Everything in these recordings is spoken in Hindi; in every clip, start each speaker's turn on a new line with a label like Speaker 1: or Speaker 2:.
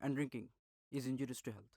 Speaker 1: and drinking is injurious to health.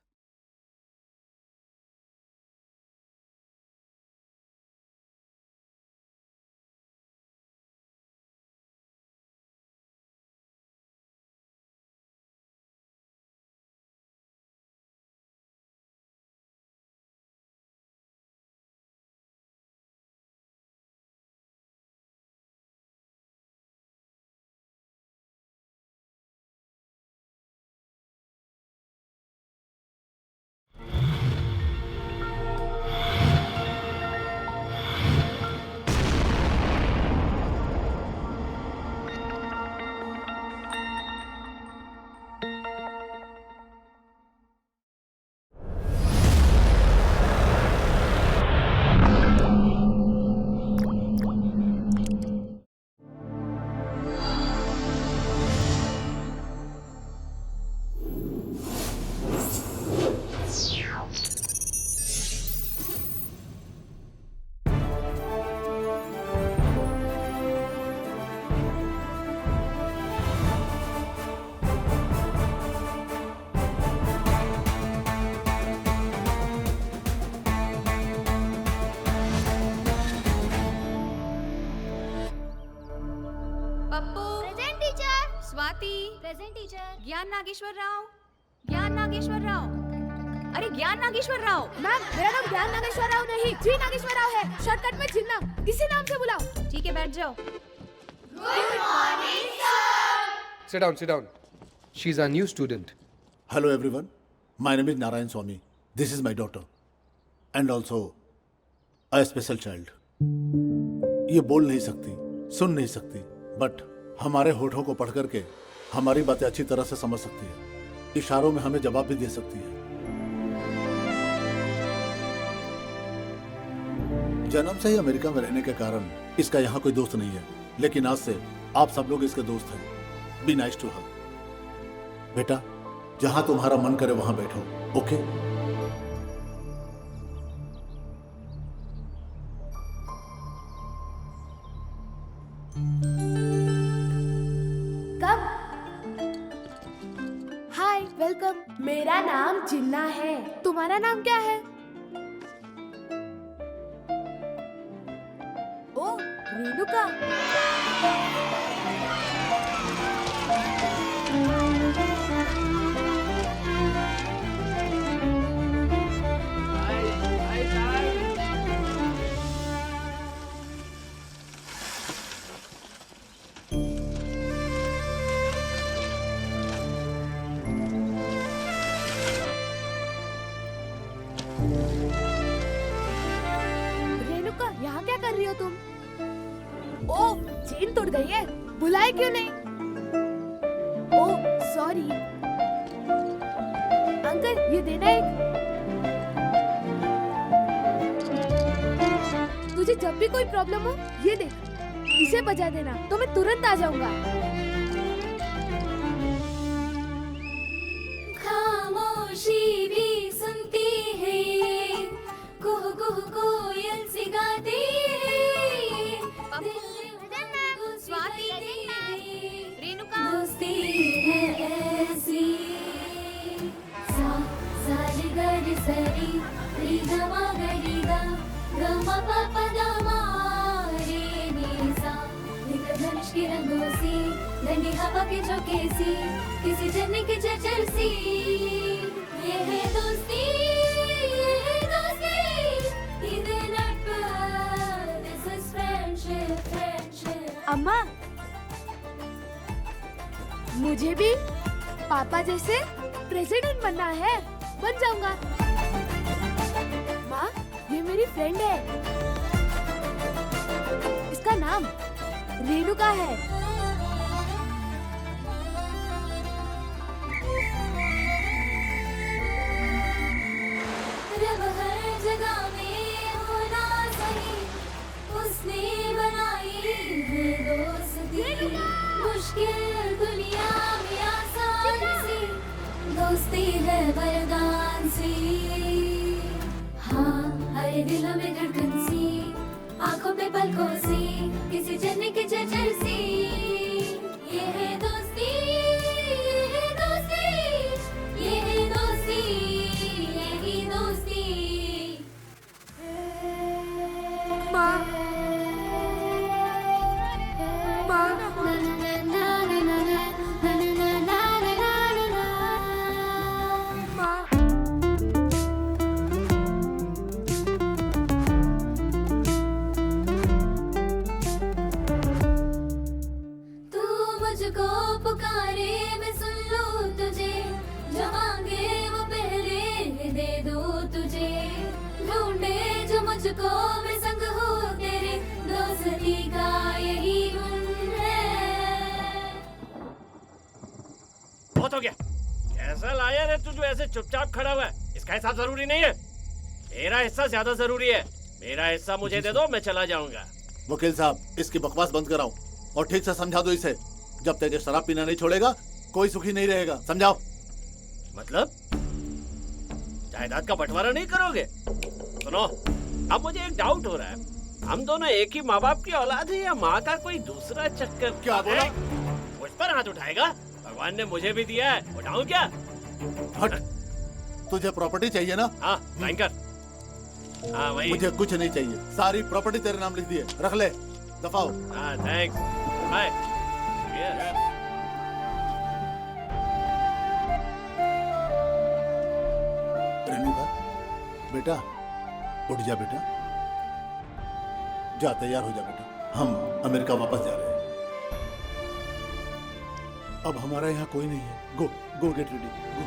Speaker 2: Pappu
Speaker 3: present teacher.
Speaker 2: Swati
Speaker 3: present teacher.
Speaker 2: ज्ञान नागेश्वर राव अरे ज्ञान नागेश्वर राव।
Speaker 3: मैम मेरा नाम ज्ञान नागेश्वर राव नहीं, जी नागेश्वर राव है। शॉर्टकट में जिन्ना, इसी नाम से बुलाओ।
Speaker 2: ठीक है, बैठ जाओ।
Speaker 4: Sit down. She's our new student.
Speaker 5: Hello everyone, my name is Narayan Swami. This is my daughter and also a special child. ये बोल नहीं सकती, सुन नहीं सकती, बट हमारे होठों को पढ़ करके हमारी बातें अच्छी तरह से समझ सकती है। इशारों में हमें जवाब भी दे सकती है। जन्म से ही अमेरिका में रहने के कारण इसका यहाँ कोई दोस्त नहीं है, लेकिन आज से आप सब लोग इसके दोस्त हैं। Be nice to her. बेटा, जहां तुम्हारा मन करे वहां बैठो, ओके?
Speaker 3: कब? Hi, welcome. मेरा नाम जिन्ना है। तुम्हारा नाम क्या है? ओ, रेणुका। रेणुका, यहाँ क्या कर रही हो तुम? ओ, चेन टूट गई है। बुलाए क्यों नहीं? ओ, सॉरी। अंकल, ये देना एक। तुझे जब भी कोई प्रॉब्लम हो, ये देख, इसे बजा देना तो मैं तुरंत आ जाऊंगा।
Speaker 6: खामोशी भी सुनती है ये, कुहू कुहू कोयल सी गाती है।
Speaker 2: स्वाति, रेणुका।
Speaker 6: दोस्ती है ऐसी, सा सा रे ग रे स रे, रे ग म ग रे ग, ग म प प द म रे नि सा। इंद्रधनुष की रंगों सी, ठंडी हवा के झोंके सी, किसी झरने के झरझर सी। ये है दोस्ती, ये है दोस्ती, इधर नट पर, this is friendship, friendship।
Speaker 3: अम्मा, मुझे भी पापा जैसे प्रेसिडेंट बनना है। बन जाऊंगा। माँ, ये मेरी फ्रेंड है। इसका नाम रेणुका है।
Speaker 6: रब हर जगह में होना सही, उसने बनाई है दोस्ती। मुश्किल दुनिया में आसान सी, दोस्ती है वरदान सी। हाँ, हर दिल में धड़कन सी, आंखों पे पलकों सी, किसी जन्ने के झरझर सी। ये है दोस्ती, ये है दोस्ती, तुझको मैं संग हूँ तेरे, दोस्ती का यही गुण है।
Speaker 7: बहुत हो गया। कैसा लाया रे तू जो ऐसे चुपचाप खड़ा हुआ है? इसका हिसाब जरूरी नहीं है, मेरा हिस्सा ज्यादा जरूरी है। मेरा हिस्सा मुझे दे दो, मैं चला जाऊंगा।
Speaker 5: वकील साहब, इसकी बकवास बंद कराओ और ठीक से समझा दो इसे। जब तक ये शराब पीना नहीं छोड़ेगा कोई सुखी नहीं रहेगा, समझाओ।
Speaker 7: मतलब जायदाद का बंटवारा नहीं करोगे? सुनो, अब मुझे एक डाउट हो रहा है, हम दोनों एक ही माँ बाप की औलाद है या माँ का कोई दूसरा चक्कर?
Speaker 5: क्या बोला?
Speaker 7: मुझ पर हाथ उठाएगा? भगवान ने मुझे भी दिया है, उठाऊं क्या?
Speaker 5: हट, तुझे प्रॉपर्टी चाहिए ना?
Speaker 7: हाँ, साइन कर। हाँ वही।
Speaker 5: मुझे कुछ नहीं चाहिए, सारी प्रॉपर्टी तेरे नाम लिख दिए, रख ले, दफाओ।
Speaker 7: हाँ थैंक्स, बाय।
Speaker 5: रेणुका बेटा, उठ जा बेटा, जा तैयार हो जा बेटा, हम अमेरिका वापस जा रहे हैं। अब हमारा यहाँ कोई नहीं है, गो गो गेट रेडी, गो।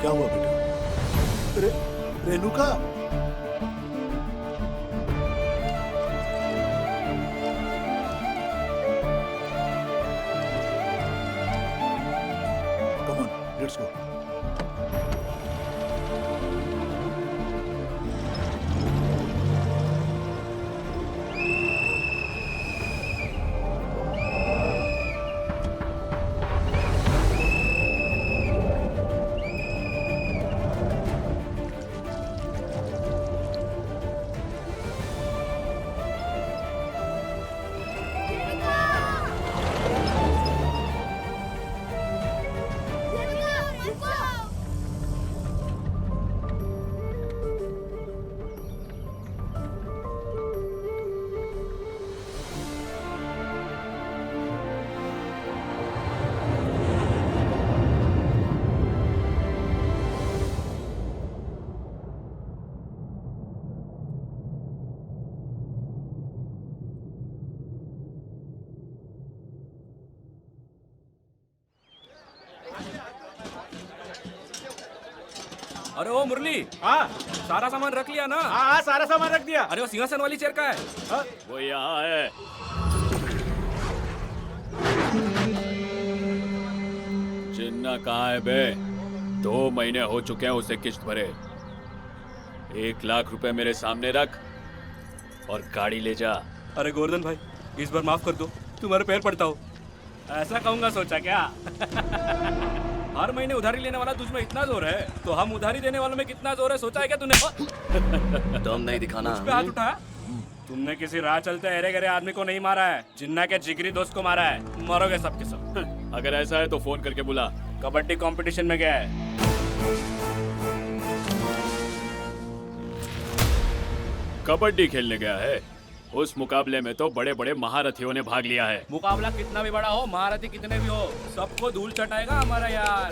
Speaker 5: क्या हुआ बेटा? Renuka, come on, let's go.
Speaker 1: अरे ओ मुरली, हाँ सारा सामान रख लिया ना?
Speaker 7: हाँ सारा सामान रख दिया।
Speaker 1: अरे वो सिंहासन वाली चेयर का है?
Speaker 7: वो यहाँ है।
Speaker 8: जिन्ना कहाँ है बे? 2 महीने हो चुके हैं उसे किश्त भरे। 1 लाख रुपए मेरे सामने रख और गाड़ी ले जा।
Speaker 1: अरे गोवर्धन भाई, इस बार माफ कर दो, तुम्हारे पैर पड़ता हो।
Speaker 7: ऐसा कहूंगा सोचा क्या?
Speaker 1: हर महीने उधारी लेने वाला तुझमें इतना जोर है, तो हम उधारी देने वालों में कितना जोर है सोचा है क्या तूने?
Speaker 9: दम नहीं दिखाना।
Speaker 1: उस पे हाथ उठाया?
Speaker 7: तुमने किसी राह चलते अरे गरे आदमी को नहीं मारा है, जिन्ना के जिगरी दोस्त को मारा है। मरोगे सब के सब।
Speaker 8: अगर ऐसा है तो फोन करके बुला।
Speaker 7: कबड्डी कंपटीशन में गया है।
Speaker 8: कबड्डी खेलने गया है? उस मुकाबले में तो बड़े बड़े महारथियों ने भाग लिया है।
Speaker 1: मुकाबला कितना भी बड़ा हो, महारथी कितने भी हो, सबको धूल चटाएगा हमारा यार।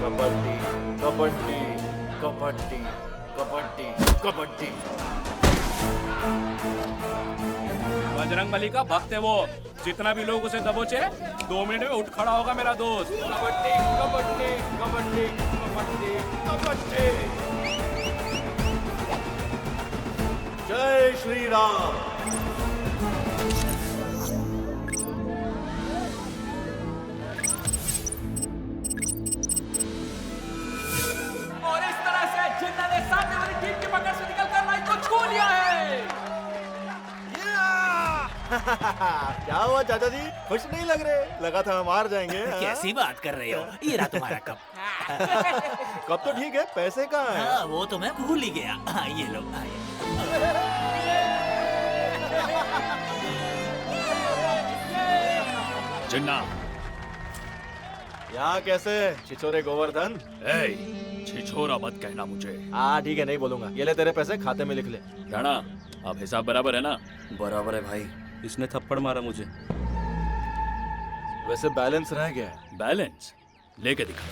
Speaker 9: कबड्डी कबड्डी कबड्डी कबड्डी कबड्डी।
Speaker 1: बजरंगबली का भक्त है वो, जितना भी लोग उसे दबोचे 2 मिनट में उठ खड़ा होगा मेरा दोस्त।
Speaker 9: कबड्डी कबड्डी कबड्डी कबड्डी कबड्डी। जय श्री राम।
Speaker 1: और इस तरह से जिन्ना ने सामने वाली टीम की पकड़ से निकलकर लाइन को छू लिया है।
Speaker 9: क्या हुआ चाचा जी, खुश नहीं लग रहे? लगा था हम हार जाएंगे।
Speaker 10: कैसी बात कर रहे हो? ये रहा तुम्हारा कप।
Speaker 9: कब तो ठीक है, पैसे कहाँ हैं?
Speaker 10: हाँ, वो तो मैं भूल ही गया। हाँ, ये लो।
Speaker 8: जिन्ना,
Speaker 9: यहाँ कैसे छिछोरे गोवर्धन?
Speaker 8: छिछोरा मत कहना मुझे।
Speaker 9: हाँ ठीक है, नहीं बोलूंगा। ये ले तेरे पैसे, खाते में लिख ले।
Speaker 8: राणा, अब हिसाब बराबर है ना?
Speaker 9: बराबर है भाई।
Speaker 1: इसने थप्पड़ मारा मुझे।
Speaker 9: वैसे बैलेंस रह गया है।
Speaker 8: बैलेंस लेके दिखा।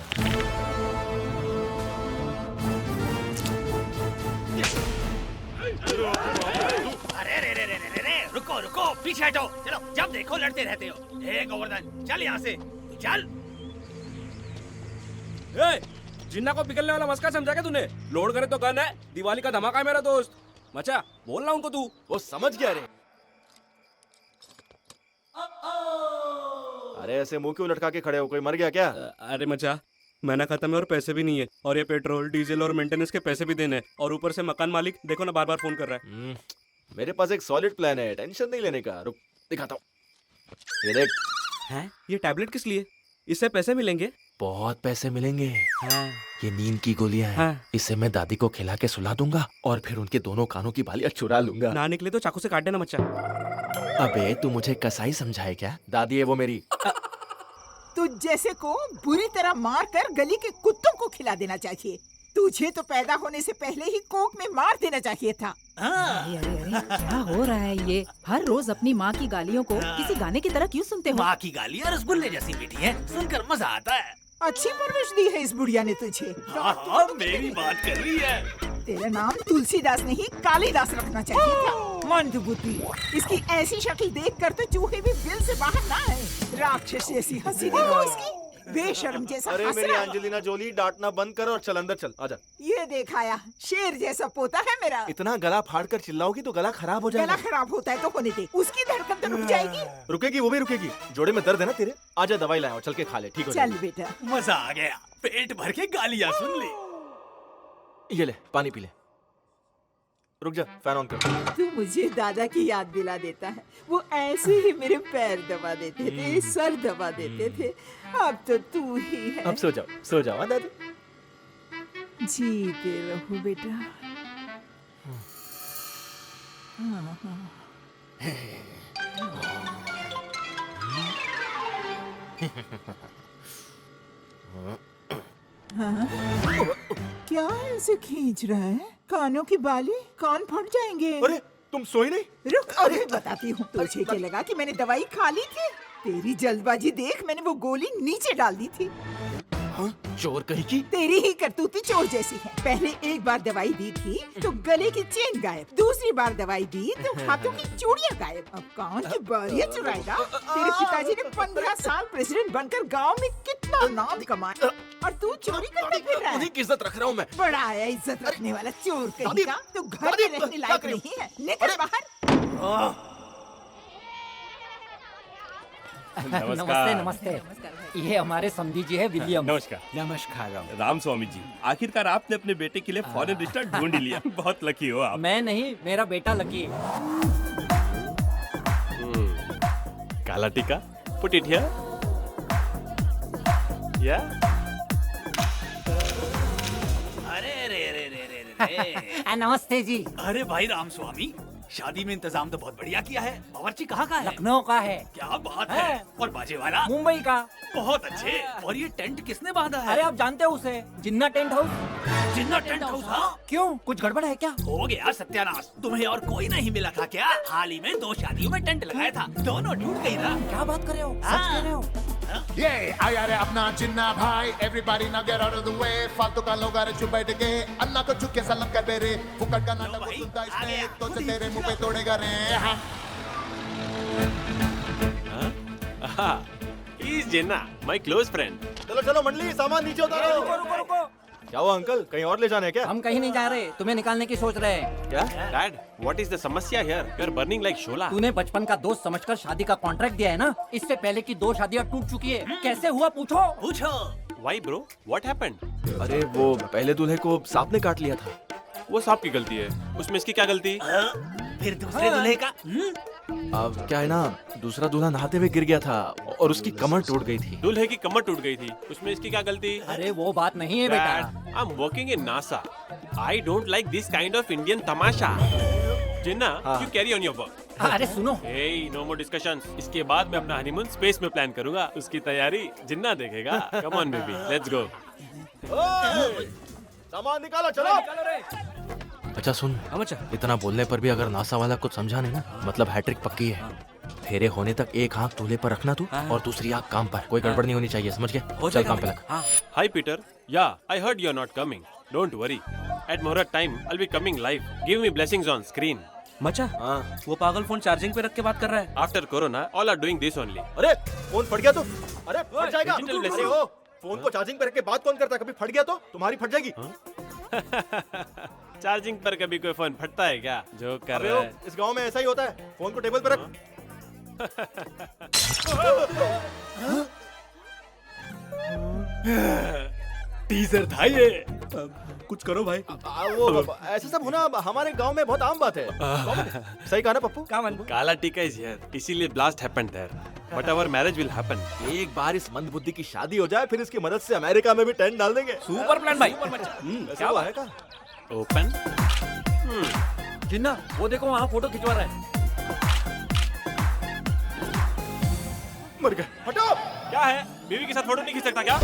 Speaker 10: अरे रे रे रे रे रे, रुको रुको, पीछे हटो। चलो, जब देखो लड़ते रहते हो। हे गोवर्धन, चल यहाँ से, चल।
Speaker 1: जिन्ना को पिघलने वाला मस्का समझा क्या तूने? लोड करे तो गन है, दिवाली का धमाका है मेरा दोस्त। मचा बोलना उनको तू।
Speaker 9: वो समझ गया रे। अरे ऐसे मुंह क्यों लटका के खड़े हो, कोई मर गया क्या?
Speaker 1: अरे मचा महीना खत्म है और पैसे भी नहीं है, और ये पेट्रोल डीजल और मेंटेनेंस के पैसे भी देने हैं, और ऊपर से मकान मालिक देखो ना बार बार फोन कर रहा है।
Speaker 9: मेरे पास एक सॉलिड प्लान है, टेंशन नहीं लेने का। रुक दिखाता हूँ, ये देख।
Speaker 1: हैं? ये टैबलेट किस लिए? इससे पैसे मिलेंगे?
Speaker 9: बहुत पैसे मिलेंगे।
Speaker 1: हाँ।
Speaker 9: ये नींद की गोलियां हैं।
Speaker 1: हाँ।
Speaker 9: इससे मैं दादी को खिला के सुला दूंगा और फिर उनके दोनों कानों की बालियां चुरा लूंगा।
Speaker 1: ना निकले तो चाकू से काट देना मचा।
Speaker 9: अबे तू मुझे कसाई समझाए क्या? दादी है वो मेरी।
Speaker 11: तुझ जैसे को बुरी तरह मार कर गली के कुत्तों को खिला देना चाहिए। तुझे तो पैदा होने से पहले ही कोक में मार देना चाहिए था।
Speaker 12: अरे अरे अरे क्या हो रहा है ये? हर रोज अपनी माँ की गालियों को किसी गाने की तरह क्यों सुनते हो?
Speaker 10: माँ की गालियाँ रसगुल्ले जैसी मीठी है, सुनकर मजा आता है।
Speaker 11: अच्छी परवरिश दी है इस बुढ़िया ने तुझे।
Speaker 10: हाँ, मेरी बात कर रही है।
Speaker 11: तेरा नाम तुलसीदास नहीं कालीदास रखना चाहिए था। मंदबुद्धि, इसकी ऐसी शक्ल देखकर तो चूहे भी बिल से बाहर ना आए। राक्षस जैसी हंसी देखो इसकी, बेशर्म जैसा
Speaker 9: अरे
Speaker 11: हंस
Speaker 9: मेरी
Speaker 11: रहा है।
Speaker 9: अंजेलिना जोली, डांटना बंद कर और चल अंदर चल। आजा।
Speaker 11: ये देखाया शेर जैसा पोता है मेरा।
Speaker 9: इतना गला फाड़ कर चिल्लाओगी तो गला खराब हो जाएगा।
Speaker 11: गला खराब होता है तो होने दे, उसकी धड़कन तो रुक जाएगी।
Speaker 9: रुकेगी, वो भी रुकेगी। जोड़े में दर्द है ना तेरे? आजा दवाई लाया, चल के खा ले, ठीक हो
Speaker 11: चल
Speaker 9: जाएगी।
Speaker 11: बेटा।
Speaker 10: मजा आ गया, पेट भर के गालियाँ सुन ली।
Speaker 9: ये ले पानी पी ले। रुक जा, फैन ऑन कर।
Speaker 11: तू मुझे दादा की याद दिला देता है। वो ऐसे ही मेरे पैर दबा देते थे, सर दबा देते थे। अब तो तू ही है।
Speaker 9: अब सो जाओ हाँ दादी।
Speaker 11: जीते रहो बेटा। हाँ, हाँ। हाँ? क्या ऐसे खींच रहा है? कानों की बाली, कान फट जाएंगे।
Speaker 9: अरे तुम सोई नहीं?
Speaker 11: रुक अभी बताती हूँ। तुझे क्या लगा कि मैंने दवाई खा ली थी? तेरी जल्दबाजी देख मैंने वो गोली नीचे डाल दी थी।
Speaker 9: हाँ? चोर कहीं की?
Speaker 11: तेरी ही करतूती चोर जैसी है। पहले एक बार दवाई दी थी तो गले की चेन गायब, दूसरी बार दवाई दी तो हाथों की चूड़ियां गायब, अब कान की बालियां चुराएगा। तेरे पिताजी ने 15 साल प्रेसिडेंट बनकर गांव में कितना नाम कमाया और तू चोरी करके फिर रहा है।
Speaker 9: उन्हीं की इज्जत रख रहा हूँ मैं।
Speaker 11: बड़ा आया इज्जत रखने वाला चोर कहीं का। तो घर में रहने लायक नहीं है, निकल बाहर।
Speaker 13: नमस्ते नमस्ते। ये हमारे समधी जी है विलियम।
Speaker 1: नमस्कार।
Speaker 13: नमस्कार
Speaker 1: राम स्वामी जी, आखिरकार आपने अपने बेटे के लिए फॉरेन रिश्ता ढूंढ लिया। बहुत लकी हो आप।
Speaker 13: मैं नहीं, मेरा बेटा लकी।
Speaker 8: काला टीका, put it here. Yeah.
Speaker 10: अरे रे रे रे रे रे।
Speaker 13: नमस्ते जी।
Speaker 10: अरे भाई राम स्वामी, शादी में इंतजाम तो बहुत बढ़िया किया है। बावर्ची कहाँ का है?
Speaker 13: लखनऊ का है।
Speaker 10: क्या बात है। और बाजे वाला?
Speaker 13: मुंबई का।
Speaker 10: बहुत अच्छे। और ये टेंट किसने बांधा है?
Speaker 13: अरे आप जानते हो उसे, जिन्ना टेंट हाउस।
Speaker 10: जिन्ना टेंट हाउस? हाँ।
Speaker 13: क्यों, कुछ गड़बड़ है क्या?
Speaker 10: हो गया सत्यानाश। तुम्हें और कोई नहीं मिला था क्या? हाल ही में 2 शादियों में टेंट लगाया था, दोनों टूट गई ना।
Speaker 13: क्या बात कर रहे हो? सच कह रहे हो?
Speaker 5: ये आया रे अपना जिन्ना भाई, everybody now get out of the way. फालतू का लोग आ रहे चुप बैठ के, अन्ना को चुप के सलाम कर बेरे। फुकट का नाटक को सुनता इसने तो तेरे मुंह पे तोड़ेगा रे।
Speaker 8: He's Jinnah, my close friend.
Speaker 9: चलो चलो मंडली, सामान नीचे उतारो।
Speaker 13: रुको रुको रुको।
Speaker 9: क्या हुआ अंकल, कहीं और ले जाना है क्या?
Speaker 13: हम कहीं नहीं जा रहे, तुम्हें निकालने की सोच रहे हैं।
Speaker 9: क्या?
Speaker 8: Dad, what is the समस्या here? You're burning like शोला।
Speaker 13: तूने बचपन का दोस्त समझकर शादी का कॉन्ट्रैक्ट दिया है ना? इससे पहले की 2 शादियां टूट चुकी है। कैसे हुआ पूछो?
Speaker 10: पूछो।
Speaker 8: Why bro? What happened?
Speaker 9: अरे वो पहले दूल्हे को सांप ने काट लिया था।
Speaker 8: वो सांप की गलती है, उसमें इसकी क्या गलती?
Speaker 10: फिर दूसरे दूल्हे का?
Speaker 9: अब क्या है ना, दूसरा दूल्हा नहाते हुए गिर गया था और उसकी कमर टूट गई थी।
Speaker 8: दूल्हे की कमर टूट गई थी, उसमें इसकी क्या गलती?
Speaker 13: अरे वो बात नहीं है बेटा।
Speaker 8: Dad, I'm working in NASA. I don't like this kind of Indian Tamasha. Jinnah, you carry on your work.
Speaker 13: अरे सुनो।
Speaker 8: Hey, no more discussions. इसके बाद मैं अपना हनीमून स्पेस में प्लान करूंगा, उसकी तैयारी जिन्ना देखेगा। Come on baby, let's go.
Speaker 9: सामान निकालो, चलो। अच्छा सुन, इतना बोलने पर भी अगर नासा वाला कुछ समझा नहीं ना, मतलब हैट्रिक पक्की है। फेरे होने तक एक आंख दूल्हे पर रखना तू और दूसरी आंख काम पर। कोई गड़बड़ नहीं होनी चाहिए, समझ गया? चल काम पे लग।
Speaker 8: Hi Peter. Yeah, I heard you're not coming. Don't worry. At Muhurat time, I'll be coming live. Give me blessings on screen.
Speaker 1: मचा, वो पागल फोन चार्जिंग पे रख के बात कर रहा है।
Speaker 8: After Corona, all are doing this only.
Speaker 9: अरे फोन फट गया तो? अरे फट जाएगा।
Speaker 8: digital blessing.
Speaker 9: अरे ओ,
Speaker 14: फोन को चार्जिंग पर रख के बात कौन करता है? कभी फट गया तो तुम्हारी फट जाएगी।
Speaker 15: चार्जिंग पर कभी कोई फोन फटता है क्या? जो कर
Speaker 14: अबे
Speaker 15: रहा
Speaker 14: ओ,
Speaker 15: है
Speaker 14: इस गांव में ऐसा ही होता है। फोन को टेबल पर रख।
Speaker 15: टीजर था ये।
Speaker 14: कुछ करो भाई। वो ऐसा सब होना हमारे गांव में बहुत आम बात है। सही कहा ना पप्पू?
Speaker 15: काला टीका इज हियर, इसीलिए blast happened there, but our marriage will happen.
Speaker 14: एक बार इस मंदबुद्धि की शादी हो जाए, फिर इसकी मदद से अमेरिका में भी टेंट डाल देंगे।
Speaker 1: सुपर प्लान भाई।
Speaker 14: क्या हुआ है का?
Speaker 15: ओपन।
Speaker 13: जिन्ना, वो देखो वहाँ फोटो खिंचवा रहा है।
Speaker 14: मर गए। हटो।
Speaker 15: क्या है? बीवी के साथ फोटो नहीं खींच सकता क्या?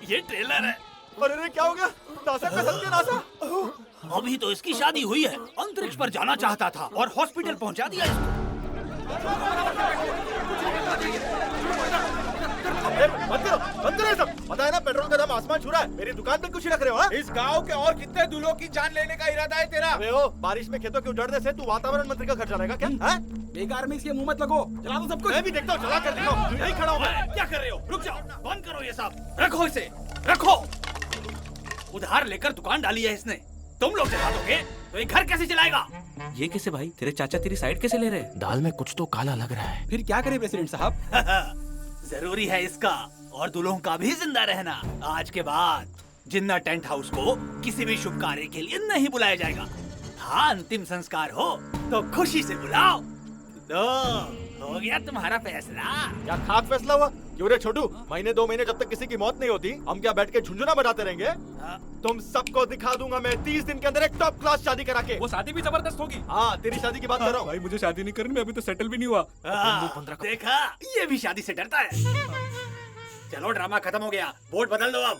Speaker 10: ये ट्रेलर है।
Speaker 14: अरे क्या हो गया? नासा का सत्य नासा।
Speaker 10: अभी तो इसकी शादी हुई है, अंतरिक्ष पर जाना चाहता था और हॉस्पिटल पहुंचा दिया इसको।
Speaker 14: बंद करो सब। पता है ना पेट्रोल का दाम आसमान छू रहा है। मेरी दुकान पे कुछ रख रहे हो? इस गांव के और कितने दूल्हों की जान लेने का इरादा है तेरा? अबे ओ, बारिश में खेतों के उजड़ने से तू वातावरण मंत्री का खर्चा रहेगा क्या?
Speaker 10: बेकार में इसके मुंह मत लगो, चला दो सब कुछ।
Speaker 14: मैं भी देखता हूँ, चला कर दिखाओ। यही खड़ा हूँ मैं।
Speaker 10: क्या कर रहे हो? रुक जाओ, बंद करो ये सब। रखो इसे, रखो। उधार लेकर दुकान डाली है इसने, तुम लोग चला दोगे तो ये घर कैसे चलाएगा?
Speaker 1: ये कैसे भाई? तेरे चाचा तेरी साइड कैसे ले रहे?
Speaker 9: दाल में कुछ तो काला लग रहा है।
Speaker 10: फिर क्या करे प्रेसिडेंट साहब? जरूरी है इसका और दुल्हों का भी जिंदा रहना। आज के बाद जिन्ना टेंट हाउस को किसी भी शुभ कार्य के लिए नहीं बुलाया जाएगा। हाँ, अंतिम संस्कार हो तो खुशी से बुलाओ। तो हो गया तुम्हारा फैसला।
Speaker 14: क्या खाक फैसला हुआ? क्यों रे छोटू, महीने 2 महीने जब तक किसी की मौत नहीं होती, हम क्या बैठ के झुंझुना बजाते रहेंगे? तुम सबको दिखा दूंगा मैं 30 दिन के अंदर एक टॉप क्लास शादी करा के।
Speaker 1: वो शादी भी जबरदस्त होगी।
Speaker 14: हाँ, तेरी शादी की बात कर रहा हूँ।
Speaker 1: भाई मुझे शादी नहीं करनी, मैं अभी तो सेटल भी नहीं हुआ।
Speaker 10: देखा, ये भी शादी से डरता है। चलो ड्रामा खत्म हो गया, बोर्ड बदल दो अब।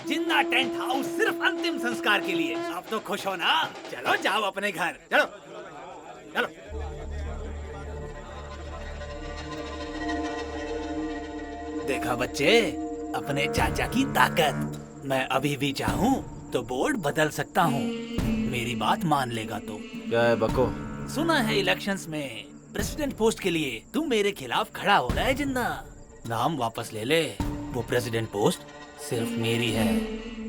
Speaker 10: जिन्ना टेंट हाउस सिर्फ अंतिम संस्कार के लिए। अब तो खुश हो ना? चलो जाओ अपने घर, चलो चलो। देखा बच्चे, अपने चाचा की ताकत। मैं अभी भी चाहूँ तो बोर्ड बदल सकता हूँ, मेरी बात मान लेगा तो।
Speaker 9: क्या है बको?
Speaker 10: सुना है इलेक्शंस में प्रेसिडेंट पोस्ट के लिए तू मेरे खिलाफ खड़ा हो रहा है जिन्ना। नाम वापस ले ले, वो प्रेसिडेंट पोस्ट सिर्फ मेरी है।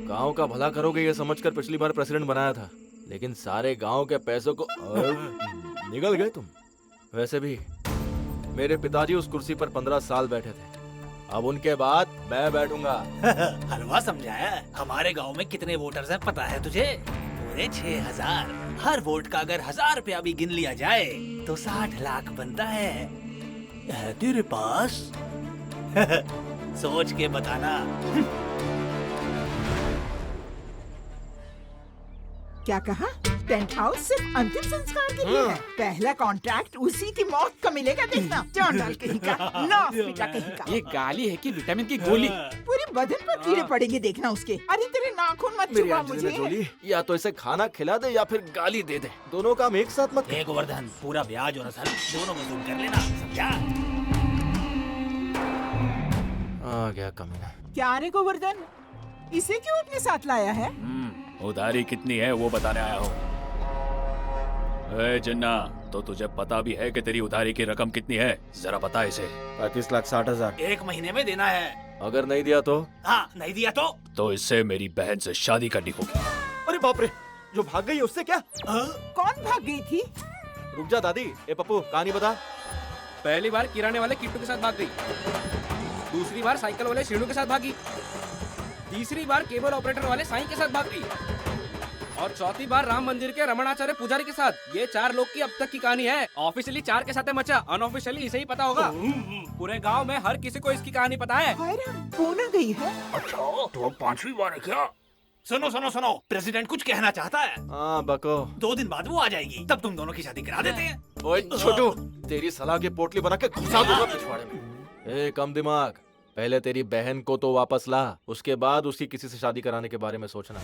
Speaker 9: गांव का भला करोगे ये समझकर पिछली बार प्रेसिडेंट बनाया था, लेकिन सारे गांव के पैसों को निगल गए तुम। वैसे भी मेरे पिताजी उस कुर्सी पर 15 साल बैठे थे, अब उनके बाद मैं बैठूंगा।
Speaker 10: हलवा समझाया। हमारे गांव में कितने वोटर्स हैं पता है तुझे? पूरे 6000। हर वोट का अगर 1000 रुपया भी गिन लिया जाए तो 60 लाख बनता है तेरे पास? सोच के बताना।
Speaker 11: क्या कहा? टेंट हाउस सिर्फ अंतिम संस्कार के लिए है। पहला कॉन्ट्रैक्ट उसी की मौत का मिलेगा, देखना। चांडाल कहीं का, नाक पिटा कहीं का।
Speaker 10: ये गाली है कि विटामिन की गोली?
Speaker 11: पूरे बदन पर कीड़े पड़ेंगे, देखना उसके। अरे तेरे नाखून मत
Speaker 9: मेरी
Speaker 11: छुपा
Speaker 9: अंजलि
Speaker 11: मुझे।
Speaker 9: जोली, या तो इसे खाना खिला दे या फिर गाली दे दे। दोनों काम एक साथ मत कर।
Speaker 10: गोवर्धन, पूरा ब्याज और असल दोनों वसूल कर लेना, समझा?
Speaker 9: आ गया कमीना।
Speaker 11: क्या रे गोवर्धन, इसे क्यों अपने साथ लाया है?
Speaker 8: उधारी कितनी है वो बताने आया हूँ। जिन्ना, तो तुझे पता भी है कि तेरी उधारी की रकम कितनी है? जरा बता इसे।
Speaker 4: 35,60,000।
Speaker 10: 1 महीने में देना है।
Speaker 9: अगर नहीं दिया तो?
Speaker 10: हाँ, नहीं दिया
Speaker 8: तो इससे मेरी बहन से शादी करनी होगी।
Speaker 14: अरे बाप रे, जो भाग गई उससे क्या?
Speaker 11: कौन भाग गई थी?
Speaker 14: रुक जा दादी। ए पप्पू, कहानी बता।
Speaker 1: पहली बार किराने वाले किट्टू के साथ भाग गई, दूसरी बार साइकिल वाले शीनू के साथ भागी, तीसरी बार केबल ऑपरेटर वाले साईं के साथ भाग गई, और चौथी बार राम मंदिर के रमणाचार्य पुजारी के साथ। ये 4 लोग की अब तक की कहानी है। ऑफिशियली 4 के साथ है मचा, अनऑफिशियली इसे ही पता होगा। पूरे गांव में हर किसी को इसकी कहानी पता है।
Speaker 11: पूना गई है।
Speaker 10: अच्छा, तो 5वीं बार है क्या? सुनो सुनो सुनो, प्रेसिडेंट कुछ कहना चाहता है।
Speaker 9: हाँ बको।
Speaker 10: 2 दिन बाद वो आ जाएगी, तब तुम दोनों की शादी करा देते हैं।
Speaker 9: ओए छोटू, तेरी सलाह की पोटली बना के घुसा दूंगा पिछवाड़े में। ए कम दिमाग, पहले तेरी बहन को तो वापस ला, उसके बाद उसकी किसी से शादी कराने के बारे में सोचना।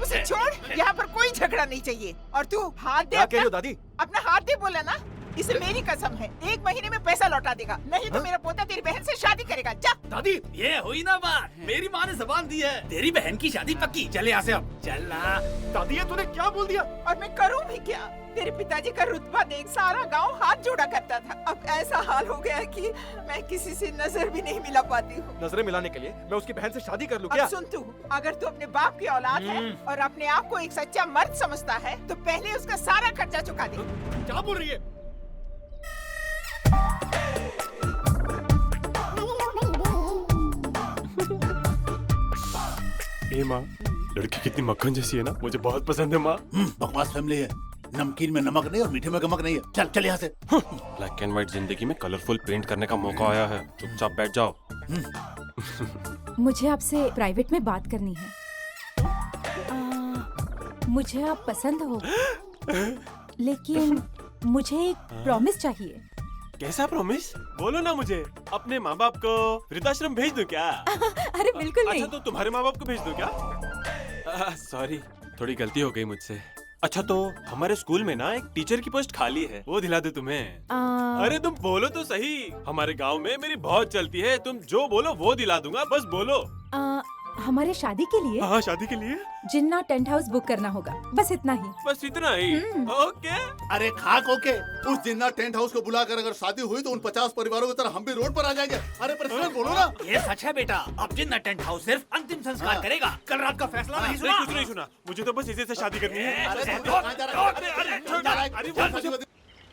Speaker 11: उसे छोड़, यहाँ पर कोई झगड़ा नहीं चाहिए। और तू हाथ दे।
Speaker 14: क्या कह रही हो दादी?
Speaker 11: अपना हाथ दे बोला ना। इसे मेरी कसम है 1 महीने में पैसा लौटा देगा, नहीं तो मेरा पोता तेरी बहन से शादी करेगा। जा।
Speaker 10: दादी ये हुई ना बात, मेरी माँ ने जबान दी है, तेरी बहन की शादी पक्की। चले यहाँ से अब, चल ना।
Speaker 14: दादी ये तूने क्या बोल दिया?
Speaker 11: और मैं करूँ भी क्या? तेरे पिताजी का रुतबा देख सारा गांव हाथ जोड़ा करता था। अब ऐसा हाल हो गया है कि मैं किसी से नजर भी नहीं मिला पाती हूँ।
Speaker 14: नजरें मिलाने के लिए मैं उसकी बहन से शादी कर लूं क्या?
Speaker 11: अब सुन तू, अगर तू अपने बाप की औलाद है और अपने आप को एक सच्चा मर्द समझता है तो पहले उसका सारा खर्चा चुका दे।
Speaker 14: क्या बोल रही है?
Speaker 15: ए माँ, लड़की कितनी मक्खन जैसी है ना, मुझे बहुत पसंद है माँ।
Speaker 5: बकवास फैमिली है, नमकीन में नमक नहीं और मीठे में गमक नहीं है। चल चल यहाँ से।
Speaker 15: ब्लैक एंड व्हाइट जिंदगी में कलरफुल पेंट करने का मौका आया है, चुपचाप बैठ जाओ।
Speaker 12: मुझे आपसे प्राइवेट में बात करनी है। मुझे आप पसंद हो, लेकिन मुझे एक प्रॉमिस चाहिए।
Speaker 15: कैसा प्रॉमिस? बोलो ना मुझे। अपने माँ बाप को वृद्धाश्रम भेज दूं क्या?
Speaker 12: अरे बिल्कुल नहीं।
Speaker 15: अच्छा तो तुम्हारे माँ बाप को भेज दूं क्या? सॉरी, थोड़ी गलती हो गई मुझसे। अच्छा तो हमारे स्कूल में ना एक टीचर की पोस्ट खाली है, वो दिला दे तुम्हें। अरे तुम बोलो तो सही। हमारे गांव में मेरी बहुत चलती है, तुम जो बोलो वो दिला दूंगा, बस बोलो।
Speaker 12: हमारे शादी के लिए?
Speaker 15: हाँ शादी के लिए
Speaker 12: जिन्ना टेंट हाउस बुक करना होगा, बस इतना ही।
Speaker 15: बस इतना ही? ओके।
Speaker 5: अरे खाक ओके। उस जिन्ना टेंट हाउस को बुलाकर अगर शादी हुई तो उन 50 परिवारों की तरह हम भी रोड पर आ जाएंगे। अरे प्रेसिडेंट बोलो ना।
Speaker 10: ये सच है बेटा, अब जिन्ना टेंट हाउस सिर्फ अंतिम संस्कार करेगा, कल रात का फैसला नहीं सुना।
Speaker 15: कुछ नहीं सुना, मुझे तो बस इसी से शादी करनी है।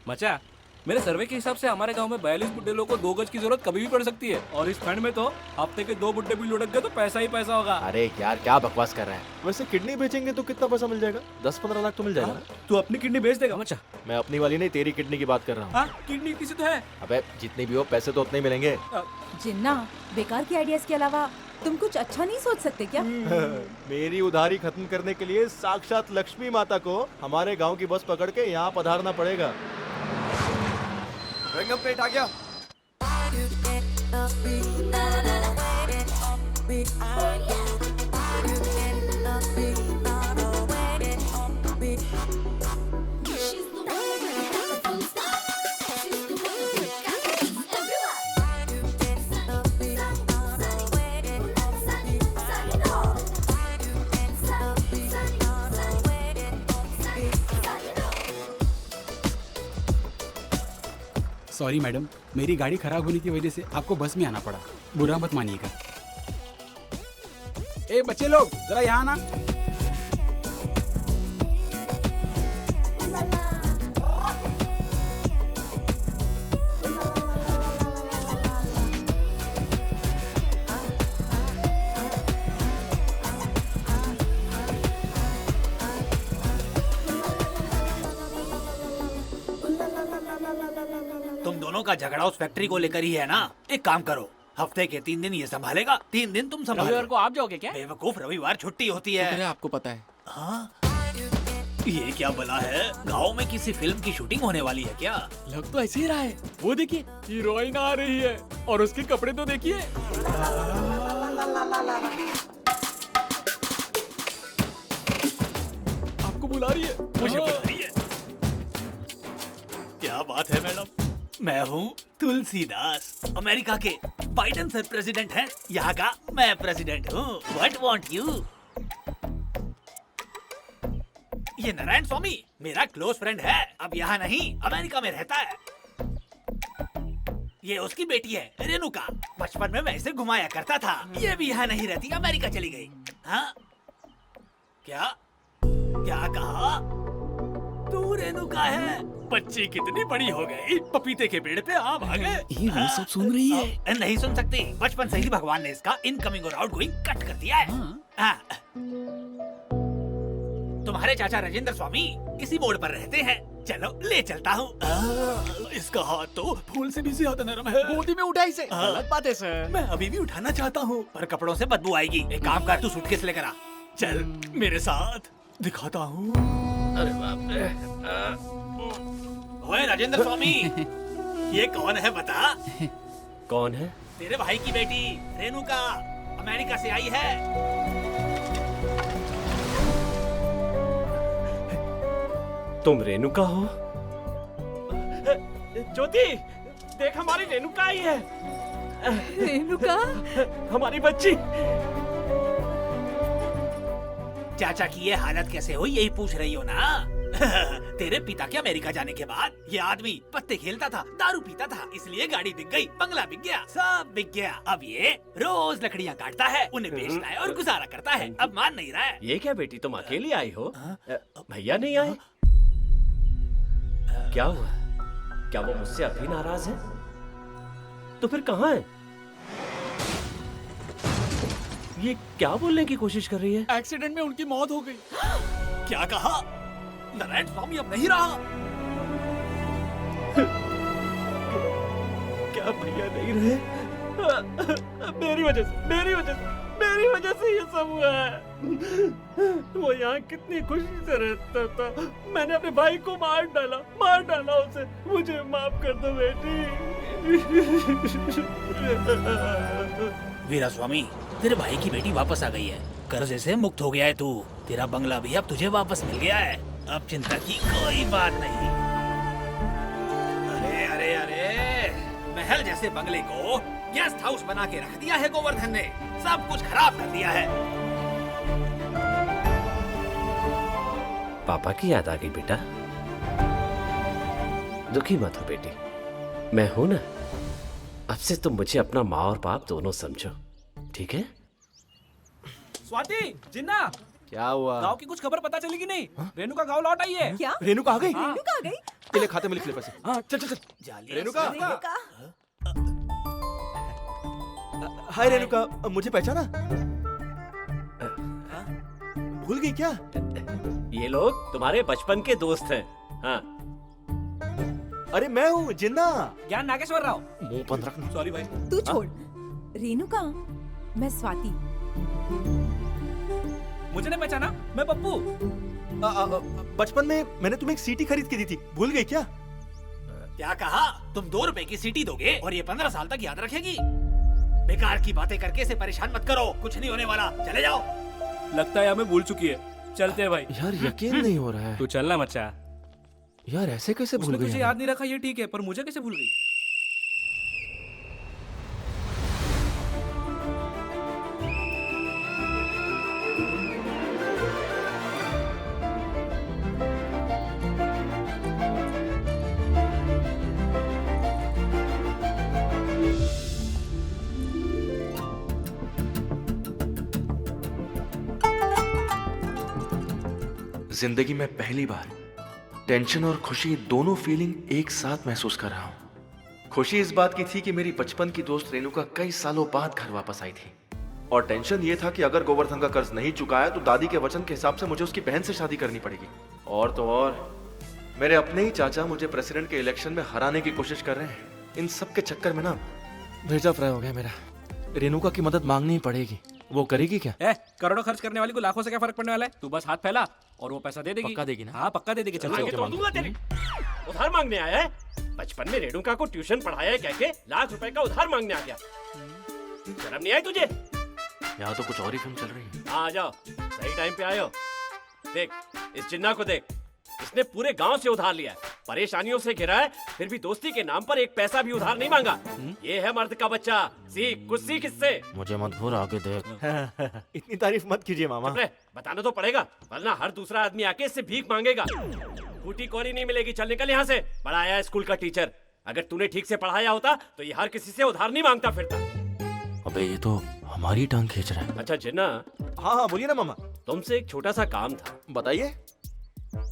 Speaker 1: मचा, मेरे सर्वे के हिसाब से हमारे गांव में 42 बुड्ढे लोगों को 2 गज की जरूरत कभी भी पड़ सकती है, और इस ठंड में तो हफ्ते के 2 बुड्ढे भी लुढ़क गए तो पैसा ही पैसा होगा।
Speaker 9: अरे यार क्या बकवास कर रहे हैं?
Speaker 15: वैसे किडनी बेचेंगे तो कितना पैसा मिल जाएगा?
Speaker 9: 10-15 लाख तो मिल जाएगा ना?
Speaker 1: तू अपनी किडनी बेच देगा मचा?
Speaker 9: मैं अपनी वाली नहीं, तेरी किडनी की बात कर रहा हूँ।
Speaker 1: हाँ, किडनी किसी तो है।
Speaker 9: अबे जितनी भी हो पैसे तो उतने ही मिलेंगे।
Speaker 12: जिन्ना, बेकार की आइडियाज के अलावा तुम कुछ अच्छा नहीं सोच सकते क्या?
Speaker 9: मेरी उधारी खत्म करने के लिए साक्षात लक्ष्मी माता को हमारे गांव की बस पकड़ के यहाँ पधारना पड़ेगा।
Speaker 14: रंगम प्लेट आ गया।
Speaker 16: सॉरी मैडम, मेरी गाड़ी खराब होने की वजह से आपको बस में आना पड़ा, बुरा मत मानिएगा। ए बच्चे लोग जरा यहाँ आना।
Speaker 10: का झगड़ा उस फैक्ट्री को लेकर ही है ना। एक काम करो, हफ्ते के 3 दिन ये संभालेगा, 3 दिन तुम संभालो।
Speaker 1: रविवार को आप जाओगे क्या?
Speaker 10: बेवकूफ, रविवार छुट्टी होती है।
Speaker 16: आपको पता है।
Speaker 10: हाँ? ये क्या बला है? गांव में किसी फिल्म की शूटिंग होने वाली है क्या?
Speaker 8: लग तो ऐसे ही रहा है। वो देखिए हीरोइन आ रही है और उसके कपड़े तो देखिए। आपको बुला रही है।
Speaker 10: मुझे बुला रही है। क्या बात है मैडम, मैं हूँ तुलसीदास, अमेरिका के। बाइडेन सर प्रेसिडेंट हैं, यहाँ का मैं प्रेसिडेंट हूँ। What want you? ये नारायण स्वामी मेरा क्लोज फ्रेंड है, अब यहाँ नहीं अमेरिका में रहता है। ये उसकी बेटी है रेणुका, बचपन में मैं इसे घुमाया करता था। ये भी यहाँ नहीं रहती, अमेरिका चली गई। हाँ क्या क्या कहा? तू रेणुका है? बच्ची कितनी बड़ी हो गई, पपीते के पेड़ पे आम आ गए।
Speaker 16: ये वो सब सुन रही है।
Speaker 10: नहीं सुन सकती, बचपन से ही भगवान ने इसका इनकमिंग और आउटगोइंग कट कर दिया है। हाँ। तुम्हारे चाचा राजेंद्र स्वामी इसी मोड़ पर रहते हैं, चलो ले चलता हूँ। इसका हाथ तो फूल से भी ज्यादा नरम है।
Speaker 16: गोदी में उठा इसे। गलत बात है सर।
Speaker 10: मैं अभी भी उठाना चाहता हूँ, पर कपड़ों से बदबू आएगी। एक काम कर, तू सूटकेस लेकर आ, चल मेरे साथ, दिखाता हूँ। अरे बाप रे। ओए राजेंद्र स्वामी, ये कौन है बता?
Speaker 15: कौन है?
Speaker 10: तेरे भाई की बेटी रेणुका, अमेरिका से आई है।
Speaker 15: तुम रेणुका हो?
Speaker 7: ज्योति देख हमारी रेणुका आई है।
Speaker 12: रेणुका
Speaker 7: हमारी बच्ची।
Speaker 10: चाचा की ये हालत कैसे हुई यही पूछ रही हो ना? तेरे पिता के अमेरिका जाने के बाद ये आदमी पत्ते खेलता था, दारू पीता था, इसलिए गाड़ी बिक गई, बंगला बिक गया, सब बिक गया। अब ये रोज लकड़ियाँ काटता है, उन्हें बेचता है और गुजारा करता है। अब मान नहीं रहा है।
Speaker 7: ये क्या बेटी तुम अकेली आई हो? भैया नहीं आए? क्या हुआ? क्या वो मुझसे अभी नाराज है? तो फिर कहाँ है? ये क्या बोलने की कोशिश कर रही है?
Speaker 10: एक्सीडेंट में उनकी मौत हो गई। क्या कहा? नारायण स्वामी अब नहीं रहा।
Speaker 7: क्या भैया नहीं रहे? मेरी वजह से ये सब हुआ है। वो यहाँ कितनी खुशी से रहता था, मैंने अपने भाई को मार डाला उसे। मुझे माफ कर दो बेटी।
Speaker 10: वीरा स्वामी, तेरे भाई की बेटी वापस आ गई है। कर्जे से मुक्त हो गया है तू। तेरा बंगला भी अब तुझे वापस मिल गया है। अब चिंता की कोई बात नहीं। अरे अरे अरे, महल जैसे बंगले को गेस्ट हाउस बना के रख दिया है गोवर्धन ने। सब कुछ खराब कर दिया है।
Speaker 7: पापा की याद आ गई बेटा। दुखी मत हो बेटी, मैं हूं ना। अब से तुम मुझे अपना माँ और बाप दोनों समझो, ठीक है?
Speaker 1: स्वाति, जिन्ना,
Speaker 9: क्या हुआ?
Speaker 1: गांव की कुछ खबर पता चली कि नहीं? रेणुका गांव लौट आई है।
Speaker 2: क्या?
Speaker 9: रेणुका आ गई?
Speaker 2: रेणुका आ गई?
Speaker 9: तेरे खाते में लिख ले पैसे। हाँ चल चल चल।
Speaker 14: रेणुका।
Speaker 2: रेणुका।
Speaker 14: हाय रेणुका, मुझे पहचाना? भूल गई क्या?
Speaker 7: ये लोग तुम्हारे बचपन के दोस्त हैं। हाँ।
Speaker 14: अरे मैं हूँ जिन्ना।
Speaker 1: ज्ञान नागेश्वर राव।
Speaker 9: मुंह बंद रखना।
Speaker 14: सॉरी भाई।
Speaker 2: तू छोड़। रेणुका, मैं स्वाति।
Speaker 1: मुझे नहीं पहचाना? मैं पप्पू।
Speaker 14: बचपन में मैंने तुम्हें एक सीटी खरीद के दी थी, भूल गई क्या?
Speaker 10: क्या कहा? तुम 2 रुपए की सीटी दोगे और ये 15 साल तक याद रखेगी? बेकार की बातें करके इसे परेशान मत करो, कुछ नहीं होने वाला। चले जाओ।
Speaker 1: लगता है हमें भूल चुकी है। चलते हैं भाई।
Speaker 9: यार यकीन नहीं हो रहा है।
Speaker 1: तू चलना मच्चा।
Speaker 9: यार ऐसे कैसे भूल
Speaker 1: उसने
Speaker 9: गई?
Speaker 1: तुझे याद नहीं रखा ये ठीक है, पर मुझे कैसे भूल गई?
Speaker 9: जिंदगी में पहली बार टेंशन और खुशी दोनों फीलिंग एक साथ महसूस कर रहा हूं। खुशी इस बात की थी कि मेरी बचपन की दोस्त रेणुका कई सालों बाद घर वापस आई थी, और टेंशन ये था कि अगर गोवर्धन का कर्ज नहीं चुकाया तो दादी के वचन के हिसाब से मुझे उसकी बहन से शादी करनी पड़ेगी। और तो और मेरे अपने ही चाचा मुझे प्रेसिडेंट के इलेक्शन में हराने की कोशिश कर रहे हैं। इन सब के चक्कर में ना भेजा फ्राई हो गया मेरा। रेणुका की मदद मांगनी ही पड़ेगी। वो करेगी क्या?
Speaker 1: करोड़ों खर्च करने वाली को लाखों से क्या फर्क पड़ने वाला है? तू बस हाथ फैला और वो पैसा दे देगी।
Speaker 9: पक्का देगी ना?
Speaker 1: हाँ पक्का दे देगी। चल
Speaker 7: आगे तो दूंगा तेरी। उधार मांगने आया है? बचपन में रेणुका को ट्यूशन पढ़ाया है कह के लाख रुपए का उधार मांगने आ गया। शर्म नहीं आई तुझे?
Speaker 9: यहाँ तो कुछ और ही फिल्म चल रही है।
Speaker 7: हाँ आ जाओ, सही टाइम पे आए हो। देख इस जिन्ना को देख, इसने पूरे गांव से उधार लिया है, परेशानियों से घिरा है, फिर भी दोस्ती के नाम पर एक पैसा भी उधार नहीं मांगा। ये है मर्द का बच्चा। सीख, कुछ सीख इससे।
Speaker 9: मुझे मत भूल, आगे देख।
Speaker 14: इतनी तारीफ मत कीजिए मामा।
Speaker 7: बताना तो पड़ेगा, वरना हर दूसरा आदमी आके इससे भीख मांगेगा। फूटी कौड़ी नहीं मिलेगी। चल निकल यहाँ से। बड़ा आया है स्कूल का टीचर। अगर तूने ठीक से पढ़ाया होता तो ये हर किसी से उधार नहीं मांगता फिरता।
Speaker 9: अबे ये तो हमारी टांग खींच रहा है।
Speaker 7: अच्छा जिन्ना।
Speaker 14: हाँ बोलिए ना मामा।
Speaker 7: तुमसे एक छोटा सा काम था।
Speaker 14: बताइए।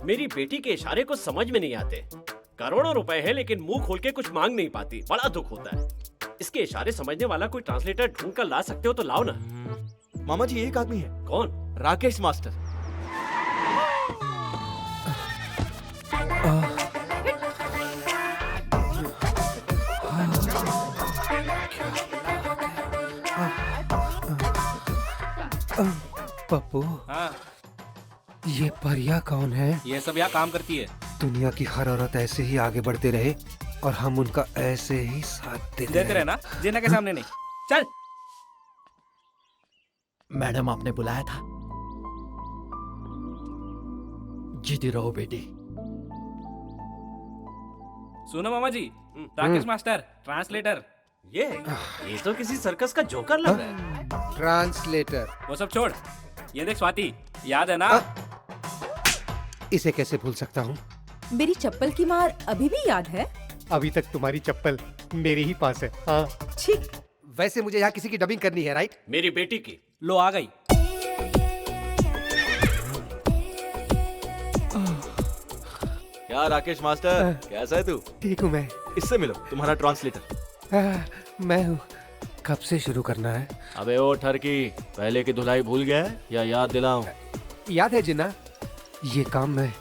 Speaker 7: मेरी बेटी के इशारे कुछ समझ में नहीं आते। करोड़ों रुपए हैं लेकिन मुंह खोल के कुछ मांग नहीं पाती, बड़ा दुख होता है। इसके इशारे समझने वाला कोई ट्रांसलेटर ढूंढ कर ला सकते हो तो लाओ ना।
Speaker 14: मामा जी एक आदमी है।
Speaker 7: कौन?
Speaker 14: राकेश मास्टर।
Speaker 4: पप्पू।
Speaker 1: हाँ।
Speaker 4: ये परिया कौन है?
Speaker 1: ये सब यहाँ काम करती है।
Speaker 4: दुनिया की हर औरत ऐसे ही आगे बढ़ते रहे और हम उनका ऐसे ही साथ
Speaker 1: देते रहे ना। जिन्ना के सामने नहीं। चल।
Speaker 13: मैडम आपने बुलाया था। जीती रहो बेटी।
Speaker 1: सुनो मामा जी, राकेश मास्टर ट्रांसलेटर।
Speaker 7: ये तो किसी सर्कस का जोकर लग रहा है।
Speaker 4: ट्रांसलेटर।
Speaker 1: वो सब छोड़, ये देख स्वाति, याद है ना?
Speaker 4: इसे कैसे भूल सकता हूँ?
Speaker 12: मेरी चप्पल की मार अभी भी याद है?
Speaker 4: अभी तक तुम्हारी चप्पल मेरे ही पास है। हाँ।
Speaker 12: ठीक।
Speaker 4: वैसे मुझे यहाँ किसी की डबिंग करनी है, राइट?
Speaker 7: मेरी बेटी की।
Speaker 1: लो आ गई।
Speaker 9: क्या राकेश मास्टर, कैसा है तू?
Speaker 4: ठीक हूँ मैं।
Speaker 9: इससे मिलो, तुम्हारा ट्रांसलेटर।
Speaker 4: मैं हूँ। कब से शुरू करना है?
Speaker 9: अबे ओ ठरकी, पहले की धुलाई भूल गया है या याद दिलाऊं?
Speaker 4: याद है जिन्ना, ये काम मैं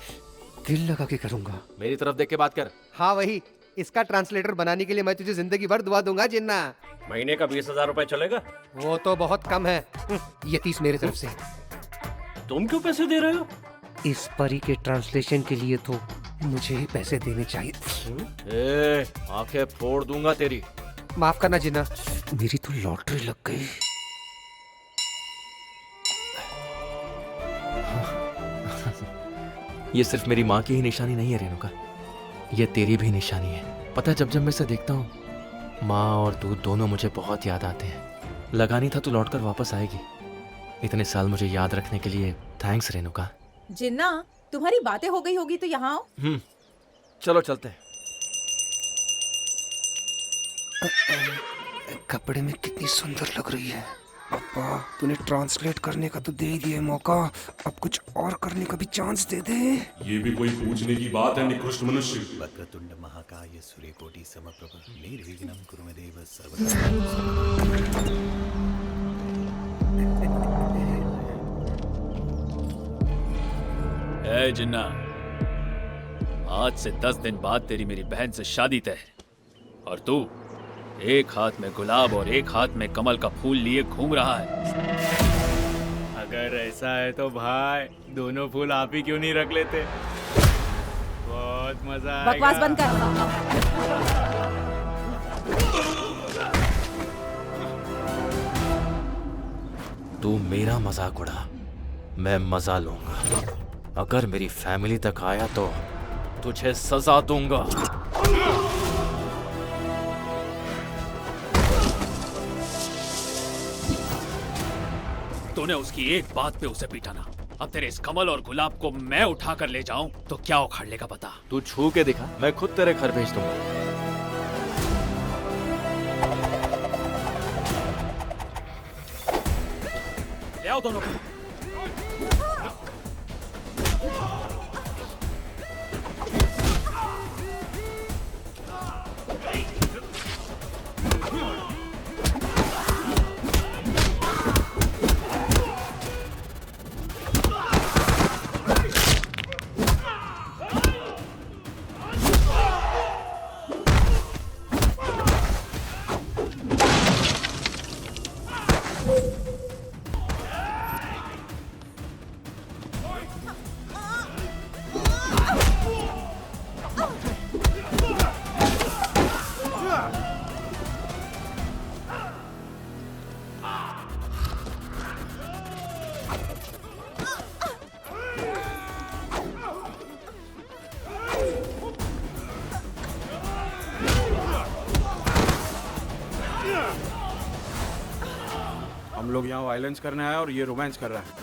Speaker 4: दिल लगा के करूंगा।
Speaker 9: मेरी तरफ देख के बात कर।
Speaker 4: हाँ वही, इसका ट्रांसलेटर बनाने के लिए मैं तुझे जिंदगी भर दुआ दूंगा जिन्ना।
Speaker 7: महीने का 20,000 रुपए चलेगा?
Speaker 4: वो तो बहुत कम है। ये 30 मेरे तरफ से।
Speaker 7: तुम क्यों पैसे दे रहे हो?
Speaker 4: इस परी के ट्रांसलेशन के लिए तो मुझे ही पैसे देने चाहिए।
Speaker 9: आंखें फोड़ दूंगा तेरी।
Speaker 4: माफ करना जिन्ना, मेरी तो लॉटरी लग गई।
Speaker 9: ये सिर्फ मेरी माँ की ही निशानी नहीं है रेणुका, ये तेरी भी निशानी है। पता है, जब जब मैं इसे देखता हूँ, माँ और तू दोनों मुझे बहुत याद आते हैं। लगा नहीं था तू लौटकर वापस आएगी। इतने साल मुझे याद रखने के लिए थैंक्स रेणुका।
Speaker 12: जिन्ना, तुम्हारी बातें हो गई होगी तो यहाँ आओ।
Speaker 9: चलो चलते हैं।
Speaker 4: कपड़े में कितनी सुंदर लग रही है। पापा, तूने ट्रांसलेट करने का तो दे ही दिया मौका, अब कुछ और करने का भी चांस दे दे।
Speaker 17: ये भी कोई पूछने की बात है निकृष्ट मनुष्य।
Speaker 14: वक्रतुंड महाकाय सूर्यकोटि समप्रभ निर्विघ्नं कुरु मे देव
Speaker 8: ए जिन्ना, आज से 10 दिन बाद तेरी मेरी बहन से शादी तय है और तू एक हाथ में गुलाब और एक हाथ में कमल का फूल लिए घूम रहा है।
Speaker 15: अगर ऐसा है तो भाई दोनों फूल आप ही क्यों नहीं रख लेते? बहुत मजा आएगा।
Speaker 12: बकवास बंद कर।
Speaker 9: तू मेरा मजाक उड़ा, मैं मजा लूंगा। अगर मेरी फैमिली तक आया तो तुझे सजा दूंगा।
Speaker 8: तूने उसकी एक बात पे उसे पीटा ना। अब तेरे इस कमल और गुलाब को मैं उठा कर ले जाऊं तो क्या उखाड़ लेगा बता?
Speaker 9: तू छू के दिखा, मैं खुद तेरे घर भेज दूंगा।
Speaker 8: ले आओ दोनों को।
Speaker 16: हम लोग यहाँ वायलेंस करने आए और ये रोमांस कर रहा है।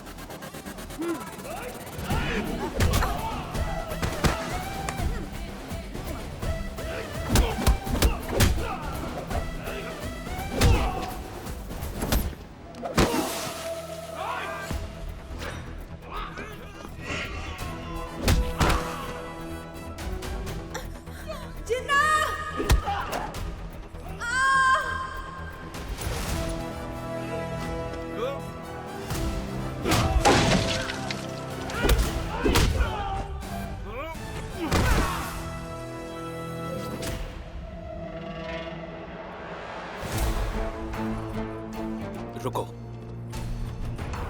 Speaker 8: रुको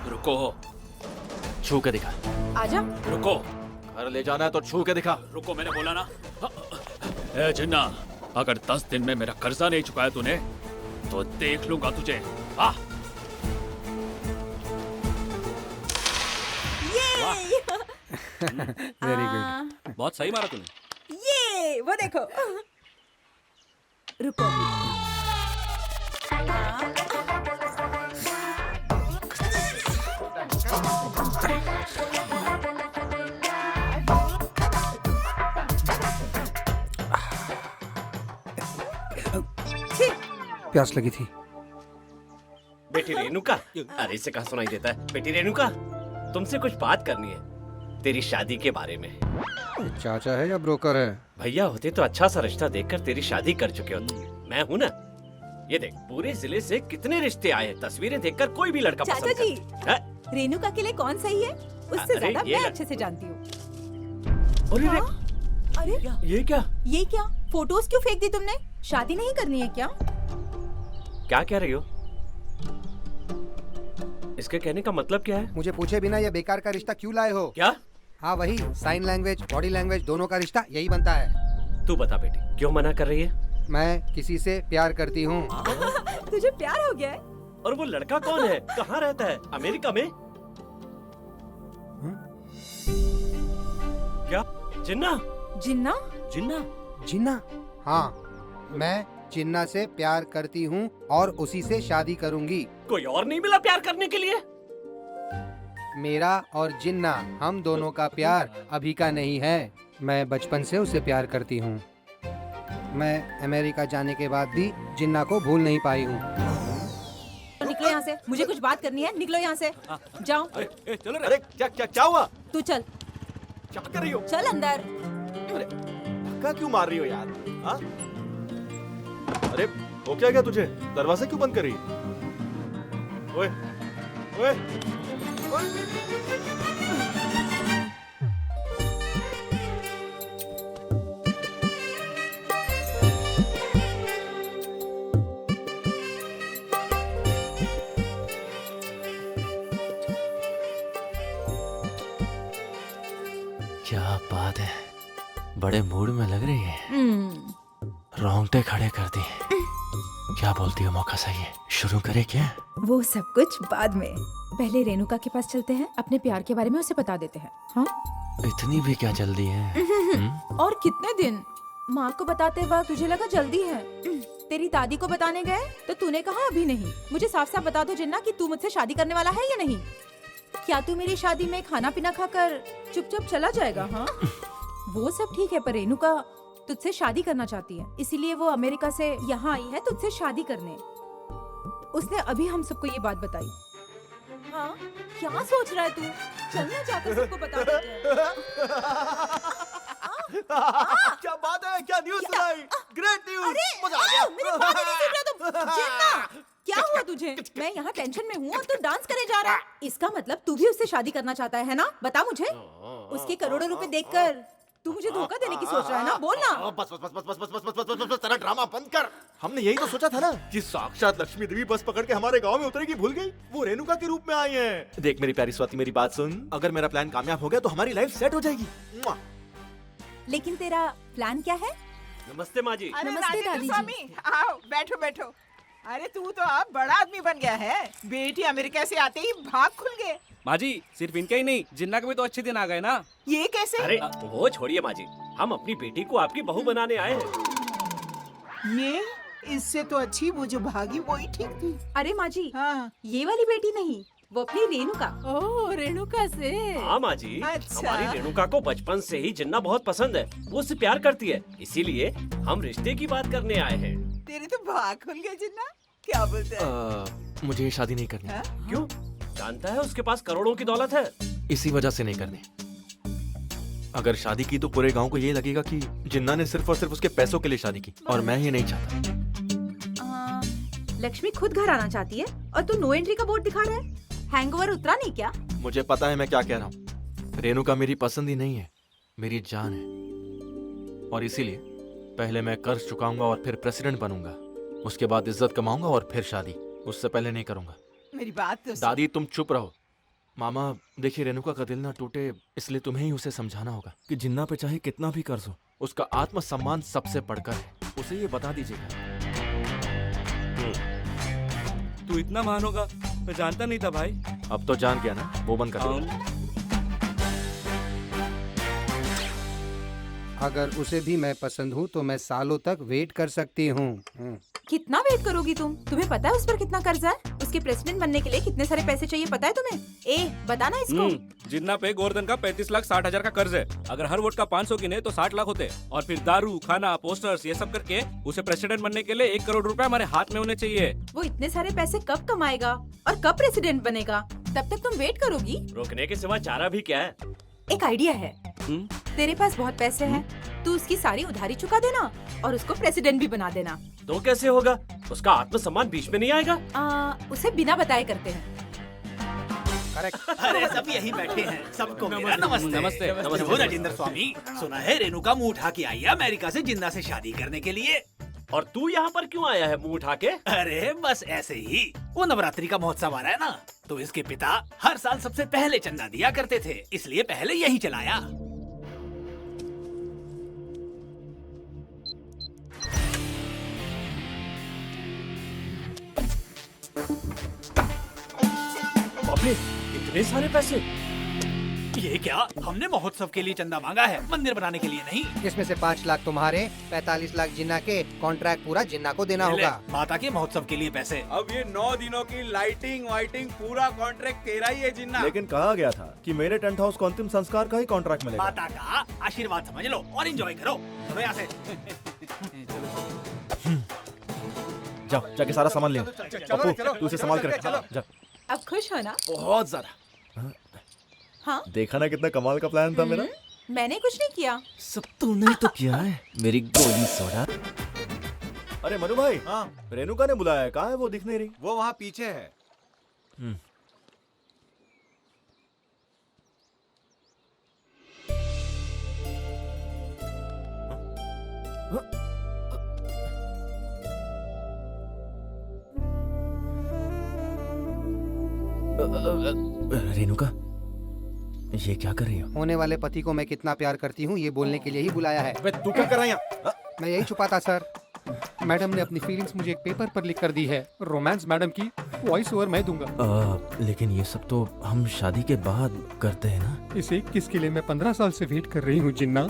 Speaker 8: रुको,
Speaker 9: छू के दिखा।
Speaker 12: आजा।
Speaker 8: रुको,
Speaker 9: घर ले जाना है तो छू के दिखा।
Speaker 8: रुको, मैंने बोला ना। ए जिन्ना, अगर 10 दिन में मेरा कर्जा नहीं चुकाया तूने तो देख लूंगा तुझे। आ
Speaker 4: वेरी गुड।
Speaker 1: बहुत सही मारा तूने।
Speaker 12: ये वो देखो। रुको।
Speaker 4: प्यास लगी थी।
Speaker 18: बेटी रेणुका, अरे इसे कहाँ सुनाई देता है? बेटी रेणुका, तुमसे कुछ बात करनी है तेरी शादी के बारे में।
Speaker 4: चाचा है या ब्रोकर है?
Speaker 18: भैया होते तो अच्छा सा रिश्ता देखकर तेरी शादी कर चुके होते। मैं हूँ ना, ये देख पूरे जिले से कितने रिश्ते आए हैं। तस्वीरें देखकर कोई भी लड़का
Speaker 12: चाचा
Speaker 18: पसंद
Speaker 12: जी,
Speaker 18: करता है।
Speaker 12: रेणुका के लिए कौन सही है? उससे
Speaker 18: अरे
Speaker 12: ज्यादा
Speaker 18: ये
Speaker 12: मैं
Speaker 18: लग-
Speaker 12: अच्छे से जानती हूँ।
Speaker 18: अरे
Speaker 12: अरे
Speaker 18: ये क्या?
Speaker 12: ये क्या? फोटोज क्यों फेंक दी तुमने? शादी नहीं करनी है क्या?
Speaker 18: क्या कह रही हो? इसके कहने का मतलब क्या है?
Speaker 4: मुझे पूछे बिना ये बेकार का रिश्ता क्यों लाए हो?
Speaker 18: क्या?
Speaker 4: हाँ वही, साइन लैंग्वेज बॉडी लैंग्वेज दोनों का रिश्ता यही बनता है।
Speaker 18: तू बता बेटी, क्यों मना कर रही है?
Speaker 4: मैं किसी से प्यार करती हूँ।
Speaker 12: तुझे प्यार हो गया है?
Speaker 18: और वो लड़का कौन है? कहाँ रहता है? अमेरिका में? क्या? जिन्ना?
Speaker 12: जिन्ना?
Speaker 18: जिन्ना?
Speaker 4: जिन्ना? हाँ, मैं जिन्ना से प्यार करती हूँ और उसी से शादी करूँगी।
Speaker 18: कोई और नहीं मिला प्यार करने के लिए?
Speaker 4: मेरा और जिन्ना, हम दोनों का प्यार अभी का नहीं है। मैं बचपन से उसे प्यार करती हूँ। मैं अमेरिका जाने के बाद भी जिन्ना को भूल नहीं पाई हूँ।
Speaker 12: निकलो यहाँ से, मुझे कुछ बात करनी है। निकलो यहाँ से, जाओ।
Speaker 14: चलो। अरे क्या हुआ?
Speaker 12: तू चल।
Speaker 14: क्या कर रही हो?
Speaker 12: चल अंदर।
Speaker 14: अरे धक्का क्यों मार रही हो यार? हाँ? अरे हो क्या तुझे? दरवाजा क्यों बंद कर रही? ओए, ओए, ओए।
Speaker 9: क्या बात है, बड़े मूड में लग रही है। रोंगटे खड़े कर दी। क्या बोलती हो? मौका सही है, शुरू करे क्या?
Speaker 12: वो सब कुछ बाद में, पहले रेणुका के पास चलते हैं, अपने प्यार के बारे में उसे बता देते हैं। हाँ?
Speaker 9: इतनी भी क्या जल्दी है?
Speaker 12: और कितने दिन? माँ को बताते वक्त तुझे लगा जल्दी है। तेरी दादी को बताने गए तो तूने कहा अभी नहीं। मुझे साफ साफ बता दो जिन्ना कि तू मुझसे शादी करने वाला है या नहीं। क्या तू मेरी शादी में खाना पीना खाकर चुपचाप चला जाएगा? हाँ, वो सब ठीक है, पर रेणुका तुझसे शादी करना चाहती है, इसीलिए वो अमेरिका से यहाँ आई है तुझसे शादी करने। उसने अभी हम सबको ये बात बताई। हाँ, क्या सोच रहा है तू? चलना जाकर सबको बता देते हैं।
Speaker 14: क्या बात है? क्या न्यूज़ सुनाई? Great news! मजा आ गया।
Speaker 12: मेरी बात नहीं सुन रहा तुम? जिन्ना, क्या हुआ तुझे? मैं यहाँ टेंशन में हूँ और तू डांस करे जा रहा है। इसका मतलब तू भी उससे शादी करना चाहता है ना? बता मुझे। उसके करोड़ों रुपए देखकर तू मुझे धोखा देने की सोच रहा है ना? बोल ना।
Speaker 14: बस बस बस बस बस बस बस बस बस बस तेरा ड्रामा बंद कर। हमने यही तो सोचा था ना कि साक्षात लक्ष्मी देवी बस पकड़ के हमारे गांव में उतरेगी, भूल गई? वो रेणुका के रूप में आई है। देख मेरी प्यारी स्वाति, मेरी बात सुन। अगर मेरा प्लान कामयाब हो गया तो हमारी लाइफ सेट हो जाएगी।
Speaker 12: लेकिन तेरा प्लान क्या है?
Speaker 18: नमस्ते माँ जी।
Speaker 11: अरे
Speaker 12: नमस्ते
Speaker 11: राजेंद्र
Speaker 12: दादी जी।
Speaker 11: स्वामी, आओ बैठो बैठो। अरे तू तो अब बड़ा आदमी बन गया है। बेटी अमेरिका से आते ही भाग खुल गए।
Speaker 1: माँ जी, सिर्फ इनके ही नहीं, जिन्ना के भी तो अच्छे दिन आ गए ना।
Speaker 11: ये कैसे?
Speaker 18: अरे वो छोड़िए माँ जी, हम अपनी बेटी को आपकी बहू बनाने आए हैं।
Speaker 11: ये इससे तो अच्छी वो जो भागी वो ही ठीक थी।
Speaker 12: अरे माँ जी,
Speaker 11: हाँ।
Speaker 12: ये वाली बेटी नहीं, वो अपनी रेणुका। ओह, रेणुका से।
Speaker 18: हाँ माँ जी,
Speaker 11: अच्छा।
Speaker 18: हमारी रेणुका को बचपन से ही जिन्ना बहुत पसंद है। वो उससे प्यार करती है, इसीलिए हम रिश्ते की बात करने आए हैं।
Speaker 11: तेरे तो भाग खुल गए जिन्ना। क्या बोलते हैं?
Speaker 9: मुझे ये शादी नहीं करनी।
Speaker 18: क्यों? जानता है उसके पास करोड़ों की दौलत है।
Speaker 9: इसी वजह से नहीं करनी। अगर शादी की तो पूरे गांव को ये लगेगा कि जिन्ना ने सिर्फ और सिर्फ उसके पैसों के लिए शादी की, और मैं ये नहीं चाहता।
Speaker 12: लक्ष्मी खुद घर आना चाहती है और तू नो एंट्री का बोर्ड दिखा रहा है। हैंगओवर उतरा नहीं क्या?
Speaker 9: मुझे पता है मैं क्या कह रहा हूँ। रेणुका मेरी पसंद ही नहीं है, मेरी जान है। और इसीलिए पहले मैं कर्ज चुकाऊंगा और फिर प्रेसिडेंट बनूंगा। उसके बाद इज्जत कमाऊंगा और फिर शादी। उससे पहले नहीं करूंगा।
Speaker 11: मेरी बात तो सुन।
Speaker 9: दादी तुम चुप रहो। मामा देखिए, रेणुका का दिल ना टूटे इसलिए तुम्हें ही उसे समझाना होगा कि जिन्ना पे चाहे कितना भी कर्ज हो, उसका आत्मसम्मान सबसे बढ़कर है। उसे ये बता दीजिएगा।
Speaker 1: तू इतना महान होगा मैं जानता नहीं था भाई।
Speaker 9: अब तो जान गया ना, वो बंद कर दो।
Speaker 4: अगर उसे भी मैं पसंद हूँ तो मैं सालों तक वेट कर सकती हूँ।
Speaker 12: कितना वेट करोगी तुम? तुम्हें पता है उस पर कितना कर्जा है? उसके प्रेसिडेंट बनने के लिए कितने सारे पैसे चाहिए पता है तुम्हें? बताना इसको।
Speaker 1: जिन्ना पे गोवर्धन का 35,60,000 का कर्ज है। अगर हर वोट का 500 गिने तो 60 लाख होते। और फिर दारू, खाना, पोस्टर्स ये सब करके उसे प्रेसिडेंट बनने के लिए 1 करोड़ रुपए हमारे हाथ में होने चाहिए।
Speaker 12: वो इतने सारे पैसे कब कमाएगा और कब प्रेसिडेंट बनेगा? तब तक तुम वेट करोगी?
Speaker 18: रोकने के सिवा चारा भी क्या है?
Speaker 12: एक आइडिया है। तेरे पास बहुत पैसे हैं, तू उसकी सारी उधारी चुका देना और उसको प्रेसिडेंट भी बना देना।
Speaker 18: तो कैसे होगा? उसका आत्मसम्मान बीच में नहीं आएगा?
Speaker 12: उसे बिना बताए करते हैं।
Speaker 10: अरे सब यही बैठे हैं, सबको मेरा नमस्ते।
Speaker 1: नमस्ते।
Speaker 10: वो राजेंद्र स्वामी, सुना है रेणुका मुंह उठा के आई है अमेरिका से जिन्ना से शादी करने के लिए।
Speaker 18: और तू यहाँ पर क्यों आया है मुंह उठा के?
Speaker 10: अरे बस ऐसे ही। वो नवरात्रि का महोत्सव आ रहा है ना, तो इसके पिता हर साल सबसे पहले चंदा दिया करते थे, इसलिए पहले यही चलाया।
Speaker 18: बापरे, इतने सारे पैसे!
Speaker 10: ये क्या? हमने महोत्सव के लिए चंदा मांगा है, मंदिर बनाने के लिए नहीं।
Speaker 4: इसमें से 5 लाख तुम्हारे, 45 लाख जिन्ना के। कॉन्ट्रैक्ट पूरा जिन्ना को देना होगा।
Speaker 10: माता के महोत्सव के लिए पैसे।
Speaker 1: अब ये 9 दिनों की लाइटिंग वाइटिंग पूरा कॉन्ट्रैक्ट तेरा ही है जिन्ना।
Speaker 14: लेकिन कहा गया था कि मेरे टेंट हाउस को अंतिम संस्कार का ही कॉन्ट्रैक्ट मिलेगा।
Speaker 10: माता का आशीर्वाद समझ लो और एंजॉय करो। चलो यहाँ से।
Speaker 14: जाओ जाके सारा सामान ले आओ। पप्पू, तू उसे संभाल कर रख। जा।
Speaker 12: अब खुश हो ना?
Speaker 14: बहुत ज्यादा।
Speaker 12: हाँ?
Speaker 14: देखा ना कितना कमाल का प्लान था मेरा।
Speaker 12: मैंने कुछ नहीं किया।
Speaker 9: सब तूने तो किया है, मेरी गोली सोडा।
Speaker 14: अरे मनु भाई, हाँ रेणुका ने बुलाया है, कहाँ है वो? दिख नहीं रही।
Speaker 19: वो वहाँ पीछे है।
Speaker 9: रेणुका, ये क्या कर रही हो?
Speaker 4: होने वाले पति को मैं कितना प्यार करती हूँ ये बोलने के लिए ही बुलाया है।
Speaker 14: तू क्या कर रहा है यहाँ?
Speaker 4: मैं यही छुपा था सर। मैडम ने अपनी फीलिंग्स मुझे एक पेपर पर लिख कर दी है। रोमांस मैडम की वॉइस ओवर मैं दूंगा।
Speaker 9: लेकिन ये सब तो हम शादी के बाद करते हैं ना।
Speaker 4: इसे किसके लिए मैं 15 साल से वेट कर रही हूँ जिन्ना।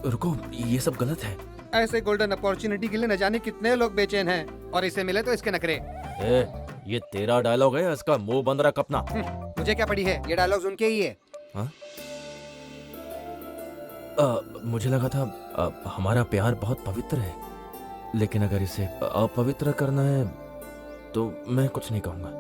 Speaker 9: रुको, ये सब गलत है।
Speaker 4: ऐसे गोल्डन अपॉर्चुनिटी के लिए न जाने कितने लोग बेचैन हैं और इसे मिले तो इसके नखरे।
Speaker 9: ये तेरा डायलॉग है, इसका मुंह बंद रख अपना।
Speaker 4: मुझे क्या पड़ी है, ये डायलॉग उनके ही है।
Speaker 9: मुझे लगा था हमारा प्यार बहुत पवित्र है, लेकिन अगर इसे अपवित्र करना है तो मैं कुछ नहीं कहूंगा।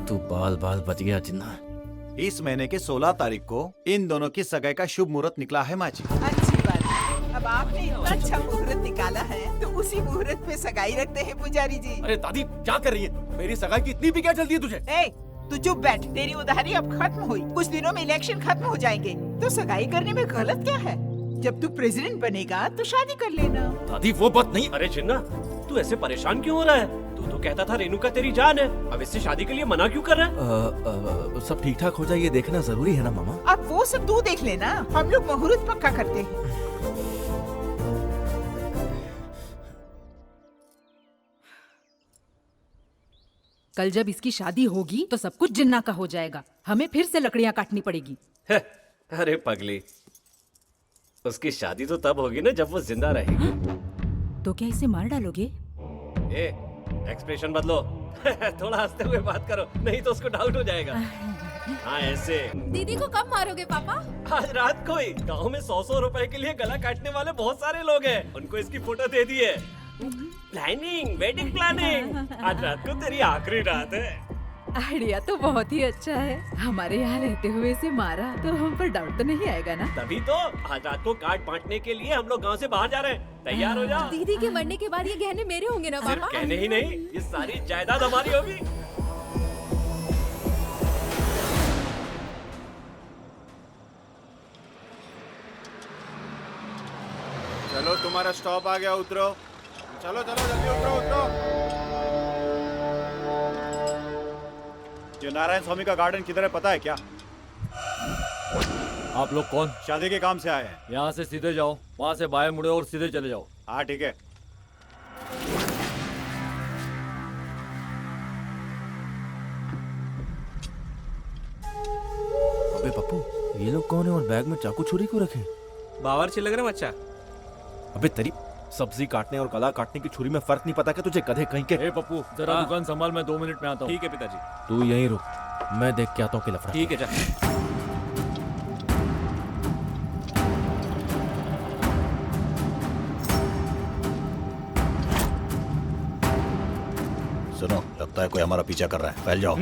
Speaker 9: तू बाल बाल बच गया जिन्ना।
Speaker 19: इस महीने के 16 तारीख को इन दोनों की सगाई का शुभ मुहूर्त निकला है माँ जी।
Speaker 11: अच्छी बात है। अब आपने इतना अच्छा मुहूर्त निकाला है तो उसी मुहूर्त पे सगाई रखते हैं पुजारी जी।
Speaker 14: अरे दादी क्या कर रही है? मेरी सगाई की इतनी भी क्या जल्दी है तुझे?
Speaker 11: तू चुप बैठ, तेरी उधारी अब खत्म हुई। कुछ दिनों में इलेक्शन खत्म हो जाएंगे, तो सगाई करने में गलत क्या है? जब तू प्रेसिडेंट बनेगा तो शादी कर लेना।
Speaker 18: दादी वो बात नहीं। अरे जिन्ना, तू ऐसे परेशान क्यों हो रहा है? तू तो कहता था रेणुका तेरी जान है, अब इससे शादी के लिए मना क्यों कर रहा है?
Speaker 9: सब ठीक ठाक हो जाए ये देखना जरूरी है ना मामा।
Speaker 11: अब वो सब तू देख लेना, हम लोग मुहूर्त पक्का करते हैं।
Speaker 20: कल जब इसकी शादी होगी तो सब कुछ जिन्ना का हो जाएगा, हमें फिर से लकड़ियां काटनी पड़ेगी।
Speaker 18: अरे पगली, उसकी शादी तो तब होगी ना जब वो जिंदा रहेगी।
Speaker 20: तो क्या इसे मार डालोगे?
Speaker 18: एक्सप्रेशन बदलो। थोड़ा हंसते हुए बात करो, नहीं तो उसको डाउट हो जाएगा। हाँ ऐसे।
Speaker 2: दीदी को कब मारोगे पापा?
Speaker 18: आज रात को ही। गाँव में 100-100 रुपए के लिए गला काटने वाले बहुत सारे लोग हैं, उनको इसकी फोटो दे दी है। Planning, wedding planning. आज रात को तेरी आखिरी रात है।
Speaker 20: आइडिया तो बहुत ही अच्छा है। हमारे यहाँ रहते हुए इसे मारा तो हम पर डाउट तो नहीं आएगा ना?
Speaker 18: तभी तो आज रात को कार्ड बांटने के लिए हम लोग गांव से बाहर जा रहे हैं। तैयार हो जाओ।
Speaker 2: दीदी के मरने के बाद ये गहने मेरे होंगे ना
Speaker 18: सिर्फ
Speaker 2: पापा?
Speaker 18: कहने ही नहीं, ये सारी जायदाद हमारी होगी।
Speaker 19: चलो तुम्हारा स्टॉप आ गया, उतरो। चलो चलो जल्दी उतरो उतरो। जो नारायण स्वामी का गार्डन किधर है पता है क्या?
Speaker 21: आप लोग कौन?
Speaker 19: शादी के काम से आए हैं।
Speaker 21: यहाँ से सीधे जाओ, वहाँ से बाएं मुड़े और सीधे चले जाओ।
Speaker 19: हाँ ठीक है।
Speaker 9: अबे पप्पू, ये लोग कौन है और बैग में चाकू छुरी क्यों रखे?
Speaker 1: बावर्ची लग रहे बच्चा।
Speaker 14: अबे तेरी सब्जी काटने और गला काटने की छुरी में फर्क नहीं पता क्या तुझे? गधे कहीं के।
Speaker 21: ए पप्पू, जरा दुकान संभाल, मैं 2 मिनट में आता हूँ।
Speaker 1: ठीक है पिताजी।
Speaker 9: तू यहीं रुक, मैं देख के आता हूँ कि लफड़ा।
Speaker 1: ठीक है जा।
Speaker 19: सुनो, लगता है कोई हमारा पीछा कर रहा है। फैल जाओ।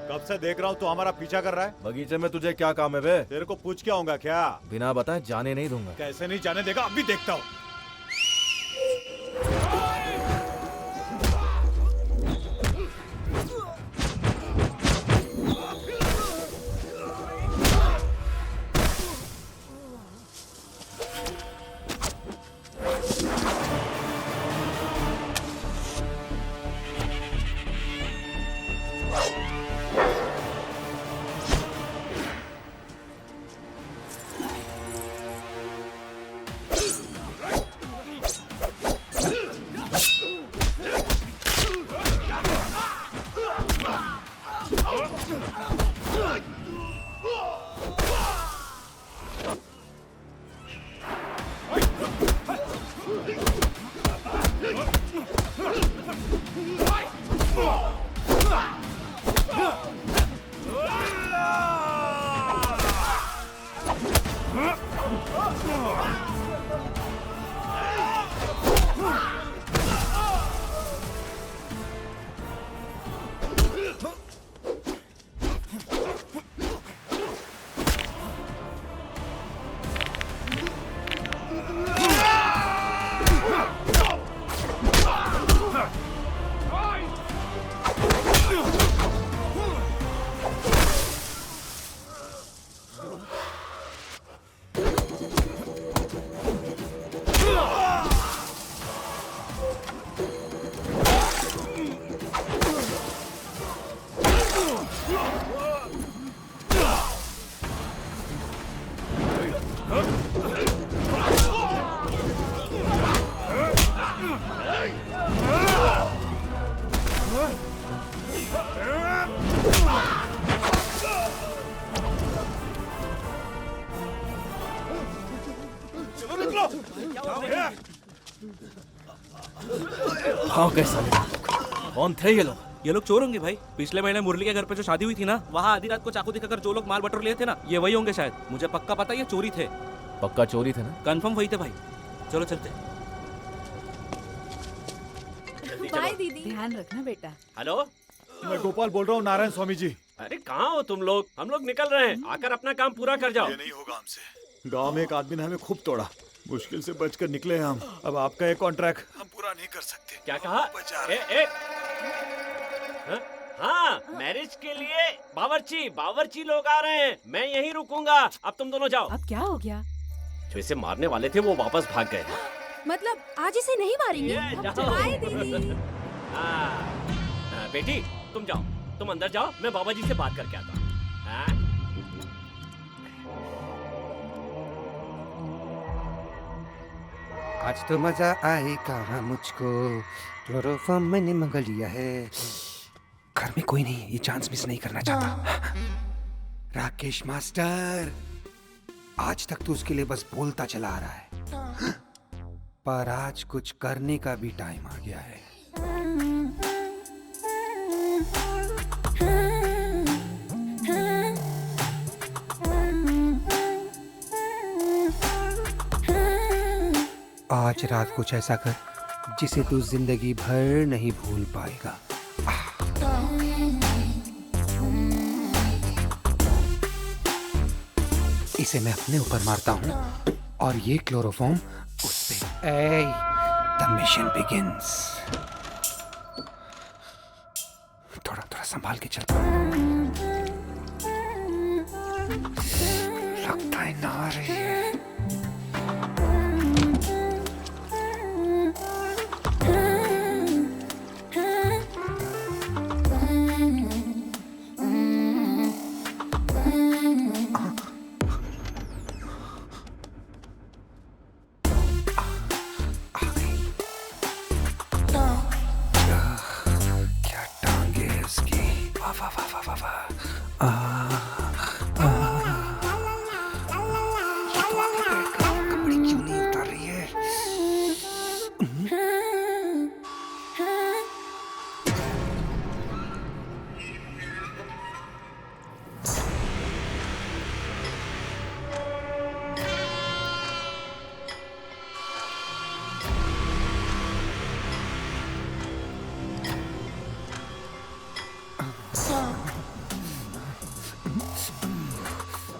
Speaker 19: कब से देख रहा हूँ तू हमारा पीछा कर रहा है।
Speaker 14: बगीचे में तुझे क्या काम है बे?
Speaker 19: तेरे को पूछ के आऊंगा क्या?
Speaker 14: बिना बताए जाने नहीं दूंगा।
Speaker 19: कैसे नहीं जाने देगा, अब भी देखता हूँ।
Speaker 9: हाँ कैसा? कौन थे ये लोग?
Speaker 1: ये लोग चोर होंगे भाई। पिछले महीने मुरली के घर पे जो शादी हुई थी ना, वहाँ आधी रात को चाकू दिखाकर जो लोग माल बटोर लिए थे ना, ये वही होंगे शायद। मुझे पक्का पता ये चोरी थे।
Speaker 9: पक्का चोरी थे ना?
Speaker 1: कंफर्म वही थे भाई। चलो चलते।
Speaker 2: बाय दीदी।
Speaker 20: ध्यान रखना बेटा।
Speaker 18: हेलो,
Speaker 19: मैं गोपाल बोल रहा हूँ, नारायण स्वामी जी।
Speaker 18: अरे कहाँ हो तुम लोग? हम लोग निकल रहे हैं, आकर अपना काम पूरा कर जाओ।
Speaker 19: ये नहीं होगा हमसे। गांव में एक आदमी ने हमें खूब तोड़ा, मुश्किल से बचकर निकले हम। अब आपका ये कॉन्ट्रैक्ट हम पूरा नहीं कर सकते।
Speaker 18: क्या कहा? हाँ, मैरिज के लिए बावर्ची लोग आ रहे हैं। मैं यहीं रुकूंगा, अब तुम दोनों जाओ।
Speaker 20: अब क्या हो गया?
Speaker 18: जो इसे मारने वाले थे वो वापस भाग गए।
Speaker 2: मतलब आज इसे नहीं मारेंगे? बाय दीदी।
Speaker 18: बेटी तुम जाओ, तुम अंदर जाओ, मैं बाबा जी से बात करके आता हूँ।
Speaker 4: आज तो मजा आएगा मुझको, क्लोरोफॉर्म मैंने मंगा लिया है। घर में कोई नहीं, ये चांस मिस नहीं करना चाहता। राकेश मास्टर, आज तक तो उसके लिए बस बोलता चला आ रहा है, पर आज कुछ करने का भी टाइम आ गया है। आज रात कुछ ऐसा कर जिसे तू जिंदगी भर नहीं भूल पाएगा। इसे मैं अपने ऊपर मारता हूँ और ये क्लोरोफॉर्म उस पे। The mission begins. थोड़ा थोड़ा संभाल के चलता हूँ। लगता है ना आ रही है। क्या टांगे है उसकी, वाह वाह वाह वाह वाह वाह। ये तो आगे बैठकर कपड़े क्यों नहीं उतार रही है?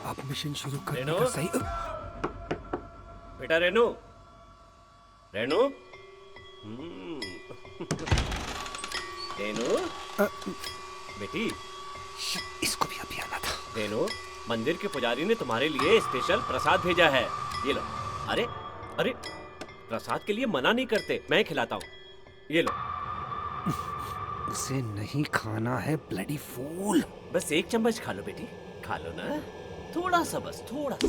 Speaker 4: आप मिशन शुरू करने
Speaker 18: रेनू?
Speaker 4: का सही।
Speaker 18: बेटा रेनू, रेनू, रेनू, बेटी,
Speaker 4: इसको भी अभी आना था।
Speaker 18: रेनू, मंदिर के पुजारी ने तुम्हारे लिए स्पेशल प्रसाद भेजा है, ये लो। अरे अरे, प्रसाद के लिए मना नहीं करते, मैं खिलाता हूँ, ये लो।
Speaker 4: उसे नहीं खाना है, ब्लडी फूल।
Speaker 18: बस एक चम्मच खा लो बेटी, खा लो ना, थोड़ा सा, बस थोड़ा सा।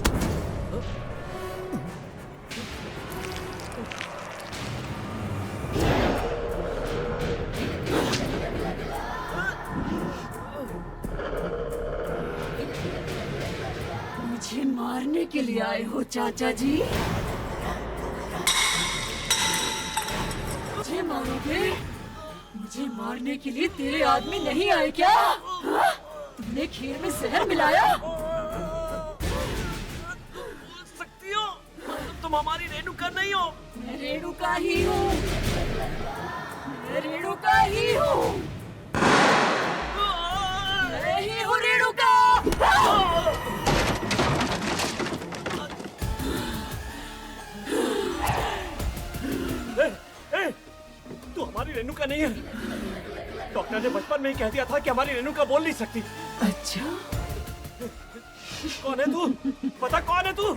Speaker 3: मुझे मारने के लिए आए हो चाचा जी? मुझे मारोगे? मुझे मारने के लिए तेरे आदमी नहीं आए क्या? हाँ? तुमने खीर में जहर मिलाया?
Speaker 18: सकती हो? तुम हमारी रेणुका नहीं हो।
Speaker 3: मैं रेणुका ही हूँ। मैं रेणुका ही हूँ। मैं ही हूँ रेणुका।
Speaker 18: तू हमारी रेणुका नहीं है। डॉक्टर ने बचपन में ही कह दिया था कि हमारी रेणुका बोल नहीं सकती।
Speaker 3: अच्छा,
Speaker 18: कौन है तू? पता कौन है तू?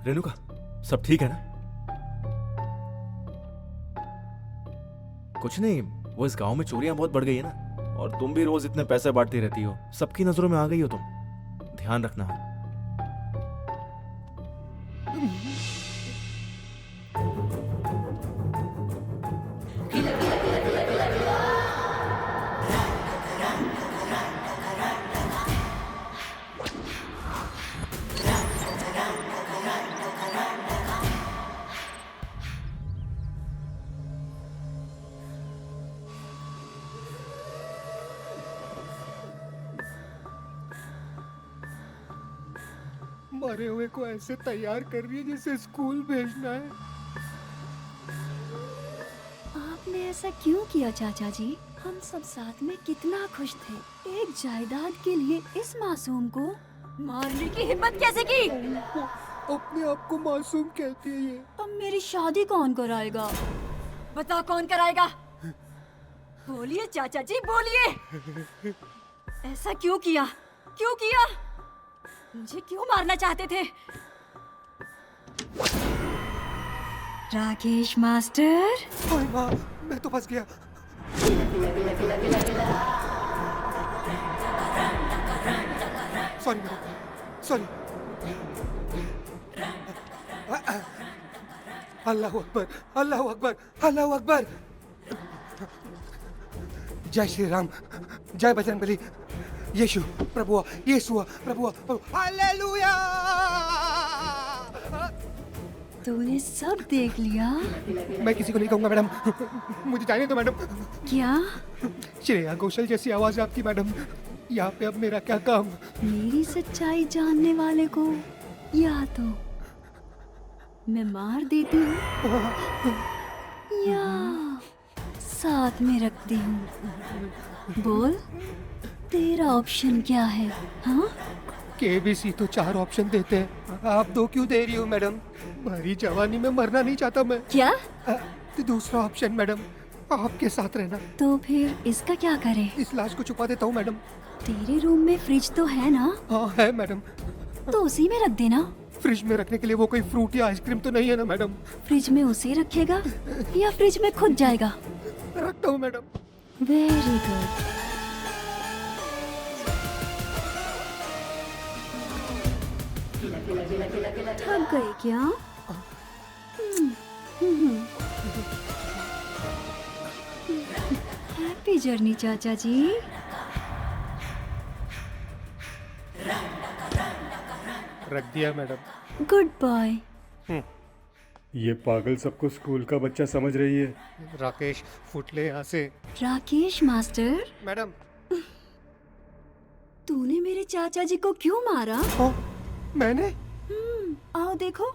Speaker 9: रेणुका, सब ठीक है ना? कुछ नहीं, वो इस गांव में चोरियां बहुत बढ़ गई है ना, और तुम भी रोज इतने पैसे बांटती रहती हो, सबकी नजरों में आ गई हो तुम। ध्यान रखना।
Speaker 4: मरे हुए को ऐसे तैयार कर रही है जैसे स्कूल भेजना है।
Speaker 6: आपने ऐसा क्यों किया चाचा जी? हम सब साथ में कितना खुश थे। एक जायदाद के लिए इस मासूम को मारने की हिम्मत कैसे की?
Speaker 4: अपने आप को मासूम कहती है ये।
Speaker 6: अब मेरी शादी कौन कराएगा? बता कौन कराएगा? बोलिए चाचा जी, बोलिए। ऐसा क्यों किया? क्यों किया? मुझे क्यों मारना चाहते थे? राकेश मास्टर।
Speaker 4: ओए माँ, मैं तो फंस गया। Sorry sorry. अल्लाह अकबर, अल्लाह अकबर, अल्लाह अकबर। जय श्री राम, जय बजरंगबली, यीशु प्रभु, यीशु प्रभु, हालेलुया।
Speaker 5: तूने सब देख लिया?
Speaker 4: मैं किसी को नहीं कहूँगा मैडम, मुझे जाने दो मैडम।
Speaker 5: क्या?
Speaker 4: श्रेया घोषाल जैसी आवाज है आपकी मैडम, यहाँ पे अब मेरा क्या काम?
Speaker 5: मेरी सच्चाई जानने वाले को या तो मैं मार देती हूँ या साथ में रखती हूँ। बोल, तेरा ऑप्शन क्या है? हाँ?
Speaker 4: केबीसी तो 4 ऑप्शन देते हैं, आप 2 क्यों दे रही हो मैडम? भरी जवानी में मरना नहीं चाहता मैं।
Speaker 5: क्या?
Speaker 4: तो दूसरा ऑप्शन मैडम, आपके साथ रहना।
Speaker 5: तो फिर इसका क्या करें?
Speaker 4: इस लाश को छुपा देता हूँ मैडम।
Speaker 5: तेरे रूम में फ्रिज तो है ना?
Speaker 4: हाँ है मैडम।
Speaker 5: तो उसी में रख देना।
Speaker 4: फ्रिज में रखने के लिए वो कोई फ्रूट या आइसक्रीम तो नहीं है ना मैडम?
Speaker 5: फ्रिज में उसे रखेगा या फ्रिज में खुद जाएगा?
Speaker 4: रखता हूँ मैडम।
Speaker 5: Very good. थक गई क्या? हैप्पी जर्नी चाचा जी।
Speaker 4: रख दिया मैडम।
Speaker 5: Good bye.
Speaker 19: ये पागल सबको स्कूल का बच्चा समझ रही है।
Speaker 4: राकेश, फुट ले यहाँ से।
Speaker 5: राकेश मास्टर।
Speaker 4: मैडम।
Speaker 5: तूने मेरे चाचा जी को क्यों मारा?
Speaker 4: मैंने?
Speaker 5: आओ देखो।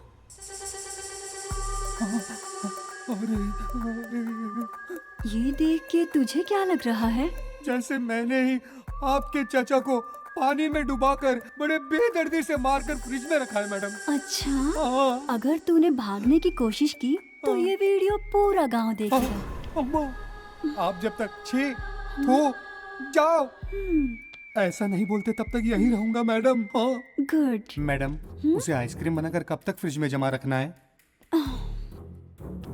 Speaker 5: ये देख के तुझे क्या लग रहा है?
Speaker 4: जैसे मैंने ही आपके चाचा को पानी में डुबाकर बड़े बेदर्दी से मारकर फ्रिज में रखा है मैडम।
Speaker 5: अच्छा, अगर तूने भागने की कोशिश की तो ये वीडियो पूरा गांव देखेगा।
Speaker 4: अम्मा, आप जब तक छी हो जाओ ऐसा नहीं बोलते तब तक यहीं रहूंगा मैडम।
Speaker 5: गुड।
Speaker 4: मैडम, उसे आइसक्रीम बनाकर कब तक फ्रिज में जमा रखना है?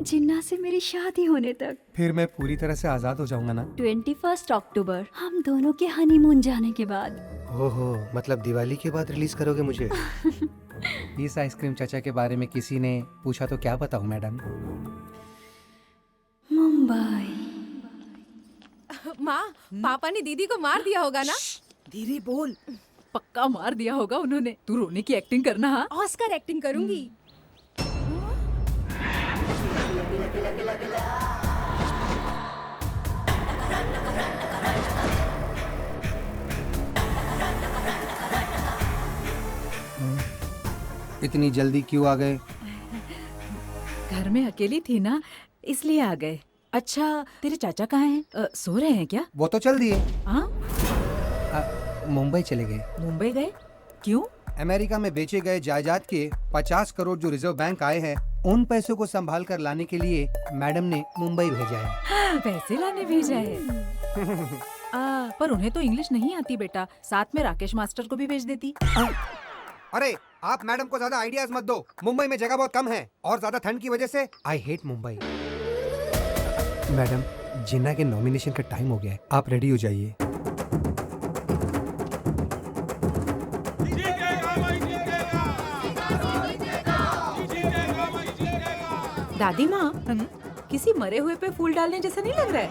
Speaker 5: जिन्ना से मेरी शादी होने तक।
Speaker 4: फिर मैं पूरी तरह से आजाद हो जाऊंगा ना?
Speaker 5: 21 अक्टूबर, हम दोनों के हनीमून जाने के बाद।
Speaker 4: ओहो, मतलब दिवाली के बाद रिलीज करोगे मुझे? इस आइसक्रीम चाचा के बारे में किसी ने पूछा तो क्या बताऊं मैडम?
Speaker 5: मुंबई।
Speaker 12: माँ, पापा ने दीदी को मार दिया होगा ना?
Speaker 3: धीरे बोल।
Speaker 20: पक्का मार दिया होगा उन्होंने। तू रोने की एक्टिंग करना। हाँ,
Speaker 12: ऑस्कर एक्टिंग करूंगी।
Speaker 4: इतनी जल्दी क्यों आ गए?
Speaker 20: घर में अकेली थी ना, इसलिए आ गए। अच्छा, तेरे चाचा कहाँ हैं? सो रहे हैं क्या?
Speaker 4: वो तो चल दिए।
Speaker 20: हाँ?
Speaker 4: मुंबई चले गए।
Speaker 20: मुंबई गए? क्यों?
Speaker 4: अमेरिका में बेचे गए जायदाद के 50 करोड़ जो रिजर्व बैंक आए हैं, उन पैसों को संभाल कर लाने के लिए मैडम ने मुंबई भेजा है।
Speaker 20: पैसे लाने भेजा है। पर उन्हें तो इंग्लिश नहीं आती बेटा, साथ में राकेश मास्टर को भी भेज देती।
Speaker 4: अरे आप मैडम को ज्यादा आइडियाज मत दो। मुंबई में जगह बहुत कम है और ज्यादा ठंड की वजह से आई हेट मुंबई। मैडम, जिन्ना के नॉमिनेशन का टाइम हो गया है, आप रेडी हो जाइए।
Speaker 20: दादी माँ, किसी मरे हुए पे फूल डालने जैसा नहीं लग रहा है?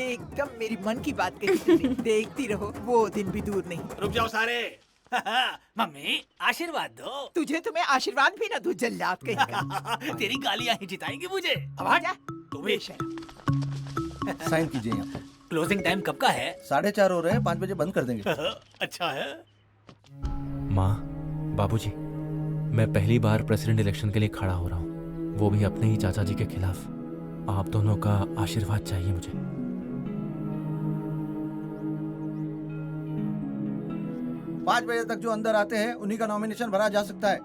Speaker 11: एकदम मेरी मन की बात कही तूने। देखती रहो, वो दिन भी दूर नहीं।
Speaker 10: रुक जाओ सारे। मम्मी, आशीर्वाद दो।
Speaker 11: तुझे तो मैं आशीर्वाद भी ना दूं, जल्लाद कहीं का।
Speaker 10: तेरी गालियां ही जिताएंगी मुझे। अब हट जा। तू भी।
Speaker 22: साइन कीजिए यहाँ पर।
Speaker 10: क्लोजिंग टाइम कब का है?
Speaker 22: 4:30 हो रहे हैं, 5 बजे बंद कर देंगे।
Speaker 10: अच्छा है।
Speaker 9: माँ, बाबूजी, मैं पहली बार प्रेसिडेंट इलेक्शन के लिए खड़ा हो रहा हूँ, वो भी अपने ही चाचा जी के खिलाफ। आप दोनों का आशीर्वाद चाहिए मुझे।
Speaker 22: 5 बजे तक जो अंदर आते हैं उन्हीं का नॉमिनेशन भरा जा सकता है।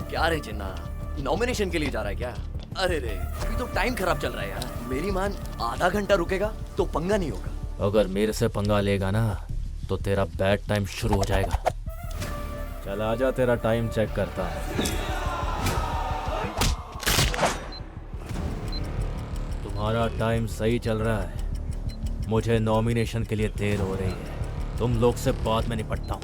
Speaker 23: क्या रे जिन्ना, नॉमिनेशन के लिए जा रहा है क्या? अरे रे, अभी तो टाइम खराब चल रहा है यार। मेरी मान आधा घंटा रुकेगा तो पंगा नहीं होगा।
Speaker 9: अगर मेरे से पंगा लेगा ना तो तेरा बैड टाइम शुरू हो जाएगा। चल आजा, तेरा टाइम चेक करता है। तुम्हारा टाइम सही चल रहा है, मुझे नॉमिनेशन के लिए देर हो रही है, तुम लोग से बाद में निपटता हूँ।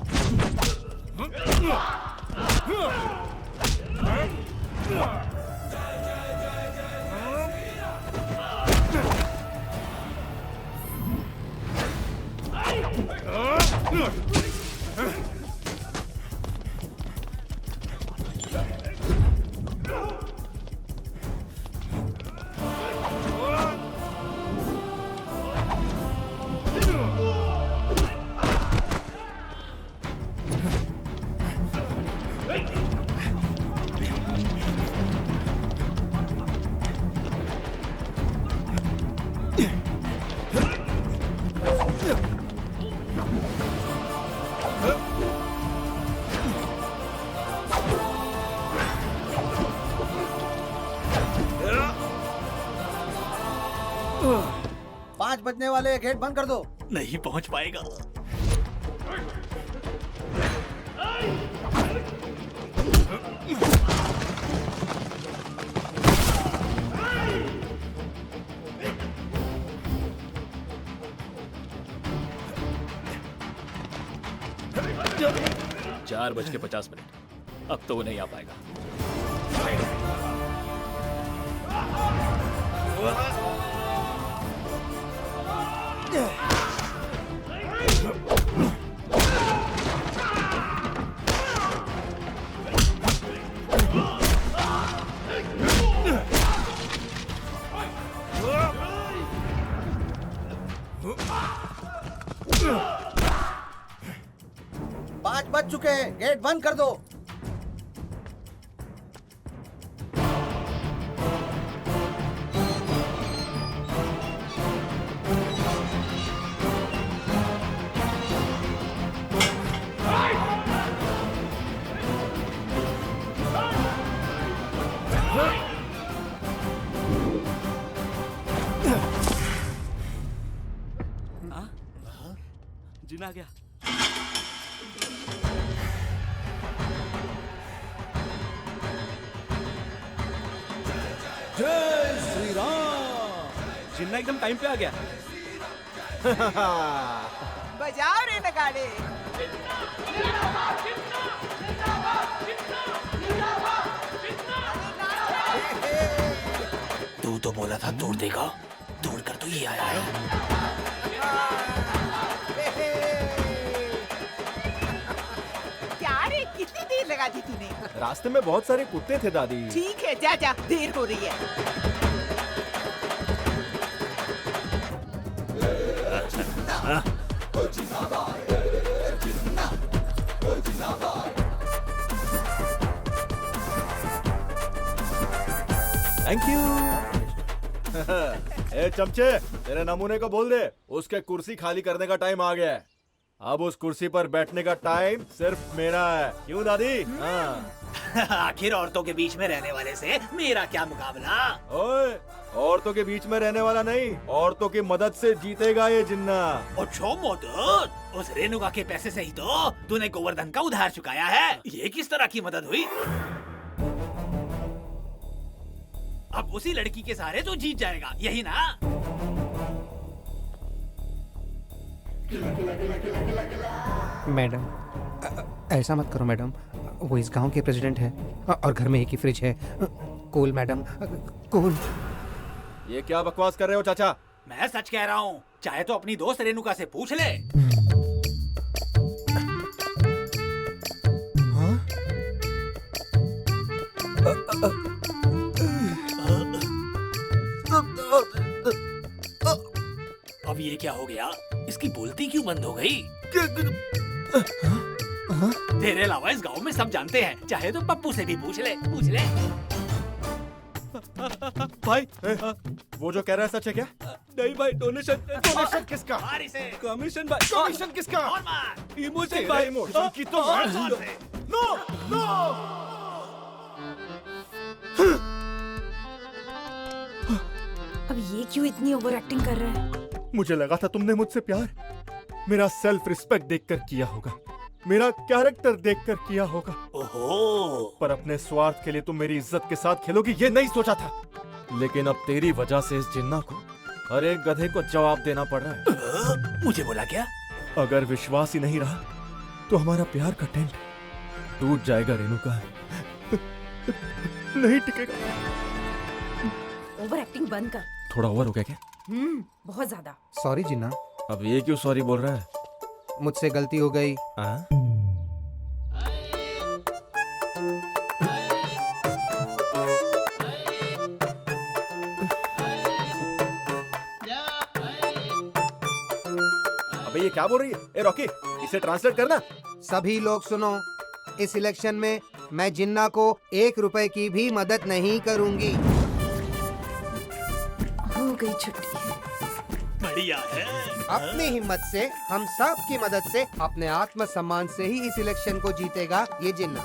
Speaker 22: पाँच बजने वाले, गेट बंद कर दो।
Speaker 10: नहीं पहुंच पाएगा।
Speaker 8: चार बज के 50 मिनट, अब तो वो नहीं आ पाएगा।
Speaker 22: पाँच बज चुके हैं, गेट बंद कर दो।
Speaker 18: जिन आ गया।
Speaker 22: जय श्री राम।
Speaker 18: जिन्ना एकदम टाइम पे आ गया।
Speaker 11: बजाओ रे नगाड़े।
Speaker 10: तू तो बोला था तोड़ देगा, तोड़ कर तो ये आया है।
Speaker 11: क्या रे, कितनी देर लगा दी तूने?
Speaker 14: रास्ते में बहुत सारे कुत्ते थे दादी।
Speaker 11: ठीक है, जा जा, देर हो रही है।
Speaker 14: Thank you. ए चमचे, तेरे नमूने को बोल दे, उसके कुर्सी खाली करने का टाइम आ गया है। अब उस कुर्सी पर बैठने का टाइम सिर्फ मेरा है। क्यों दादी? हाँ।
Speaker 10: आखिर औरतों के बीच में रहने वाले से मेरा क्या मुकाबला?
Speaker 14: ओए, औरतों के बीच में रहने वाला नहीं, औरतों की मदद से जीतेगा ये जिन्ना।
Speaker 10: अच्छा मदद? उस रेणुका के पैसे से ही तो तूने गोवर्धन का उधार चुकाया है। ये किस तरह की मदद हुई? अब उसी लड़की के सहारे तो जीत जाएगा, यही ना?
Speaker 4: मैडम, ऐसा मत करो मैडम, वो इस गांव के प्रेसिडेंट हैं और घर में एक ही फ्रिज है। Cool madam, cool.
Speaker 14: ये क्या बकवास कर रहे हो चाचा?
Speaker 10: मैं सच कह रहा हूँ, चाहे तो अपनी दोस्त रेणुका से पूछ ले। अब ये क्या हो गया? इसकी बोलती क्यों बंद हो गई? तेरे अलावा इस गांव में सब जानते हैं, चाहे तो पप्पू से भी पूछ ले, पूछ ले।
Speaker 14: भाई, वो जो कह रहा है सच है क्या?
Speaker 18: नहीं भाई, डोनेशन।
Speaker 14: डोनेशन किसका?
Speaker 18: कमीशन भाई।
Speaker 14: कमीशन किसका?
Speaker 18: इमोशन भाई।
Speaker 14: इमोशन की तो नो नो।
Speaker 5: अब ये क्यों इतनी ओवर एक्टिंग कर रहा है?
Speaker 14: मुझे लगा था तुमने मुझसे प्यार मेरा सेल्फ रिस्पेक्ट देखकर किया होगा, मेरा कैरेक्टर देखकर किया होगा।
Speaker 10: ओहो।
Speaker 14: पर अपने स्वार्थ के लिए तुम मेरी इज्जत के साथ खेलोगी ये नहीं सोचा था। लेकिन अब तेरी वजह से इस जिन्ना को अरे गधे को जवाब देना पड़ रहा है।
Speaker 10: मुझे बोला क्या?
Speaker 14: अगर विश्वास ही नहीं रहा तो हमारा प्यार का टेंट टूट जाएगा रेणुका। नहीं टिकेगा।
Speaker 12: ओवर एक्टिंग बंद कर।
Speaker 14: थोड़ा ओवर हो गया क्या?
Speaker 12: बहुत ज्यादा।
Speaker 4: सॉरी जिन्ना।
Speaker 14: अब ये क्यों सॉरी बोल रहा है?
Speaker 4: मुझसे गलती हो गई।
Speaker 14: अबे ये क्या बोल रही है? ए रॉकी, इसे ट्रांसलेट करना।
Speaker 4: सभी लोग सुनो, इस इलेक्शन में मैं जिन्ना को 1 रुपए की भी मदद नहीं करूंगी।
Speaker 12: हो गई छुट्टी।
Speaker 10: बढ़िया है।
Speaker 4: अपनी हिम्मत से, हम सब की मदद से, अपने आत्मसम्मान से ही इस इलेक्शन को जीतेगा ये जिन्ना।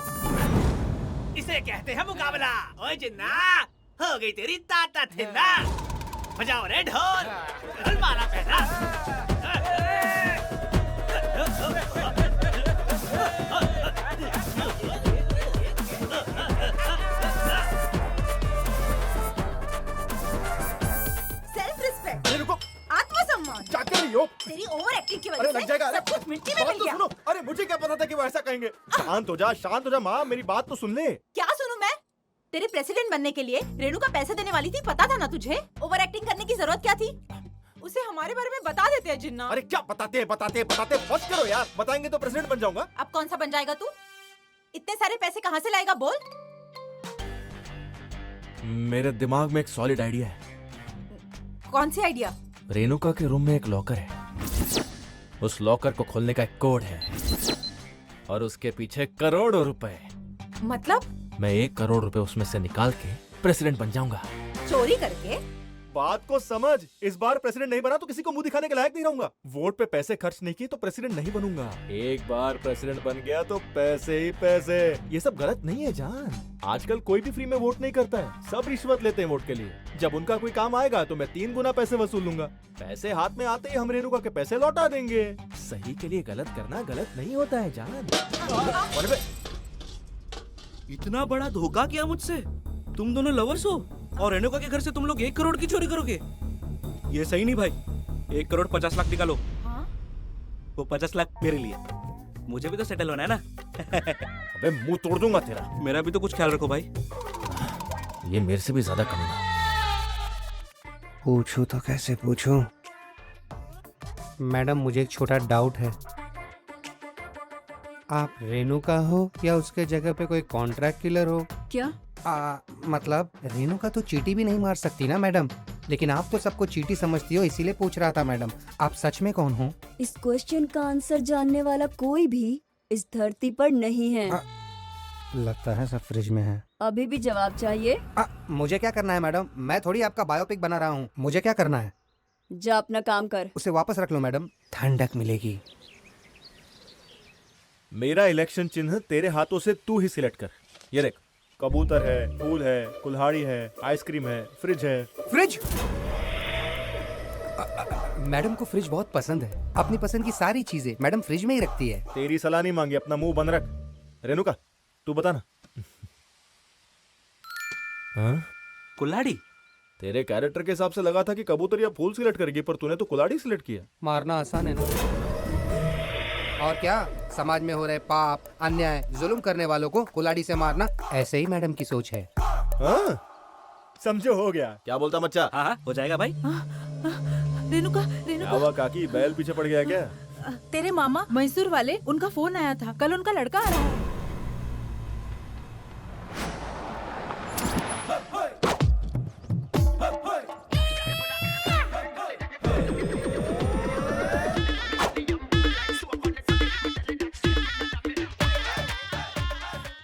Speaker 10: इसे कहते हैं मुकाबला। ओए जिन्ना, हो गई तेरी ताकत है ना? बजाओ रे ढोल, ढोल मारा पहला।
Speaker 12: सेल्फ रिस्पेक्ट,
Speaker 14: रुको,
Speaker 12: आत्मसम्मान।
Speaker 14: क्या कर रही हो?
Speaker 12: तेरी ओवर एक्टिंग की
Speaker 14: अरे
Speaker 12: वजह
Speaker 14: लग
Speaker 12: से
Speaker 14: जाएगा।
Speaker 12: सब कुछ मिट्टी में
Speaker 14: बात
Speaker 12: मिल
Speaker 14: तो
Speaker 12: गया।
Speaker 14: सुनो। अरे मुझे क्या पता था कि वो ऐसा कहेंगे। शांत हो जा, शांत हो जा माँ, मेरी बात तो सुन ले।
Speaker 12: क्या सुनूं मैं? तेरे प्रेसिडेंट बनने के लिए रेणुका पैसे देने वाली थी, पता था ना तुझे? ओवर एक्टिंग करने की जरूरत क्या थी? उसे हमारे बारे में बता देते हैं जिन्ना।
Speaker 14: अरे क्या बताते बस करो यार। बताएंगे तो प्रेसिडेंट बन जाऊंगा।
Speaker 12: अब कौन सा बन जाएगा तू? इतने सारे पैसे कहाँ से लाएगा बोल?
Speaker 8: मेरे दिमाग में एक सॉलिड आइडिया है।
Speaker 12: कौन सी आइडिया?
Speaker 8: रेणुका के रूम में एक लॉकर है। उस लॉकर को खोलने का एक कोड है और उसके पीछे करोड़ों रुपए।
Speaker 12: मतलब?
Speaker 8: मैं 1 करोड़ रुपए उसमें से निकाल के प्रेसिडेंट बन जाऊंगा।
Speaker 12: चोरी करके?
Speaker 14: बात को समझ। इस बार प्रेसिडेंट नहीं बना तो किसी को मुंह दिखाने के लायक नहीं रहूंगा। वोट पे पैसे खर्च नहीं किए तो प्रेसिडेंट नहीं बनूंगा। एक बार प्रेसिडेंट बन गया तो पैसे ही पैसे। ये सब गलत नहीं है जान। आजकल कोई भी फ्री में वोट नहीं करता है, सब रिश्वत लेते हैं वोट के लिए। जब उनका कोई काम आएगा तो मैं 3 गुना पैसे वसूल लूंगा। पैसे हाथ में आते ही हम रेणुका के पैसे लौटा देंगे। सही के लिए गलत करना गलत नहीं होता है जान।
Speaker 1: इतना बड़ा धोखा किया मुझसे? तुम दोनों लवर्स हो और रेणुका के घर से तुम लोग 1 करोड़ की चोरी करोगे? ये सही नहीं भाई। 1 करोड़ 50 लाख निकालो।
Speaker 12: हाँ?
Speaker 1: वो 50 लाख मेरे लिए। मुझे भी तो सेटल होना है ना।
Speaker 14: अबे मुंह तोड़ दूंगा तेरा।
Speaker 1: मेरा भी तो कुछ ख्याल रखो भाई।
Speaker 8: ये मेरे से भी ज्यादा कमीना।
Speaker 4: पूछूं तो कैसे पूछूं? मैडम मुझे एक छोटा डाउट है। आप रेणुका हो या उसके जगह पे कोई कॉन्ट्रैक्ट किलर हो?
Speaker 20: क्या?
Speaker 4: मतलब रेणुका तो चींटी भी नहीं मार सकती ना मैडम, लेकिन आप तो सबको चींटी समझती हो, इसीलिए पूछ रहा था मैडम। आप सच में कौन हो?
Speaker 5: इस क्वेश्चन का आंसर जानने वाला कोई भी इस धरती पर नहीं है।
Speaker 4: लगता है सब फ्रिज में है।
Speaker 5: अभी भी जवाब चाहिए?
Speaker 4: मुझे क्या करना है मैडम? मैं थोड़ी आपका बायोपिक बना रहा हूँ। मुझे क्या करना है?
Speaker 5: जा अपना काम कर।
Speaker 4: उसे वापस रख लो मैडम, ठंडक मिलेगी।
Speaker 14: मेरा इलेक्शन चिन्ह तेरे हाथों से तू ही सिलेक्ट कर। ये देख, कबूतर है, फूल है, कुल्हाड़ी है, आइसक्रीम है, फ्रिज है।
Speaker 4: फ्रिज? मैडम को फ्रिज बहुत पसंद है। अपनी पसंद की सारी चीजें मैडम फ्रिज में ही रखती है।
Speaker 14: तेरी सलाह नहीं मांगी, अपना मुंह बंद रख। रेणुका तू बता ना।
Speaker 1: कुल्हाड़ी?
Speaker 14: तेरे कैरेक्टर के हिसाब से लगा था कि कबूतर या फूल सिलेक्ट करेगी, पर तूने तो कुल्हाड़ी सिलेक्ट किया।
Speaker 4: मारना आसान है ना। और क्या, समाज में हो रहे पाप, अन्याय, जुल्म करने वालों को कुल्हाड़ी से मारना, ऐसे ही मैडम की सोच है।
Speaker 14: समझो हो गया। क्या बोलता बच्चा?
Speaker 1: हाँ हो जाएगा भाई।
Speaker 12: रेणुका,
Speaker 14: क्या हुआ काकी, बैल पीछे पड़ गया क्या?
Speaker 12: तेरे मामा मैसूर वाले, उनका फोन आया था, कल उनका लड़का आ रहा है।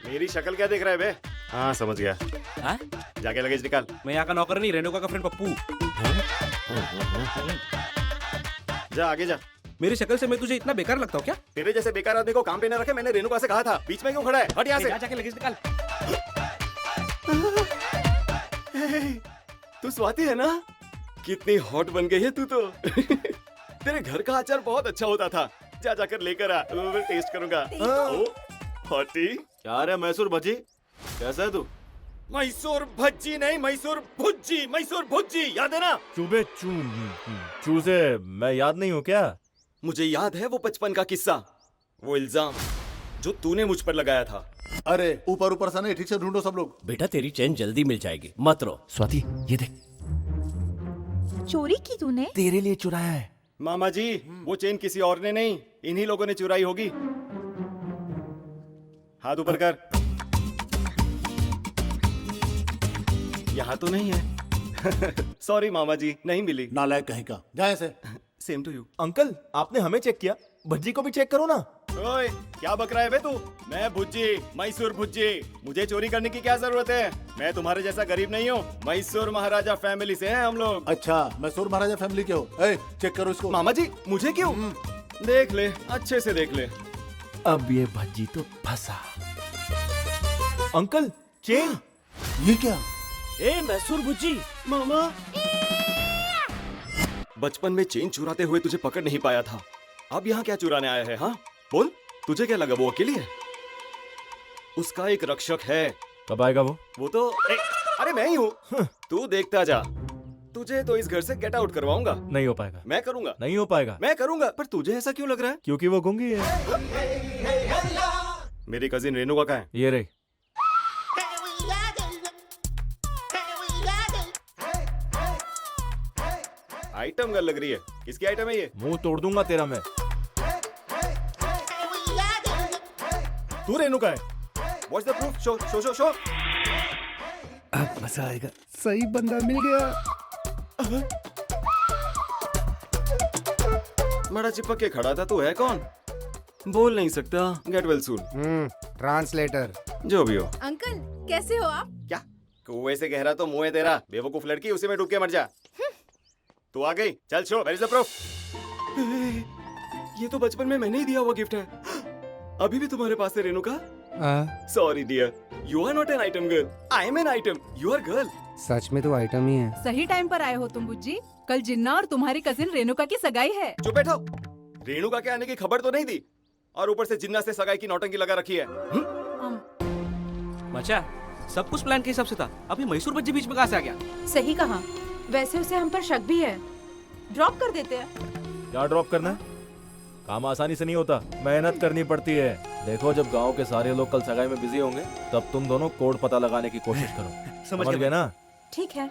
Speaker 14: मेरी शक्ल क्या देख रहा है बे? हाँ समझ गया। जाके लगेज निकाल।
Speaker 1: मैं यहाँ का नौकर नहीं, रेणुका का फ्रेंड पप्पू।
Speaker 14: जा आगे जा।
Speaker 1: मेरी शक्ल से मैं तुझे इतना बेकार लगता हूँ क्या?
Speaker 14: तेरे जैसे बेकार आदमी को काम पे न रखे, मैंने रेणुका से कहा था। बीच में क्यों खड़ा है? हट यहाँ से।
Speaker 1: जाके लगेज निकाल।
Speaker 7: तू स्वाति है ना? कितनी हॉट बन गई है तू तो। तेरे घर का अचार बहुत अच्छा होता था। जा जाकर लेकर आ, मैं टेस्ट करूंगा। हॉटी। क्या रे मैसूर भजी, कैसा है तू? मैसूर भज्जी नहीं, मैसूर भुज्जी, मैसूर भुज्जी, याद है ना?
Speaker 14: चूबे चूजे मैं याद नहीं हूँ क्या?
Speaker 7: मुझे याद है वो बचपन का किस्सा, वो इल्जाम जो तूने मुझ पर लगाया था।
Speaker 19: अरे ऊपर ऊपर से नहीं, ठीक से ढूंढो सब लोग।
Speaker 18: बेटा तेरी चेन जल्दी मिल जाएगी, मत रो।
Speaker 9: स्वाति ये देख,
Speaker 12: चोरी की तूने?
Speaker 9: तेरे लिए चुराया है।
Speaker 7: मामा जी वो चेन किसी और ने नहीं, इन्हीं लोगों ने चुराई होगी। हाथ ऊपर कर। यहाँ तो नहीं है। सॉरी मामा जी, नहीं मिली।
Speaker 19: नालायक कहीं का, जाए से।
Speaker 7: Same to you.
Speaker 14: अंकल आपने हमें चेक किया, भज्जी को भी चेक करो ना।
Speaker 7: ओए क्या बक रहा है बे तू? मैं भुज्जी, मैसूर भुज्जी, मुझे चोरी करने की क्या जरूरत है? मैं तुम्हारे जैसा गरीब नहीं हूँ, मैसूर महाराजा फैमिली से हैं हम लोग।
Speaker 19: अच्छा मैसूर महाराजा फैमिली के हो? चेक करो इसको।
Speaker 7: मामा जी मुझे क्यों? देख ले, अच्छे से देख ले।
Speaker 9: अब ये भज्जी तो फंसा।
Speaker 14: Uncle chain.
Speaker 19: ये क्या?
Speaker 18: ए मैसूर भुज्जी।
Speaker 7: मामा बचपन में चेन चुराते हुए तुझे पकड़ नहीं पाया था, अब यहाँ क्या चुराने आया है? हाँ बोल, तुझे क्या लगा वो अकेली है? उसका एक रक्षक है।
Speaker 14: कब आएगा वो?
Speaker 7: वो तो अरे मैं ही हूँ, तू देखता जा। तुझे तो इस घर से गेट आउट करवाऊंगा।
Speaker 14: नहीं हो पाएगा।
Speaker 7: मैं करूंगा।
Speaker 14: नहीं हो पाएगा।
Speaker 7: मैं करूंगा। पर तुझे ऐसा क्यों लग रहा है?
Speaker 14: क्योंकि वो गूंगी है।
Speaker 7: मेरी कजिन रेणुका कहाँ है?
Speaker 14: ये रे।
Speaker 7: आइटम गर्ल लग रही है। किसकी आइटम है ये?
Speaker 14: मुंह तोड़ दूंगा तेरा मैं।
Speaker 7: तू रेणुका है? What's the proof? Show show show show.
Speaker 4: अब मजा आएगा, सही बंदा मिल गया।
Speaker 7: बड़ा चिपक के खड़ा था, तू है कौन? बोल नहीं सकता। Get well soon.
Speaker 4: ट्रांसलेटर।
Speaker 7: जो भी हो।
Speaker 12: अंकल कैसे हो आप?
Speaker 7: क्या कुएं से गहरा तो मुंह है तेरा, बेवकूफ लड़की, उसी में डूब के मर जा। तू आ गई, चल show, where is the proof? ये तो बचपन में मैंने ही दिया हुआ गिफ्ट है। अभी भी तुम्हारे पास है Renuka? Sorry dear, you are not an item girl, I am an item, you are girl.
Speaker 4: सच में तो आइटम ही है।
Speaker 20: सही टाइम पर आए हो तुम बुज्जी। कल जिन्ना और तुम्हारी कजिन रेणुका की सगाई है।
Speaker 7: चुप बैठो। रेणुका के आने की खबर तो नहीं दी, और ऊपर से जिन्ना से सगाई की नौटंकी लगा रखी है।
Speaker 1: मचा सब कुछ प्लान के हिसाब से था, अभी मैसूर भज्जी बीच में कहाँ से आ गया?
Speaker 12: सही कहा। वैसे उसे हम पर शक भी है, ड्रॉप कर देते हैं।
Speaker 14: क्या ड्रॉप करना है? काम आसानी से नहीं होता, मेहनत करनी पड़ती है। देखो जब गांव के सारे लोग कल सगाई में बिजी होंगे, तब तुम दोनों कोड पता लगाने की कोशिश करो। समझ गए ना?
Speaker 12: ठीक है।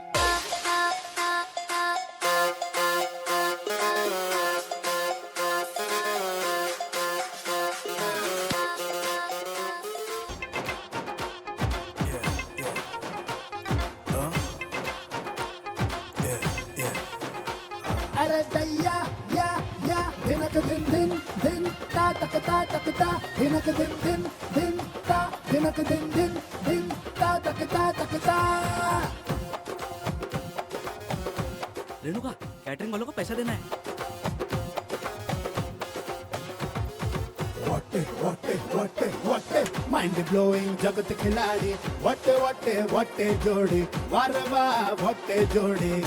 Speaker 6: अरे दैया या धिनक धिन धिन धिन ता तक ता तक ता धिनक धिन धिन धिन ता धिनक धिन धिन धिन ता तक ता।
Speaker 1: रेणुका, कैटरिंग वालों को पैसा देना है।
Speaker 6: वटे माइंड ब्लोइंग जगत खिलाड़ी, वटे वटे वटे जोड़ी, वाह वाह वटे जोड़ी।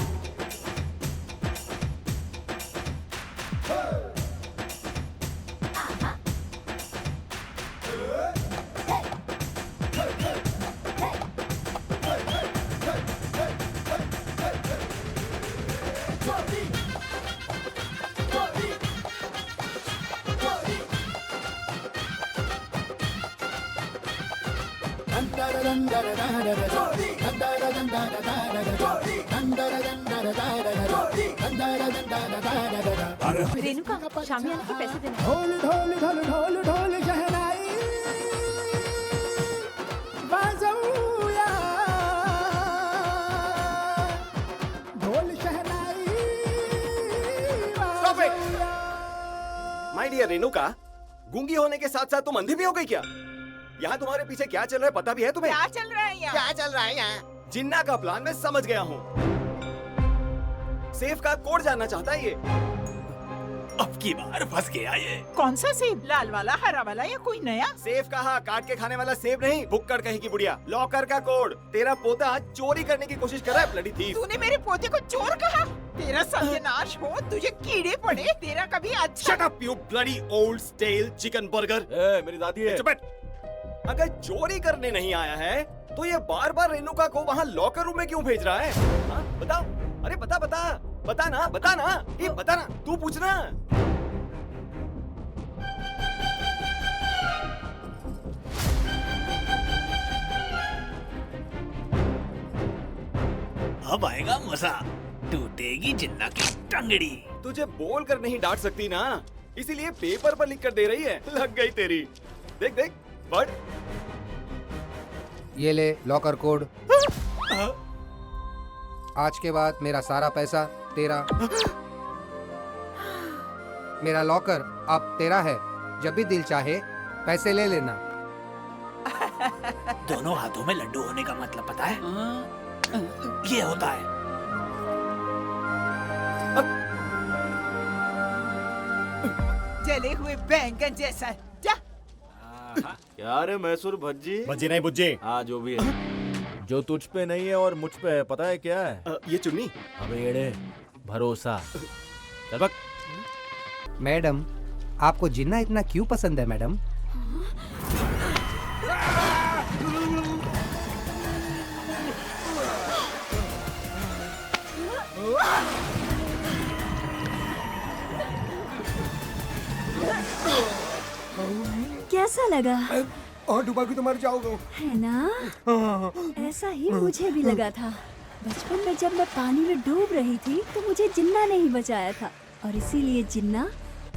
Speaker 12: रेणुका, शामियाना के पैसे देना।
Speaker 6: ढोल ढोल ढोल ढोल ढोल शहनाई बाजौया, ढोल शहनाई।
Speaker 7: Stop it! My dear Renuka, गूंगी होने के साथ साथ तुम अंधी भी हो गई क्या? यहाँ तुम्हारे पीछे क्या चल रहा है पता भी है तुम्हें?
Speaker 11: क्या चल रहा है यहाँ?
Speaker 7: क्या चल रहा है यहाँ? जिन्ना का प्लान मैं समझ गया हूँ। सेफ का कोड जानना चाहता है ये।
Speaker 10: अब की बार फंस गया ये।
Speaker 11: कौन सा सेब? लाल वाला, हरा वाला या कोई नया?
Speaker 7: सेब कहा, काट के खाने वाला सेब नहीं, भुक्कड़ कहीं की बुढ़िया। लॉकर का कोड। तेरा पोता चोरी करने की कोशिश कर रहा है, ब्लडी थीफ।
Speaker 11: तूने मेरे पोते को चोर कहा? तेरा सत्यानाश हो, तुझे कीड़े पड़े। तेरा कभी अच्छा।
Speaker 7: Shut up you bloody old stale chicken burger.
Speaker 14: मेरी दादी है।
Speaker 7: चुप बैठ। अगर चोरी करने नहीं आया है तो ये बार बार रेणुका को वहाँ लॉकर रूम में क्यों भेज रहा है? हाँ, बताओ। अरे बता बता बता ना ये बता ना, तू पूछना।
Speaker 10: अब आएगा मजा, टूटेगी जिन्ना की टंगड़ी।
Speaker 7: तुझे बोल कर नहीं डांट सकती ना, इसीलिए पेपर पर लिख कर दे रही है। लग गई तेरी। देख देख पढ़।
Speaker 4: ये ले लॉकर कोड। आज के बाद मेरा सारा पैसा तेरा। मेरा लॉकर अब तेरा है, जब भी दिल चाहे पैसे ले लेना।
Speaker 10: दोनों हाथों में लड्डू होने का मतलब पता है? ये होता है।
Speaker 11: जले हुए बैंगन जैसा क्या?
Speaker 14: क्या रे मैसूर भज्जी?
Speaker 7: भज्जी नहीं बुज्जी।
Speaker 14: हाँ जो भी है। जो तुझ पे नहीं है और मुझ पे है, पता है क्या है?
Speaker 7: ये चुन्नी।
Speaker 14: अबे एड़े, भरोसा। चल बक।
Speaker 4: मैडम, आपको जिन्ना इतना क्यों पसंद है मैडम?
Speaker 5: कैसा लगा?
Speaker 4: और डूबा भी तो मर जाओगे।
Speaker 5: है ना? ऐसा ही मुझे भी लगा था। बचपन में जब मैं पानी में डूब रही थी तो मुझे जिन्ना ने ही बचाया था, और इसीलिए जिन्ना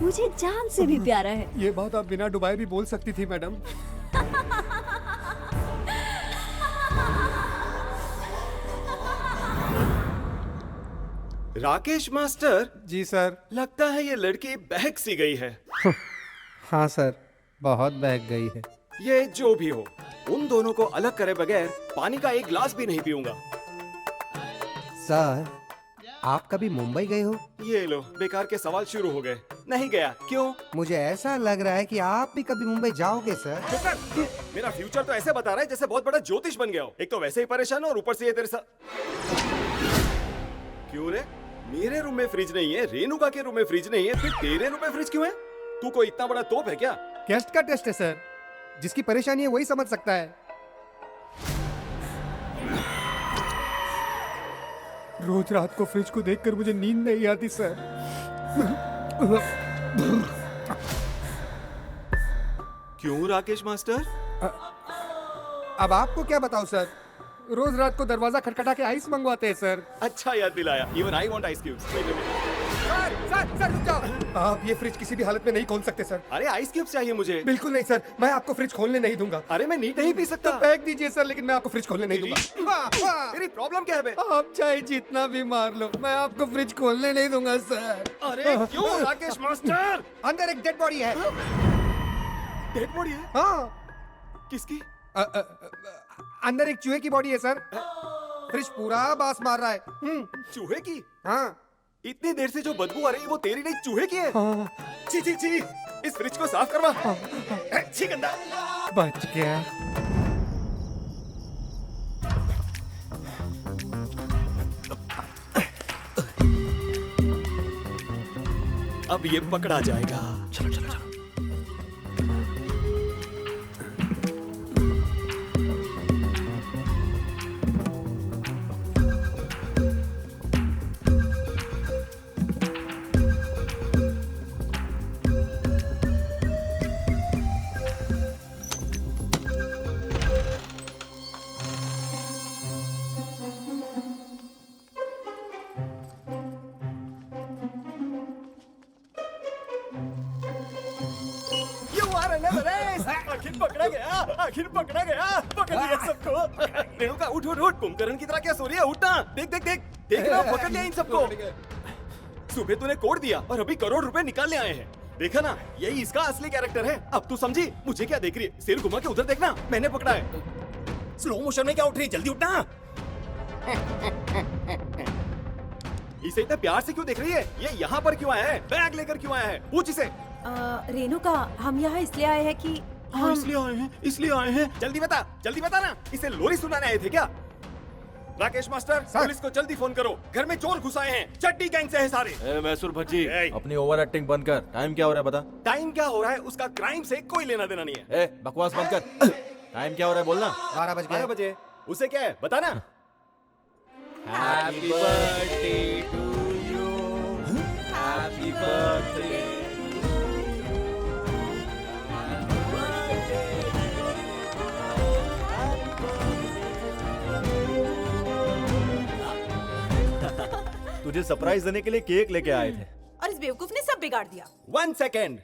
Speaker 5: मुझे जान से भी प्यारा है।
Speaker 4: ये बात आप बिना डुबाए भी बोल सकती थी मैडम।
Speaker 7: राकेश मास्टर।
Speaker 4: जी सर।
Speaker 7: लगता है ये लड़की बहक सी गई है।
Speaker 4: हाँ सर, बहुत बहक गई है।
Speaker 7: ये जो भी हो, उन दोनों को अलग करे बगैर पानी का एक गिलास भी नहीं पीऊंगा।
Speaker 4: सर, आप कभी मुंबई गए हो?
Speaker 7: ये लो, बेकार के सवाल शुरू हो गए। नहीं गया। क्यों?
Speaker 4: मुझे ऐसा लग रहा है कि आप भी कभी मुंबई जाओगे सर।
Speaker 7: मेरा फ्यूचर तो ऐसे बता रहा है जैसे बहुत बड़ा ज्योतिष बन गया हो। एक तो वैसे ही परेशान हो और ऊपर से ये तेरे साथ। क्यों रे? मेरे रूम में फ्रिज नहीं है, रेणुका के रूम में फ्रिज नहीं है, फिर तेरे रूम में फ्रिज क्यों है? तू कोई इतना बड़ा तोप है क्या?
Speaker 4: गेस्ट का टेस्ट है सर, जिसकी परेशानी है वही समझ सकता है। रोज रात को फ्रिज को देखकर मुझे नींद नहीं आती सर।
Speaker 7: क्यों राकेश मास्टर?
Speaker 4: अब आपको क्या बताऊं सर, रोज रात को दरवाजा खटखटा के आइस मंगवाते हैं सर।
Speaker 7: अच्छा याद दिलाया। Even I want ice cubes.
Speaker 4: Sir रुक जाओ। आप ये फ्रिज किसी भी हालत में नहीं खोल सकते सर।
Speaker 7: अरे आइस क्यूब्स चाहिए मुझे।
Speaker 4: बिल्कुल नहीं सर, मैं आपको फ्रिज खोलने नहीं दूंगा।
Speaker 7: अरे मैं नीट नहीं पी सकता।
Speaker 4: तो फेंक दीजिए सर, लेकिन मैं आपको फ्रिज खोलने नहीं दूंगा।
Speaker 7: तेरी प्रॉब्लम क्या है बे?
Speaker 4: आप चाहे जितना भी मार लो, मैं आपको फ्रिज खोलने नहीं दूंगा सर।
Speaker 7: अरे क्यों राकेश मास्टर?
Speaker 4: अंदर एक डेड बॉडी है।
Speaker 7: डेड बॉडी है?
Speaker 4: हाँ।
Speaker 7: किसकी?
Speaker 4: अंदर एक चूहे की बॉडी है सर। फ्रिज पूरा बास मार रहा है।
Speaker 7: चूहे की?
Speaker 4: हाँ।
Speaker 7: इतनी देर से जो बदबू आ रही है वो तेरी नहीं, चूहे की है।
Speaker 4: हाँ।
Speaker 7: छी छी छी, इस फ्रिज को साफ करवा। छी गंदा।
Speaker 4: बच गया।
Speaker 7: अब ये पकड़ा जाएगा।
Speaker 9: चलो चलो चलो।
Speaker 7: आखिर पकड़ा गया। पकड़ लिया सबको। रेणुका उठ उठ उठ, कुंभकर्ण की तरह क्या सो रही है? उठना। देख देख देख देख ना, पकड़ लिया इन सबको। सुबह तूने कोड दिया और अभी करोड़ रुपए निकालने आए हैं। देखा ना, यही इसका असली कैरेक्टर है। अब तू समझी? मुझे क्या देख रही है? सिर घुमा के उधर देखना, मैंने पकड़ा है। स्लो मोशन में क्या उठ रही है? जल्दी उठना। इसे इतना प्यार से क्यों देख रही है? ये यहाँ पर क्यों आया है? बैग लेकर क्यों आया है? पूछ इसे।
Speaker 12: रेणुका, हम यहाँ इसलिए आए हैं कि
Speaker 7: हाँ, इसलिए आए हैं। जल्दी बता ना। इसे लोरी सुनाने आए थे क्या? राकेश मास्टर, पुलिस को जल्दी फोन करो। घर में चोर घुस आए हैं। चड्डी गैंग से है सारे।
Speaker 14: मैसूर भज्जी, अपनी ओवर एक्टिंग बंद कर। टाइम क्या हो रहा है बता?
Speaker 7: टाइम क्या हो रहा है उसका क्राइम से कोई लेना देना नहीं है।
Speaker 14: बकवास बंद कर। टाइम क्या हो रहा है बोलना?
Speaker 4: 12 बज गए।
Speaker 7: 12 बजे। उसे क्या है बताना।
Speaker 14: Happy birthday to you, happy birthday. तुझे सरप्राइज देने के लिए केक लेके आए थे
Speaker 12: और इस बेवकूफ ने सब बिगाड़ दिया।
Speaker 7: 1 सेकेंड।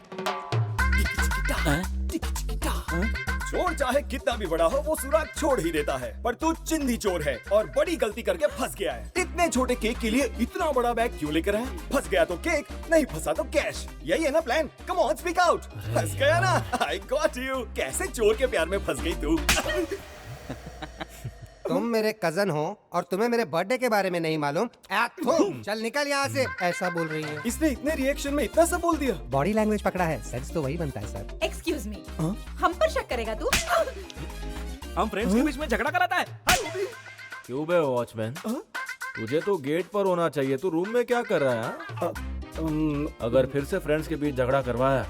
Speaker 7: चोर चाहे कितना भी बड़ा हो वो सुराग छोड़ ही देता है, पर तू चिंधी चोर है और बड़ी गलती करके फंस गया है। इतने छोटे केक के लिए इतना बड़ा बैग क्यों लेकर आया? फंस गया तो केक, नहीं फंसा तो कैश। यही है ना plan? Come on speak out. फंस गया ना? I got you. कैसे चोर के प्यार में फंस गई तू?
Speaker 4: तुम मेरे कजन हो और तुम्हें मेरे बर्थडे के बारे में नहीं मालूम? चल निकल यहाँ से। ऐसा बोल रही है।
Speaker 7: इसने इतने रिएक्शन में इतना सब बोल दिया।
Speaker 4: बॉडी लैंग्वेज पकड़ा है, सेंस तो वही बनता है सर।
Speaker 12: एक्सक्यूज मी, हम पर शक करेगा तू?
Speaker 1: हम फ्रेंड्स के बीच में झगड़ा कराता है।
Speaker 14: क्यों बे वॉचमैन, तुझे तो गेट पर होना चाहिए, तू रूम में क्या कर रहा है? अगर फिर से फ्रेंड्स के बीच झगड़ा करवाया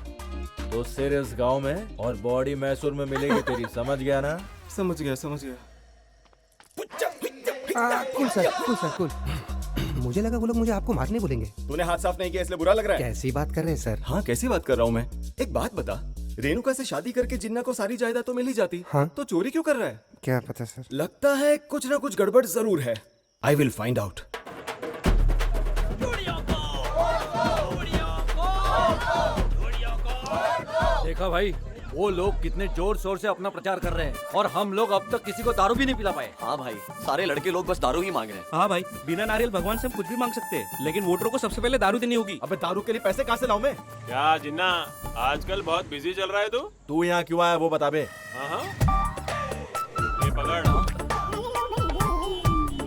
Speaker 14: तो सिर इस गांव में और बॉडी मैसूर में मिलेगी तेरी। समझ गया ना?
Speaker 7: समझ गया समझ गया।
Speaker 4: Cool sir, cool sir, cool. मुझे लगा वो लोग मुझे आपको मारने बोलेंगे।
Speaker 7: तूने हाथ साफ नहीं किया इसलिए बुरा लग रहा है?
Speaker 4: कैसी बात कर रहे हैं सर?
Speaker 7: हाँ कैसी बात कर रहा हूँ मैं? एक बात बता, रेणुका से शादी करके जिन्ना को सारी जायदाद तो मिल ही जाती,
Speaker 4: हाँ?
Speaker 7: तो चोरी क्यों कर रहा है?
Speaker 4: क्या पता सर।
Speaker 7: लगता है कुछ ना कुछ गड़बड़ जरूर है। I will find out.
Speaker 21: देखा भाई, वो लोग कितने जोर शोर से अपना प्रचार कर रहे हैं और हम लोग अब तक किसी को दारू भी नहीं पिला पाए।
Speaker 23: हाँ भाई, सारे लड़के लोग बस दारू ही मांग रहे हैं।
Speaker 1: हाँ भाई, बिना नारियल भगवान से हम कुछ भी मांग सकते हैं, लेकिन वोटरों को सबसे पहले दारू देनी होगी।
Speaker 7: अबे दारू के लिए पैसे कहाँ से लाऊं मैं?
Speaker 8: क्या जिन्ना, आजकल बहुत बिजी चल रहा है
Speaker 14: तू यहाँ क्यों आया वो बता बे।
Speaker 8: हाँ ये पकड़, तू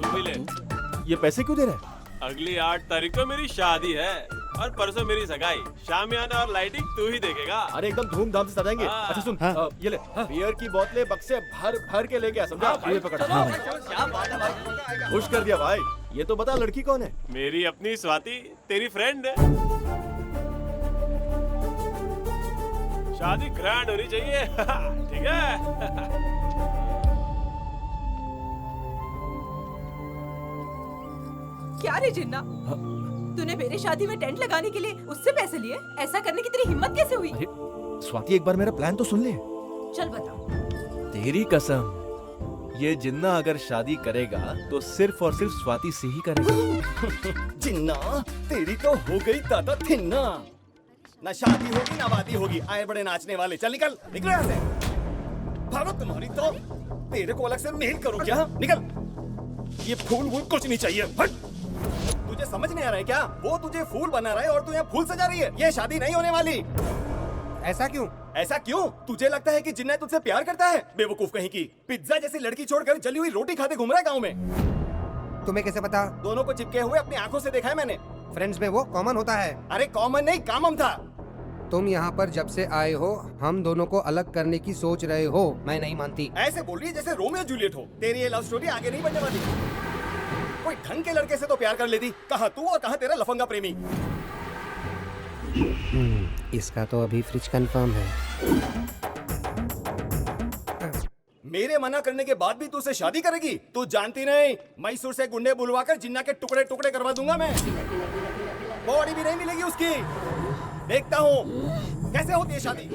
Speaker 8: भी ले।
Speaker 14: ये पैसे क्यों दे रहा है?
Speaker 8: अगली 8 तारीख को मेरी शादी है और परसों मेरी सगाई। शामियाना और लाइटिंग तू ही देखेगा।
Speaker 14: अरे एकदम धूमधाम से सजाएंगे।
Speaker 8: हाँ।
Speaker 14: अच्छा सुन, ये ले, बियर की बोतलें बक्से भर भर के लेके आ, समझा? ये पकड़। खुश कर दिया भाई। ये तो बता लड़की कौन है?
Speaker 8: मेरी अपनी स्वाति, तेरी फ्रेंड है। शादी ग्रैंड होनी चाहिए। ठीक है?
Speaker 12: क्या रे जिन्ना, तूने मेरे शादी में टेंट लगाने के लिए उससे पैसे लिए? ऐसा करने की तेरी हिम्मत कैसे हुई?
Speaker 14: स्वाति एक बार मेरा प्लान तो सुन ले।
Speaker 12: चल बता।
Speaker 14: तेरी कसम, ये जिन्ना अगर शादी करेगा तो सिर्फ और सिर्फ स्वाति से ही करेगा।
Speaker 7: जिन्ना तेरी तो हो गई ताता थिन्ना। ना शादी होगी ना वादी होगी, आए बड़े नाचने वाले। चल निकल, निकल यहाँ से। भागो तुम्हारी तो। तेरे को अलग से मेल करूँ क्या? निकल। ये फूल वूल कुछ नहीं चाहिए। हट। तुझे समझ नहीं आ रहा है क्या? वो तुझे फूल बना रहा है और तू यहाँ फूल सजा रही है। ये शादी नहीं होने वाली।
Speaker 4: ऐसा क्यों?
Speaker 7: ऐसा क्यों? तुझे लगता है कि जिन्ना तुझसे प्यार करता है? बेवकूफ कहीं की। पिज्जा जैसी लड़की छोड़कर जली हुई रोटी खाते घूम रहा है गाँव में।
Speaker 4: तुम्हें कैसे पता?
Speaker 7: दोनों को चिपके हुए अपनी आंखों से देखा है मैंने।
Speaker 4: फ्रेंड्स में वो कॉमन होता है।
Speaker 7: अरे कॉमन नहीं, कामम था।
Speaker 4: तुम यहाँ पर जब से आए हो हम दोनों को अलग करने की सोच रहे हो। मैं नहीं मानती।
Speaker 7: ऐसे बोल रही है जैसे रोमियो जूलियट हो। तेरी ये लव स्टोरी आगे नहीं बढ़ने वाली। कोई ढंग के लड़के से तो प्यार कर लेती। कहाँ तू और कहाँ तेरा लफंगा प्रेमी।
Speaker 4: इसका तो अभी फ्रिज कंफर्म है।
Speaker 7: मेरे मना करने के बाद भी तू उसे शादी करेगी? तू जानती नहीं, मैसूर से गुंडे बुलवाकर जिन्ना के टुकड़े टुकड़े करवा दूंगा मैं। बॉडी भी नहीं मिलेगी उसकी। देखता हूँ कैसे होती है शादी।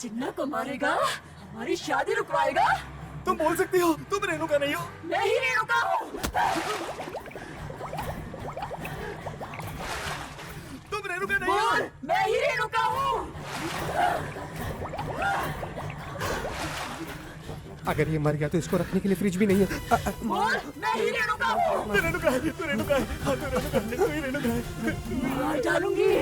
Speaker 3: जिन्ना को मारेगा, हमारी शादी रुकवाएगा।
Speaker 7: तुम बोल सकती हो, तुम रेणुका नहीं हो।
Speaker 3: मैं ही रेणुका हूँ।
Speaker 7: तुम रेणुका नहीं हो।
Speaker 3: मैं ही रेणुका हूँ।
Speaker 4: अगर ये मर गया तो इसको रखने के लिए फ्रिज भी नहीं है।
Speaker 3: बोल, मैं ही रेणुका हूँ।
Speaker 7: तू रेणुका है, तू रेणुका है, हाँ, तू रेणुका है, तू ही रेणुका है।
Speaker 3: मार डालूंगी।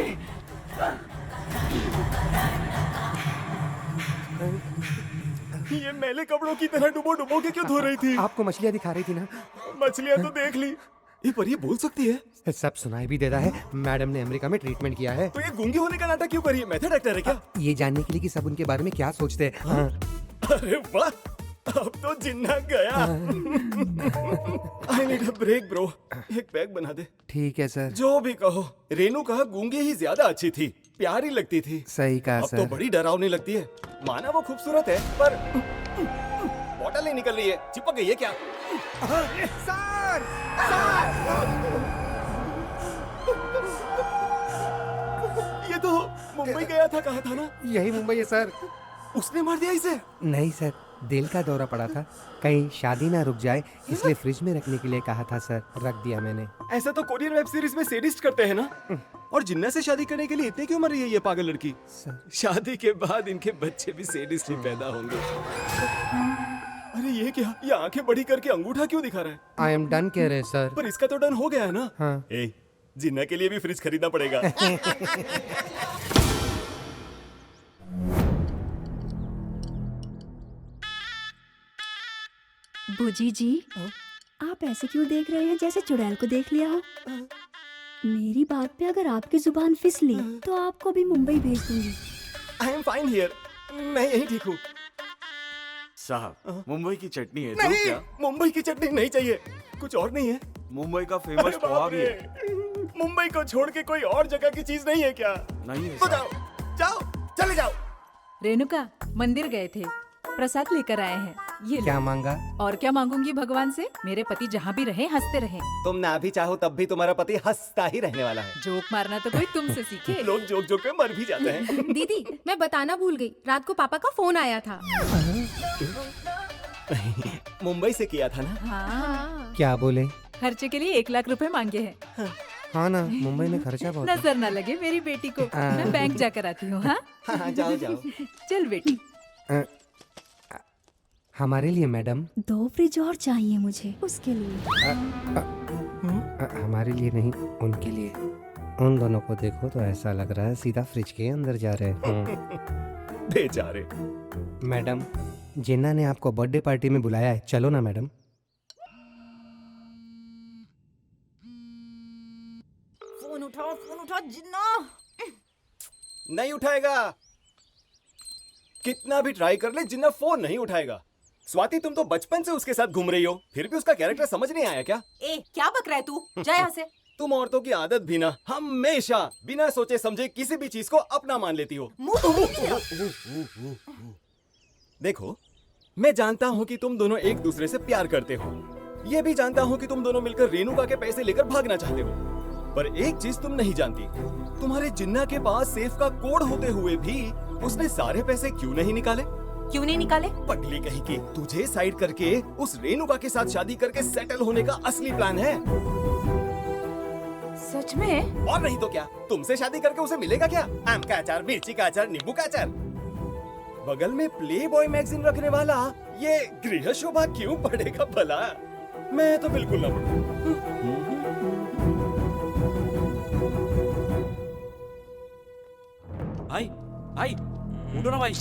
Speaker 7: ये मैले कपड़ों की तरह डुबो डुबो के क्यों धो रही थी?
Speaker 4: आपको मछलियाँ दिखा रही थी ना।
Speaker 7: मछलियाँ तो देख ली। ये पर ये बोल सकती है?
Speaker 4: सब सुनाई भी देता है। मैडम ने अमेरिका में ट्रीटमेंट किया है।
Speaker 7: तो ये गूंगी होने का नाटक क्यों करी है? मेथड एक्टर है क्या?
Speaker 4: ये जानने के लिए कि सब उनके बारे में क्या सोचते हैं।
Speaker 7: अरे वाह, अब तो जिन्ना गया। I need a break bro. एक पैक बना दे।
Speaker 4: ठीक है सर।
Speaker 7: जो भी कहो, रेणुका गूंगी ही ज्यादा अच्छी थी, प्यारी लगती थी।
Speaker 4: सही कहा
Speaker 7: अब
Speaker 4: सर।
Speaker 7: तो बड़ी डरावनी लगती है। माना वो खूबसूरत है, पर बॉटल नहीं निकल रही है, चिपक गई है क्या?
Speaker 4: सर!
Speaker 7: ये तो मुंबई गया था, कहा था ना?
Speaker 4: यही मुंबई है सर।
Speaker 7: उसने मार दिया इसे?
Speaker 4: नहीं सर, दिल का दौरा पड़ा था, कहीं शादी ना रुक जाए इसलिए फ्रिज में रखने के लिए कहा था सर, रख दिया मैंने।
Speaker 7: ऐसा तो कोरियन वेब सीरीज में सेडिस्ट करते हैं ना। और जिन्ना से शादी करने के लिए इतनी क्यों मर रही है ये पागल लड़की? शादी के बाद इनके बच्चे भी सेडिस्ट ही पैदा होंगे। अरे ये क्या? ये आंखें बड़ी करके अंगूठा क्यों दिखा रहा है?
Speaker 4: आई एम डन कह रहे सर।
Speaker 7: पर इसका तो डन हो गया है ना?
Speaker 4: हाँ।
Speaker 7: ए, जिन्ना के लिए भी फ्रिज खरीदना पड़ेगा।
Speaker 5: बुजी जी, आप ऐसे क्यों देख रहे हैं जैसे चुड़ैल को देख लिया हो? मेरी बात पे अगर आपकी जुबान फिसली तो आपको भी मुंबई भेज दूंगी।
Speaker 7: आई एम फाइन हियर, मैं यही ठीक हूँ।
Speaker 14: साहब, मुंबई की चटनी है।
Speaker 7: नहीं,
Speaker 14: क्या?
Speaker 7: मुंबई की चटनी नहीं चाहिए, कुछ और नहीं है?
Speaker 14: मुंबई का फेमस पोहा भी है।
Speaker 7: मुंबई को छोड़ के कोई और जगह की चीज नहीं है क्या?
Speaker 14: नहीं है।
Speaker 7: तो जाओ, जाओ, चले जाओ।
Speaker 20: रेणुका, मंदिर गए थे, प्रसाद लेकर आए हैं, ये लो।
Speaker 4: क्या मांगा?
Speaker 20: और क्या मांगूंगी भगवान से? मेरे पति जहाँ भी रहे हंसते रहे।
Speaker 7: तुम ना भी चाहो तब भी तुम्हारा पति हंसता ही रहने वाला है।
Speaker 20: जोक मारना तो कोई तुमसे सीखे।
Speaker 7: लोग जोक जोक में मर भी जाते हैं।
Speaker 13: दीदी, मैं बताना भूल गई, रात को पापा का फोन आया था।
Speaker 7: मुंबई से किया था ना?
Speaker 20: हाँ।
Speaker 4: क्या बोले?
Speaker 20: खर्चे के लिए 1 लाख रुपए मांगे हैं।
Speaker 4: हाँ ना, मुंबई में खर्चा बहुत है।
Speaker 20: नजर ना लगे मेरी बेटी को। मैं बैंक जाकर आती हूँ। हाँ
Speaker 7: हाँ, जाओ जाओ।
Speaker 20: चल बेटी।
Speaker 4: हमारे लिए मैडम?
Speaker 5: 2 फ्रिज और चाहिए मुझे, उसके लिए।
Speaker 4: हमारे लिए नहीं, उनके लिए। उन दोनों को देखो तो ऐसा लग रहा है सीधा फ्रिज के अंदर जा रहे हैं।
Speaker 7: बेचारे।
Speaker 4: मैडम, जिन्ना ने आपको बर्थडे पार्टी में बुलाया है, चलो ना मैडम।
Speaker 12: फोन उठाओ जिन्ना।
Speaker 7: नहीं उठाएगा। कितना भी ट्राई कर ले, जिन्ना फोन नहीं उठाएगा। स्वाति, तुम तो बचपन से उसके साथ घूम रही हो, फिर भी उसका कैरेक्टर समझ नहीं आया क्या?
Speaker 12: ए, क्या बक रहा है तू? जा यहाँ से।
Speaker 7: तुम औरतों की आदत भी ना हमेशा बिना सोचे समझे किसी भी चीज को अपना मान लेती हो। देखो, मैं जानता हूँ कि तुम दोनों एक दूसरे से प्यार करते हो। ये भी जानता हूँ कि तुम दोनों मिलकर रेणुका के पैसे लेकर भागना चाहते हो। पर एक चीज तुम नहीं जानती, तुम्हारे जिन्ना के पास सेफ का कोड होते हुए भी उसने सारे पैसे क्यों नहीं निकाले?
Speaker 12: क्यों नहीं निकाले?
Speaker 7: पगली कहीं की, तुझे साइड करके उस रेणुका के साथ शादी करके सेटल होने का असली प्लान है।
Speaker 12: सच में?
Speaker 7: और नहीं तो क्या, तुमसे शादी करके उसे मिलेगा क्या? आम का अचार, मिर्ची का अचार, नींबू का अचार। बगल में प्लेबॉय मैगजीन रखने वाला ये गृह शोभा क्यों पड़ेगा भला? मैं तो बिल्कुल ना पढ़ूं।
Speaker 1: भाई, भाई, उठो ना भाई,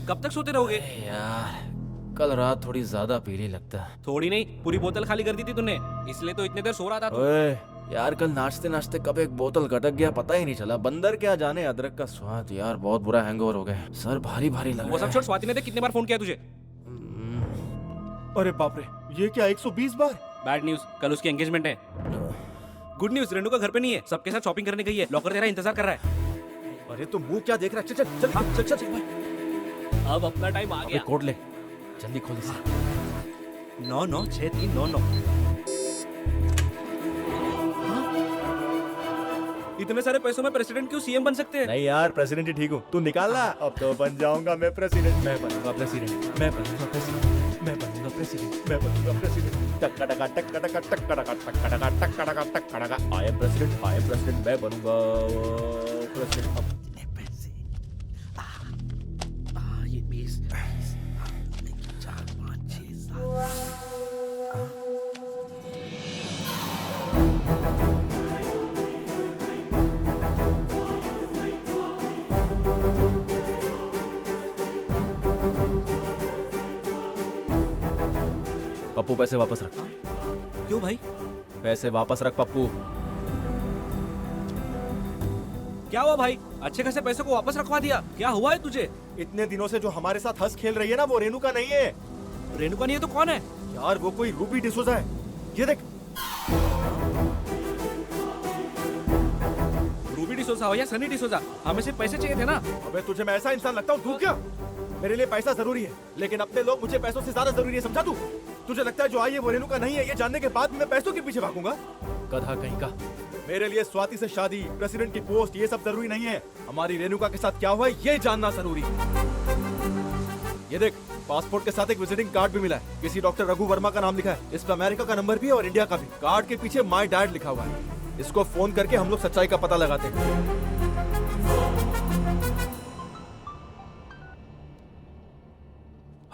Speaker 1: कब तक सोते रहोगे?
Speaker 9: यार, कल रात थोड़ी ज्यादा पीली लगता है।
Speaker 1: थोड़ी नहीं, पूरी बोतल खाली कर दी थी तूने, इसलिए तो इतने देर सो रहा था तू।
Speaker 9: ओए, यार कल नाचते नाचते कब एक बोतल गटक गया पता ही नहीं चला। बंदर क्या जाने अदरक का स्वाद। यार बहुत बुरा हैंगओवर हो गया, सर भारी भारी लग रहा है।
Speaker 1: वो सब छोड़, स्वाति ने कितने बार फोन किया तुझे?
Speaker 14: अरे बाप रे, ये क्या 120 बार?
Speaker 1: बैड न्यूज, कल उसकी एंगेजमेंट है। गुड न्यूज, रेणुका घर पे नहीं है, सबके साथ शॉपिंग करने गई है, लॉकर तेरा इंतजार कर रहा है।
Speaker 14: अरे तुम मुंह क्या देख रहा है? चल चल चल चल चल भाई।
Speaker 1: अब अपना टाइम आ गया।
Speaker 9: कोड ले, जल्दी खोल इसे।
Speaker 1: 996399। इतने सारे पैसों में प्रेसिडेंट क्यों सीएम बन सकते हैं?
Speaker 14: नहीं यार, प्रेसिडेंट ही ठीक हूँ। तू निकालना। अब तो बन जाऊंगा मैं प्रेसिडेंट। मैं बनूंगा प्रेसिडेंट। मैं बनूंगा प्रेसिडेंट। मैं बनूंगा प्रेसिडेंट। मैं बनूंगा president. Takka Takka Takka Takka Takka Takka Takka Takka Takka Takka Takka Takka. I am president. I am president. मैं बनूंगा प्रेसिडेंट। अपने पैसे।
Speaker 9: ये 20 4 5 6 7। पप्पू पैसे वापस रख।
Speaker 1: क्यों भाई?
Speaker 9: पैसे वापस रख पप्पू।
Speaker 1: क्या हुआ भाई? अच्छे खासे पैसे को वापस रखवा दिया, क्या हुआ है तुझे?
Speaker 14: इतने दिनों से जो हमारे साथ हंस खेल रही है ना, वो रेणुका नहीं है।
Speaker 1: रेणुका नहीं है तो कौन है?
Speaker 14: यार वो कोई रूबी डिसूजा है, ये देख।
Speaker 1: रूबी डिसोजा हो या सनी डिसोजा, हमें सिर्फ पैसे चाहिए थे ना।
Speaker 14: अबे तुझे मैं ऐसा इंसान लगता हूँ तू क्या? मेरे लिए पैसा जरूरी है, लेकिन अपने लोग मुझे पैसों से ज्यादा जरूरी है, समझा तू? तुझे लगता है जो आई है वो रेणुका नहीं है, ये जानने के बाद मैं पैसों के पीछे भागूंगा?
Speaker 21: गधा कहीं का।
Speaker 14: मेरे लिए स्वाति से शादी, प्रेसिडेंट की पोस्ट, ये सब जरूरी नहीं है। हमारी रेणुका के साथ क्या हुआ है ये जानना जरूरी है। ये देख, पासपोर्ट के साथ एक विजिटिंग कार्ड भी मिला है, किसी डॉक्टर रघु वर्मा का नाम लिखा है, इस पर अमेरिका का नंबर भी है और इंडिया का भी। कार्ड के पीछे माय डैड लिखा हुआ है। इसको फोन करके हम लोग सच्चाई का पता लगाते हैं।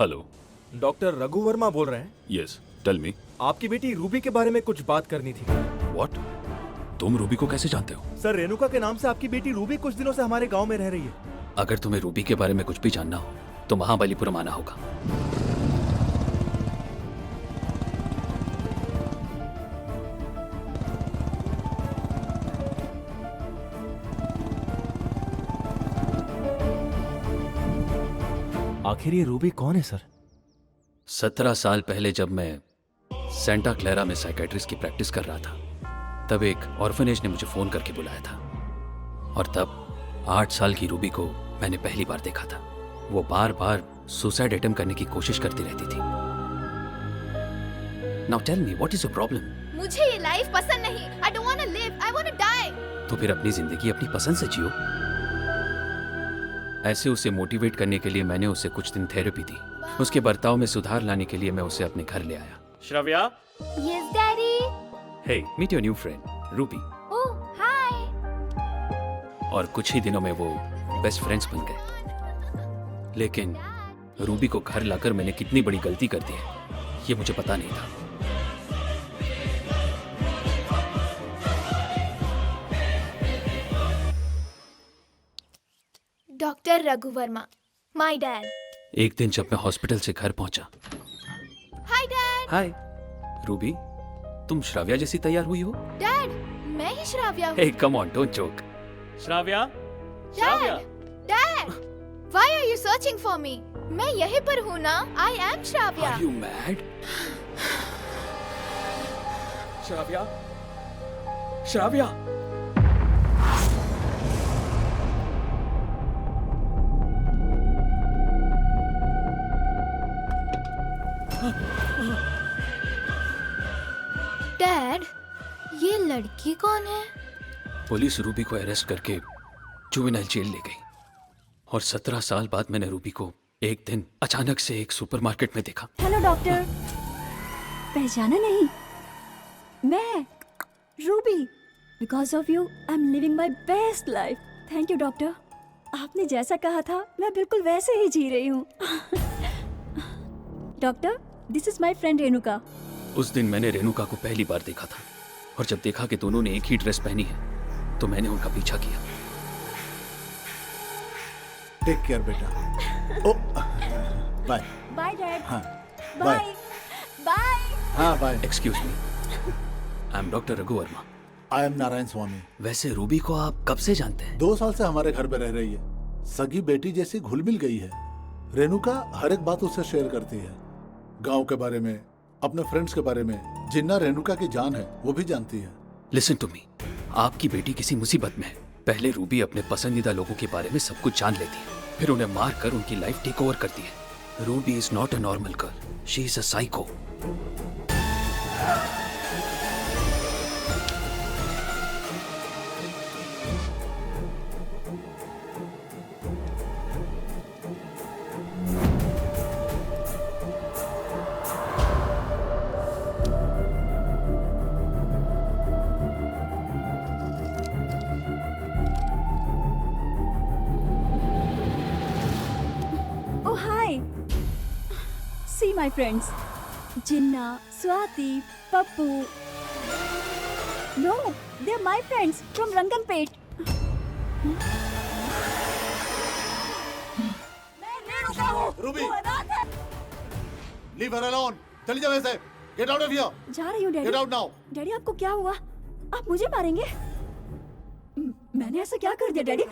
Speaker 8: हेलो,
Speaker 14: डॉक्टर रघु वर्मा बोल रहे हैं?
Speaker 8: Yes, tell me.
Speaker 14: आपकी बेटी रूबी के बारे में कुछ बात करनी थी।
Speaker 8: व्हाट? तुम रूबी को कैसे जानते हो?
Speaker 14: सर, रेणुका के नाम से आपकी बेटी रूबी कुछ दिनों से हमारे गांव में रह रही है।
Speaker 8: अगर तुम्हें रूबी के बारे में कुछ भी जानना हो तो महाबलीपुरम आना होगा।
Speaker 14: आखिर ये रूबी कौन है सर?
Speaker 8: 17 साल पहले जब मैं सेंटा क्लेरा में साइकेट्रिस्ट की प्रैक्टिस कर रहा था, तब एक ऑर्फनेज ने मुझे फोन करके बुलाया था, और तब 8 साल की रूबी को मैंने पहली बार देखा था। वो बार बार सुसाइड अटेम्प्ट करने की कोशिश करती रहती थी। Now tell me, what is your problem?
Speaker 2: मुझे ये लाइफ पसंद नहीं। I don't want to live. I want to die.
Speaker 8: तो फिर अपनी जिंदगी अपनी पसंद से जियो। ऐसे उसे मोटिवेट करने के लिए मैंने उसे कुछ दिन थेरेपी दी। उसके बर्ताव में सुधार लाने के लिए मैं उसे अपने घर ले आया।
Speaker 18: Shravya?
Speaker 2: Yes, Daddy.
Speaker 8: Hey, meet your new friend Ruby.
Speaker 2: Oh, hi.
Speaker 8: और कुछ ही दिनों में वो बेस्ट फ्रेंड्स बन गए। लेकिन रूबी को घर लाकर मैंने कितनी बड़ी गलती कर दी है ये मुझे पता नहीं था।
Speaker 2: Doctor Raghu Verma, my dad.
Speaker 8: एक दिन जब मैं हॉस्पिटल से घर पहुंचा।
Speaker 2: Hi, Dad.
Speaker 8: हाय रूबी, तुम श्राव्या जैसी तैयार हुई हो।
Speaker 2: Dad, मैं ही श्राव्या हूँ।
Speaker 8: Hey come on, don't joke.
Speaker 18: Shravya?
Speaker 2: Dad, Dad, why are you searching for me? मैं यहीं पर हूँ ना। I am Shravya.
Speaker 8: Are you mad?
Speaker 1: Shravya, Shravya.
Speaker 2: Dad, ये लड़की कौन है?
Speaker 8: पुलिस रूबी को अरेस्ट करके जुवेनाइल जेल ले गई, और 17 साल बाद मैंने रूबी को एक दिन अचानक से एक सुपरमार्केट में देखा।
Speaker 5: हेलो डॉक्टर, पहचाना नहीं? मैं Ruby. Because of you I am living my best life. Thank you doctor, आपने जैसा कहा था मैं बिल्कुल वैसे ही जी रही हूँ। Doctor, this is my friend Renuka.
Speaker 8: उस दिन मैंने रेणुका को पहली बार देखा था, और जब देखा कि दोनों ने एक ही ड्रेस पहनी है तो मैंने उनका पीछा किया।
Speaker 19: टेक केयर बेटा। Oh bye.
Speaker 5: Bye dad.
Speaker 19: हाँ
Speaker 5: बाय बाय।
Speaker 19: हाँ bye.
Speaker 8: Excuse me, I am doctor Raghu Varma.
Speaker 19: I am Narayan Swamy.
Speaker 8: वैसे रूबी को आप कब से जानते हैं?
Speaker 19: 2 साल से हमारे घर में रह रही है। सगी बेटी जैसी घुल मिल गई है। रेणुका हर एक बात उससे शेयर करती है, गांव के बारे में, अपने फ्रेंड्स के बारे में। जिन्ना रेणुका की जान है वो भी जानती है।
Speaker 8: लिसन टू मी, आपकी बेटी किसी मुसीबत में है। पहले रूबी अपने पसंदीदा लोगों के बारे में सब कुछ जान लेती है, फिर उन्हें मार कर उनकी लाइफ टेक ओवर करती है। Ruby is not a normal girl, she is a psycho.
Speaker 5: Oh hi. See my friends. Jinnah, Swati, Pappu. No, they're my friends from Ranganpet.
Speaker 19: Ruby, leave her alone. चली जाओ ऐसे। Get out of here.
Speaker 5: जा रही हूँ daddy.
Speaker 19: Get out now.
Speaker 5: Daddy आपको क्या हुआ? आप मुझे मारेंगे? मैंने ऐसा क्या कर दिया डैडी?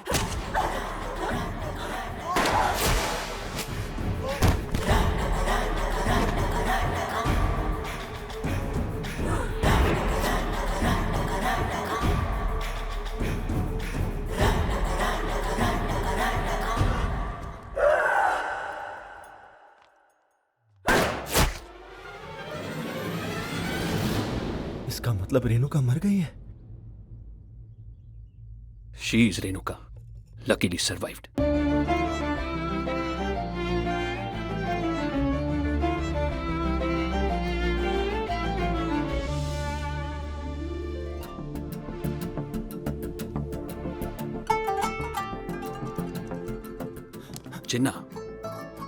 Speaker 14: इसका मतलब रेणुका मर गई है?
Speaker 8: She is Renuka, luckily survived. Jinnah,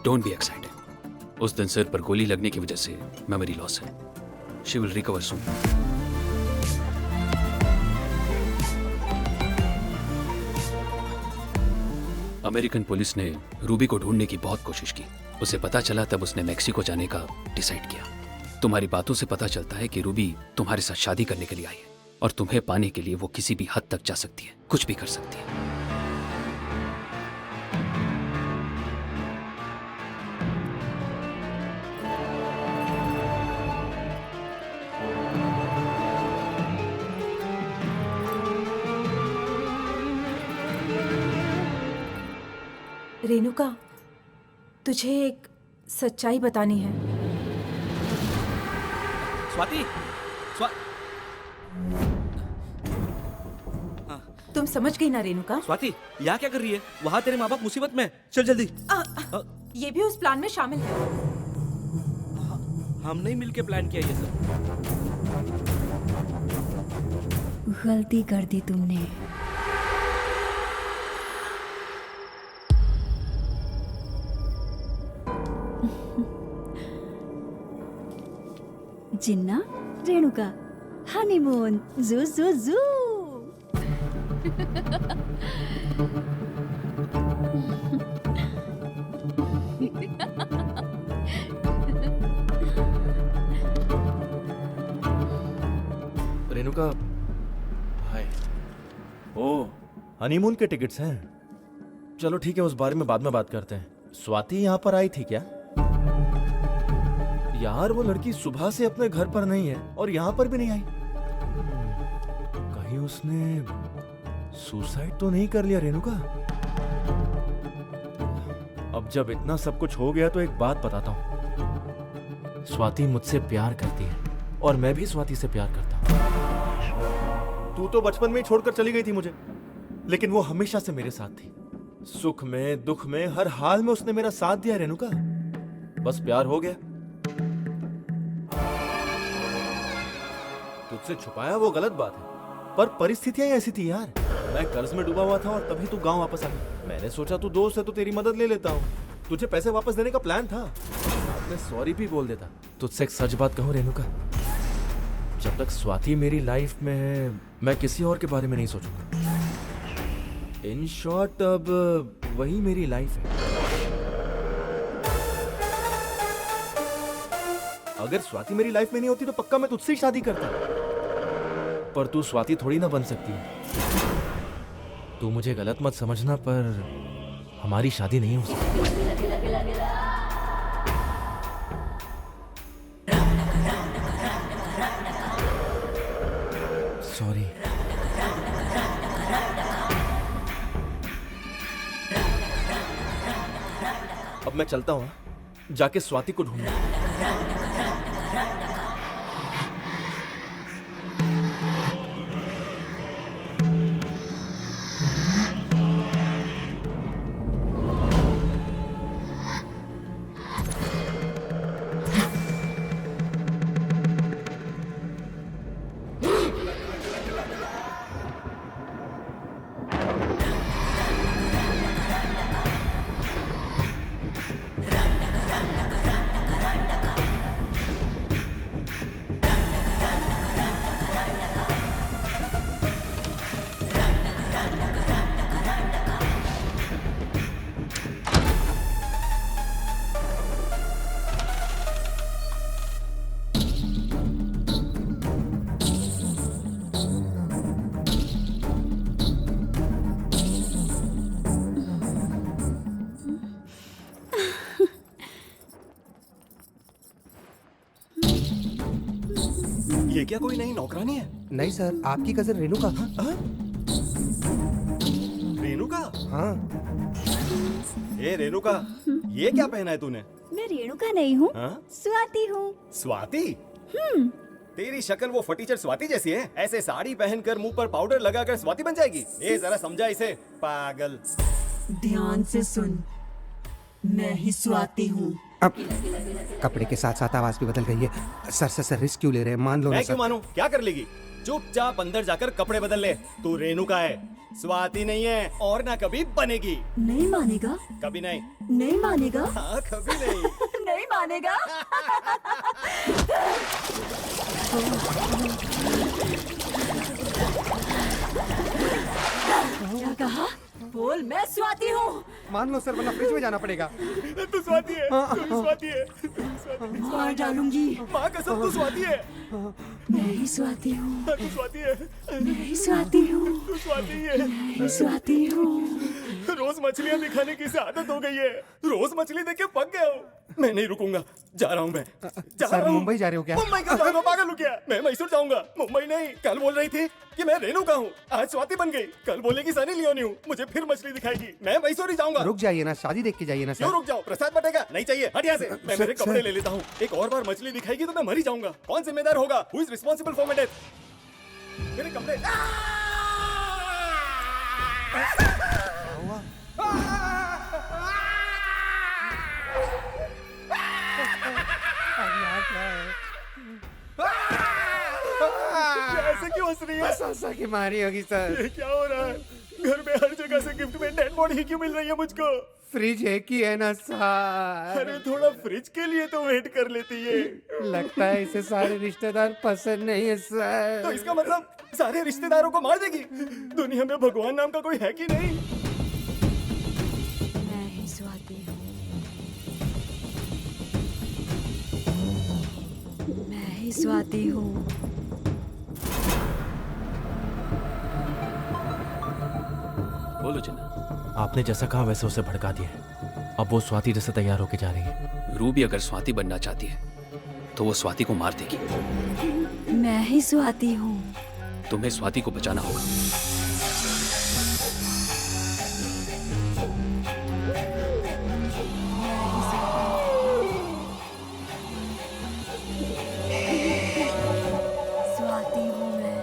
Speaker 8: don't be excited. उस दिन सिर पर गोली लगने की वजह से मेमोरी लॉस है। She will recover soon. American police ने रूबी को ढूंढने की बहुत कोशिश की। उसे पता चला तब उसने मैक्सिको जाने का डिसाइड किया। तुम्हारी बातों से पता चलता है कि रूबी तुम्हारे साथ शादी करने के लिए आई है और तुम्हें पाने के लिए वो किसी भी हद तक जा सकती है, कुछ भी कर सकती है।
Speaker 12: रेणुका, तुझे एक सच्चाई बतानी है।
Speaker 1: स्वाति,
Speaker 12: तुम समझ गई ना रेणुका?
Speaker 1: स्वाति, यहाँ क्या कर रही है? वहाँ तेरे माँ बाप मुसीबत में। चल जल्दी।
Speaker 12: ये भी उस प्लान में शामिल है।
Speaker 1: हम नहीं मिलके प्लान किया ये सब।
Speaker 5: गलती कर दी तुमने। जिन्ना, रेणुका, हनीमून, जू जू जू।
Speaker 14: रेणुका, हाय। ओ, हनीमून के टिकट्स हैं। चलो ठीक है, उस बारे में बाद में बात करते हैं। स्वाति यहाँ पर आई थी क्या? यार वो लड़की सुबह से अपने घर पर नहीं है और यहाँ पर भी नहीं आई। कहीं उसने सुसाइड तो नहीं कर लिया रेणुका? अब जब इतना सब कुछ हो गया तो एक बात बताता हूँ। स्वाति मुझसे प्यार करती है और मैं भी स्वाति से प्यार करता हूँ। तू तो बचपन में ही छोड़कर चली गई थी मुझे, लेकिन वो हमेशा से मेरे साथ थी। सुख में दुख में हर हाल में उसने मेरा साथ दिया रेणुका। बस प्यार हो गया। तुझसे छुपाया वो गलत बात है, पर परिस्थितियां ऐसी थी यार। मैं कर्ज में डूबा हुआ था और तभी तू गांव वापस आ गई। मैंने सोचा तू दोस्त है तो तेरी मदद ले लेता हूँ। तुझे पैसे वापस देने का प्लान था। मैं सॉरी भी बोल देता। तुझसे एक सच बात कहूँ रेणुका, जब तक स्वाति मेरी लाइफ में है मैं किसी और के बारे में नहीं सोचूंगा। इन शॉर्ट अब वही मेरी लाइफ है। अगर स्वाति मेरी लाइफ में नहीं होती तो पक्का मैं तुझसे ही शादी करता, पर तू स्वाति थोड़ी ना बन सकती है। तू मुझे गलत मत समझना, पर हमारी शादी नहीं हो सकती। सॉरी। अब मैं चलता हूँ, जाके स्वाति को ढूंढना। ये क्या कोई नई नौकरानी है?
Speaker 4: नहीं सर, आपकी कजन रेणुका।
Speaker 7: रेणुका?
Speaker 4: हाँ।
Speaker 7: ए रेणुका, ये क्या पहना है तूने?
Speaker 5: मैं रेणुका नहीं हूँ,
Speaker 7: हाँ?
Speaker 5: स्वाति हूँ।
Speaker 7: स्वाति? तेरी शक्ल वो फटीचर स्वाति जैसी है। ऐसे साड़ी पहनकर मुंह पर पाउडर लगाकर स्वाति बन जाएगी। ए जरा समझा इसे, पागल।
Speaker 5: ध्यान से सुन, मैं ही स्वाति हूँ।
Speaker 4: अब कपड़े के साथ साथ आवाज भी बदल गई है। सर रिस्क क्यों ले रहे हैं? मान लो ना
Speaker 7: मैं
Speaker 4: सर।
Speaker 7: क्यों मानूं? क्या कर लेगी? चुपचाप अंदर जाकर कपड़े बदल ले। तू रेणुका है, स्वाति नहीं है, और ना कभी बनेगी।
Speaker 5: नहीं मानेगा?
Speaker 7: कभी नहीं।
Speaker 5: नहीं मानेगा?
Speaker 7: हाँ, कभी नहीं।
Speaker 5: नहीं मानेगा? क्या कहा? बोल, मैं स्वाति हूँ।
Speaker 4: मान लो सर, वरना फ्रिज में जाना पड़ेगा।
Speaker 7: तू स्वाति है, तू स्वाति है।
Speaker 5: मार डालूंगी।
Speaker 7: माँ कसम, तू स्वाति है।
Speaker 5: मैं ही स्वाति हूँ।
Speaker 7: तू स्वाति है।
Speaker 5: मैं ही स्वाति हूँ।
Speaker 7: तू स्वाति है।
Speaker 5: मैं ही स्वाति हूँ।
Speaker 7: रोज मछलियाँ दिखाने की आदत हो गई है। रोज मछली देख के पक गया हूँ। मैं नहीं रुकूंगा, जा रहा हूँ मैं।
Speaker 4: सर मुंबई जा रहे हो क्या?
Speaker 7: मुंबई क्यों जाऊंगा? पागल हो क्या? मैं मैसूर जाऊंगा, मुंबई नहीं। कल बोल रही थी कि मैं रेणुका हूँ, आज स्वाति बन गई। कल बोलेगी सनी लियोनी हूँ, मुझे फिर मछली दिखाएगी। मैं मैसूर ही जाऊंगा।
Speaker 4: रुक जाइए ना, शादी देख के जाइए ना सर।
Speaker 7: क्यों रुक जाओ? प्रसाद बटेगा? नहीं चाहिए, हट यहाँ से। मैं मेरे कपड़े ले लेता हूँ। एक और बार मछली दिखाएगी तो मैं मर ही जाऊंगा। कौन जिम्मेदार होगा? Who is responsible for my death? मेरे कपड़े। ऐसे क्यों हंस रही है?
Speaker 4: हंसा की मारी होगी सर।
Speaker 7: ये क्या हो रहा है? घर में हर जगह से गिफ्ट में डेड बॉडी क्यों मिल रही है मुझको?
Speaker 4: फ्रिज एक ही है ना सर।
Speaker 7: अरे थोड़ा फ्रिज के लिए तो वेट कर लेती है।
Speaker 4: लगता है इसे सारे रिश्तेदार पसंद नहीं है सर।
Speaker 7: तो इसका मतलब सारे रिश्तेदारों को मार देगी? दुनिया में भगवान नाम का कोई है कि नहीं?
Speaker 5: मैं ही स्वाति हूँ। मैं ही स्वाति हूँ।
Speaker 8: बोलो जिन्ना।
Speaker 9: आपने जैसा कहा वैसे उसे भड़का दिया है। अब वो स्वाति जैसे तैयार होके जा रही है।
Speaker 8: रूबी अगर स्वाति बनना चाहती है तो वो स्वाति को मार देगी।
Speaker 5: मैं ही स्वाति हूँ।
Speaker 8: तुम्हें स्वाति को बचाना होगा।
Speaker 5: स्वाति हूँ मैं।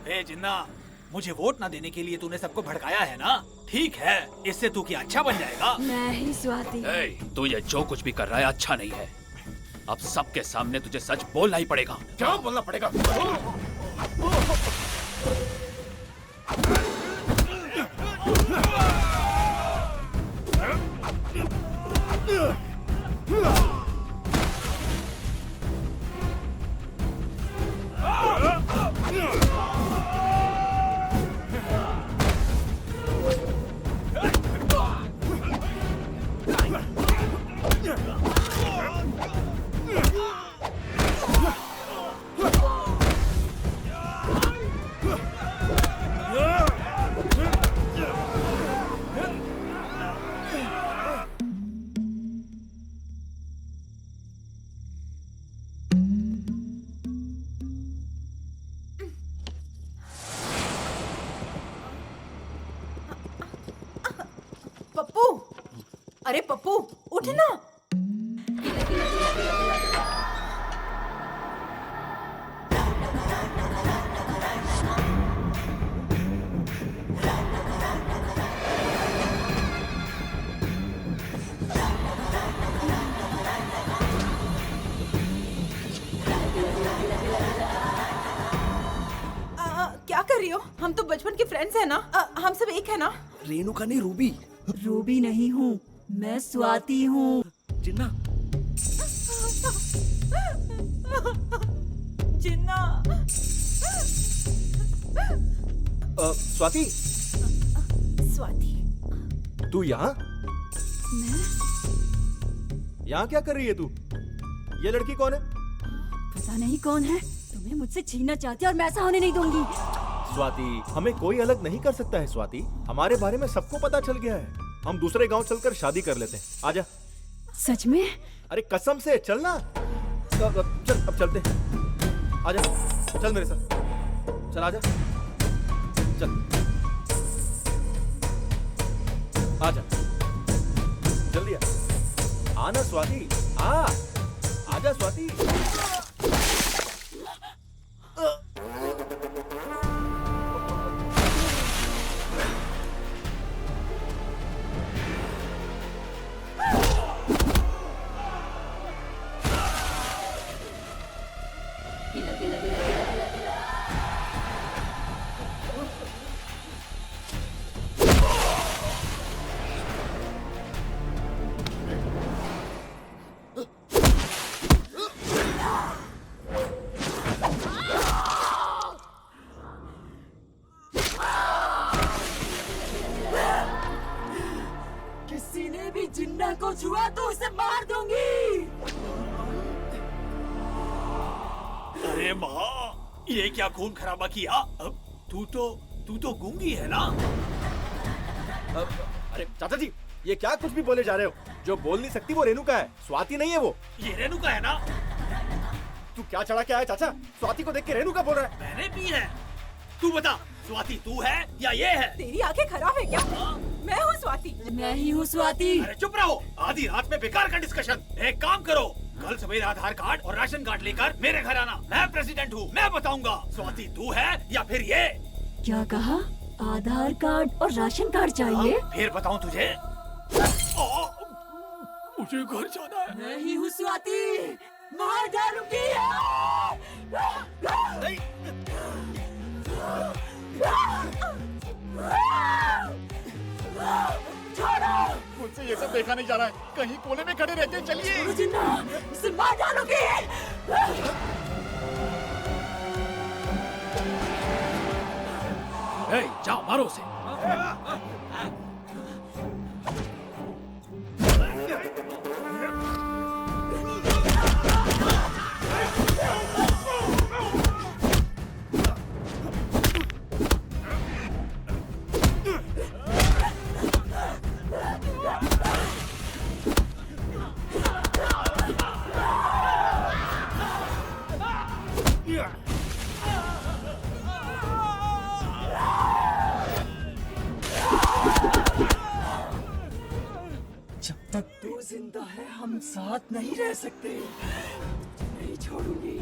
Speaker 10: ए जिन्ना, मुझे वोट ना देने के लिए तूने सबको भड़काया है ना? ठीक है, इससे तू क्या अच्छा बन जाएगा?
Speaker 5: मैं ही स्वाति।
Speaker 8: तू ये जो कुछ भी कर रहा है अच्छा नहीं है। अब सबके सामने तुझे सच बोलना ही पड़ेगा।
Speaker 7: क्या बोलना पड़ेगा?
Speaker 12: पप्पू, अरे पप्पू उठ ना। क्या कर रही हो? हम तो बचपन के फ्रेंड्स हैं ना। हम सब एक है ना?
Speaker 23: रेणुका नहीं, रूबी।
Speaker 5: रूबी नहीं हूँ, मैं स्वाति हूँ।
Speaker 23: जिन्ना,
Speaker 12: जिन्ना।
Speaker 7: स्वाति,
Speaker 12: स्वाति,
Speaker 7: तू यहाँ? यहाँ क्या कर रही है तू? ये लड़की कौन है?
Speaker 5: पता नहीं कौन है। तुम्हें मुझसे छीनना चाहती है और मैं ऐसा होने नहीं दूंगी।
Speaker 14: स्वाति, हमें कोई अलग नहीं कर सकता है स्वाति। हमारे बारे में सबको पता चल गया है। हम दूसरे गांव चलकर शादी कर लेते हैं। आजा।
Speaker 5: सच में?
Speaker 14: अरे कसम से, चलना। चल अब चलते हैं। आजा, चल मेरे साथ। चल आजा, चल। आजा जल्दी आ आना स्वाति आ आजा स्वाति
Speaker 3: किसी ने भी जिन्ना को छुआ तो उसे मार दूंगी।
Speaker 10: अरे माँ, ये क्या खून खराबा किया? अब तू तो गूंगी है ना?
Speaker 14: अरे चाचा जी ये क्या कुछ भी बोले जा रहे हो? जो बोल नहीं सकती वो रेणुका है, स्वाति नहीं है वो।
Speaker 10: ये रेणुका है ना?
Speaker 14: तू क्या चढ़ा के आया चाचा? स्वाति को देख के रेणुका बोल रहा है।
Speaker 10: मैंने पी है। तू बता, स्वाति तू है या ये है?
Speaker 3: तेरी आंखें खराब है क्या? मैं हूँ स्वाति। मैं ही हूँ स्वाति।
Speaker 10: अरे चुप रहो, आधी रात में बेकार का डिस्कशन। एक काम करो, कल सवेरे आधार कार्ड और राशन कार्ड लेकर मेरे घर आना। मैं प्रेसिडेंट हूँ, मैं बताऊंगा स्वाति तू है या फिर ये।
Speaker 5: क्या कहा? आधार कार्ड और राशन कार्ड चाहिए?
Speaker 10: फिर बताऊं तुझे? मुझे घर जाना है।
Speaker 3: मैं ही हूँ स्वाति, मार डालूंगी।
Speaker 14: मुझसे ये सब देखा नहीं जा रहा है, कहीं कोने में खड़े रहते। चलिए
Speaker 3: जिन्ना, इसे मार डालूंगी।
Speaker 8: जाओ मारो उसे।
Speaker 3: जब तक तू जिंदा है हम साथ नहीं रह सकते। नहीं छोड़ूंगी।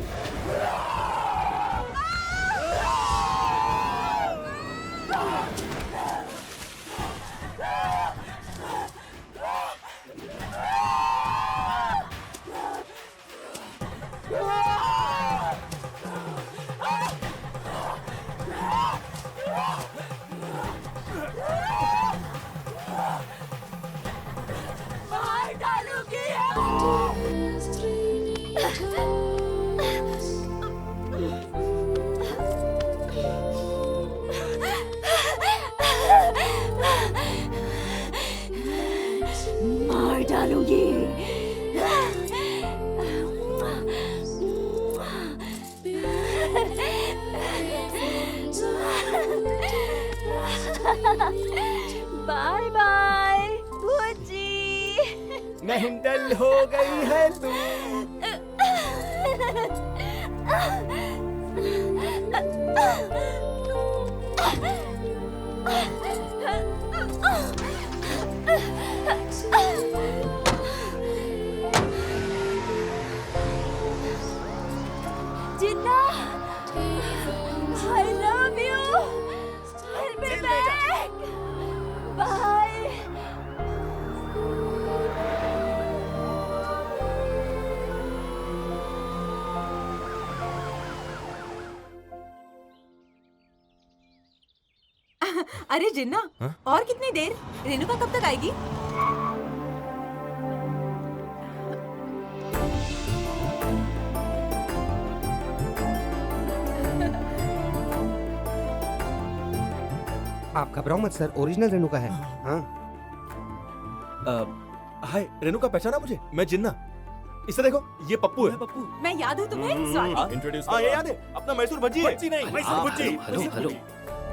Speaker 3: मार डालूंगी।
Speaker 5: मार डालूंगी। Bye bye भूजी।
Speaker 7: मेहंदल हो गई है तू।
Speaker 5: जिन्ना, I love you. I'll be back. Bye.
Speaker 12: अरे जिन्ना, और कितनी देर? रेणुका कब तक आएगी?
Speaker 4: आप घबराओ मत सर, ओरिजिनल रेणुका है। हाँ
Speaker 14: हाय रेणुका, पहचाना मुझे? मैं जिन्ना। इसे देखो, ये पप्पू है।
Speaker 12: पप्पू, मैं याद हूँ तुम्हें? स्वाति।
Speaker 14: इंट्रोड्यूस। हाँ ये याद है, अपना मैसूर भज्जी है।
Speaker 7: भज्जी नहीं, मैसूर भज्जी।
Speaker 8: हेलो हेलो,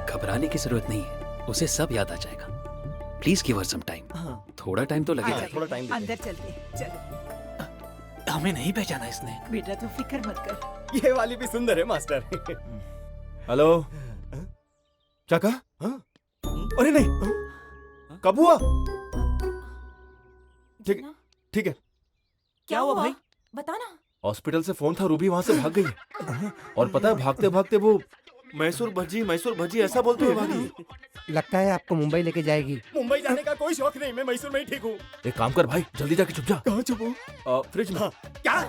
Speaker 8: घबराने की जरूरत नहीं है, उसे सब याद आ जाएगा। Please give her some time. थोड़ा टाइम तो लगेगा।
Speaker 14: थोड़ा टाइम।
Speaker 11: अंदर चलते चलो।
Speaker 10: हमें नहीं पहचाना इसने।
Speaker 11: बेटा तू फिक्र मत कर।
Speaker 7: ये वाली भी सुंदर है मास्टर।
Speaker 14: हेलो, क्या कहा? अरे नहीं, कब हुआ? ठीक है।
Speaker 12: क्या हुआ भाई? बताना।
Speaker 14: हॉस्पिटल से फोन था, रूबी वहाँ से भाग गई है। और पता है भागते भागते वो मैसूर भजी ऐसा बोलते हुए भागी।
Speaker 4: लगता है आपको मुंबई लेके जाएगी।
Speaker 7: मुंबई जाने का कोई शौक नहीं, मैं मैसूर में ही ठीक हूँ।
Speaker 14: एक काम कर भाई, जल्दी जाके छुप जा।
Speaker 7: कहाँ छुपूं?
Speaker 14: फ्रिज में।
Speaker 7: क्या?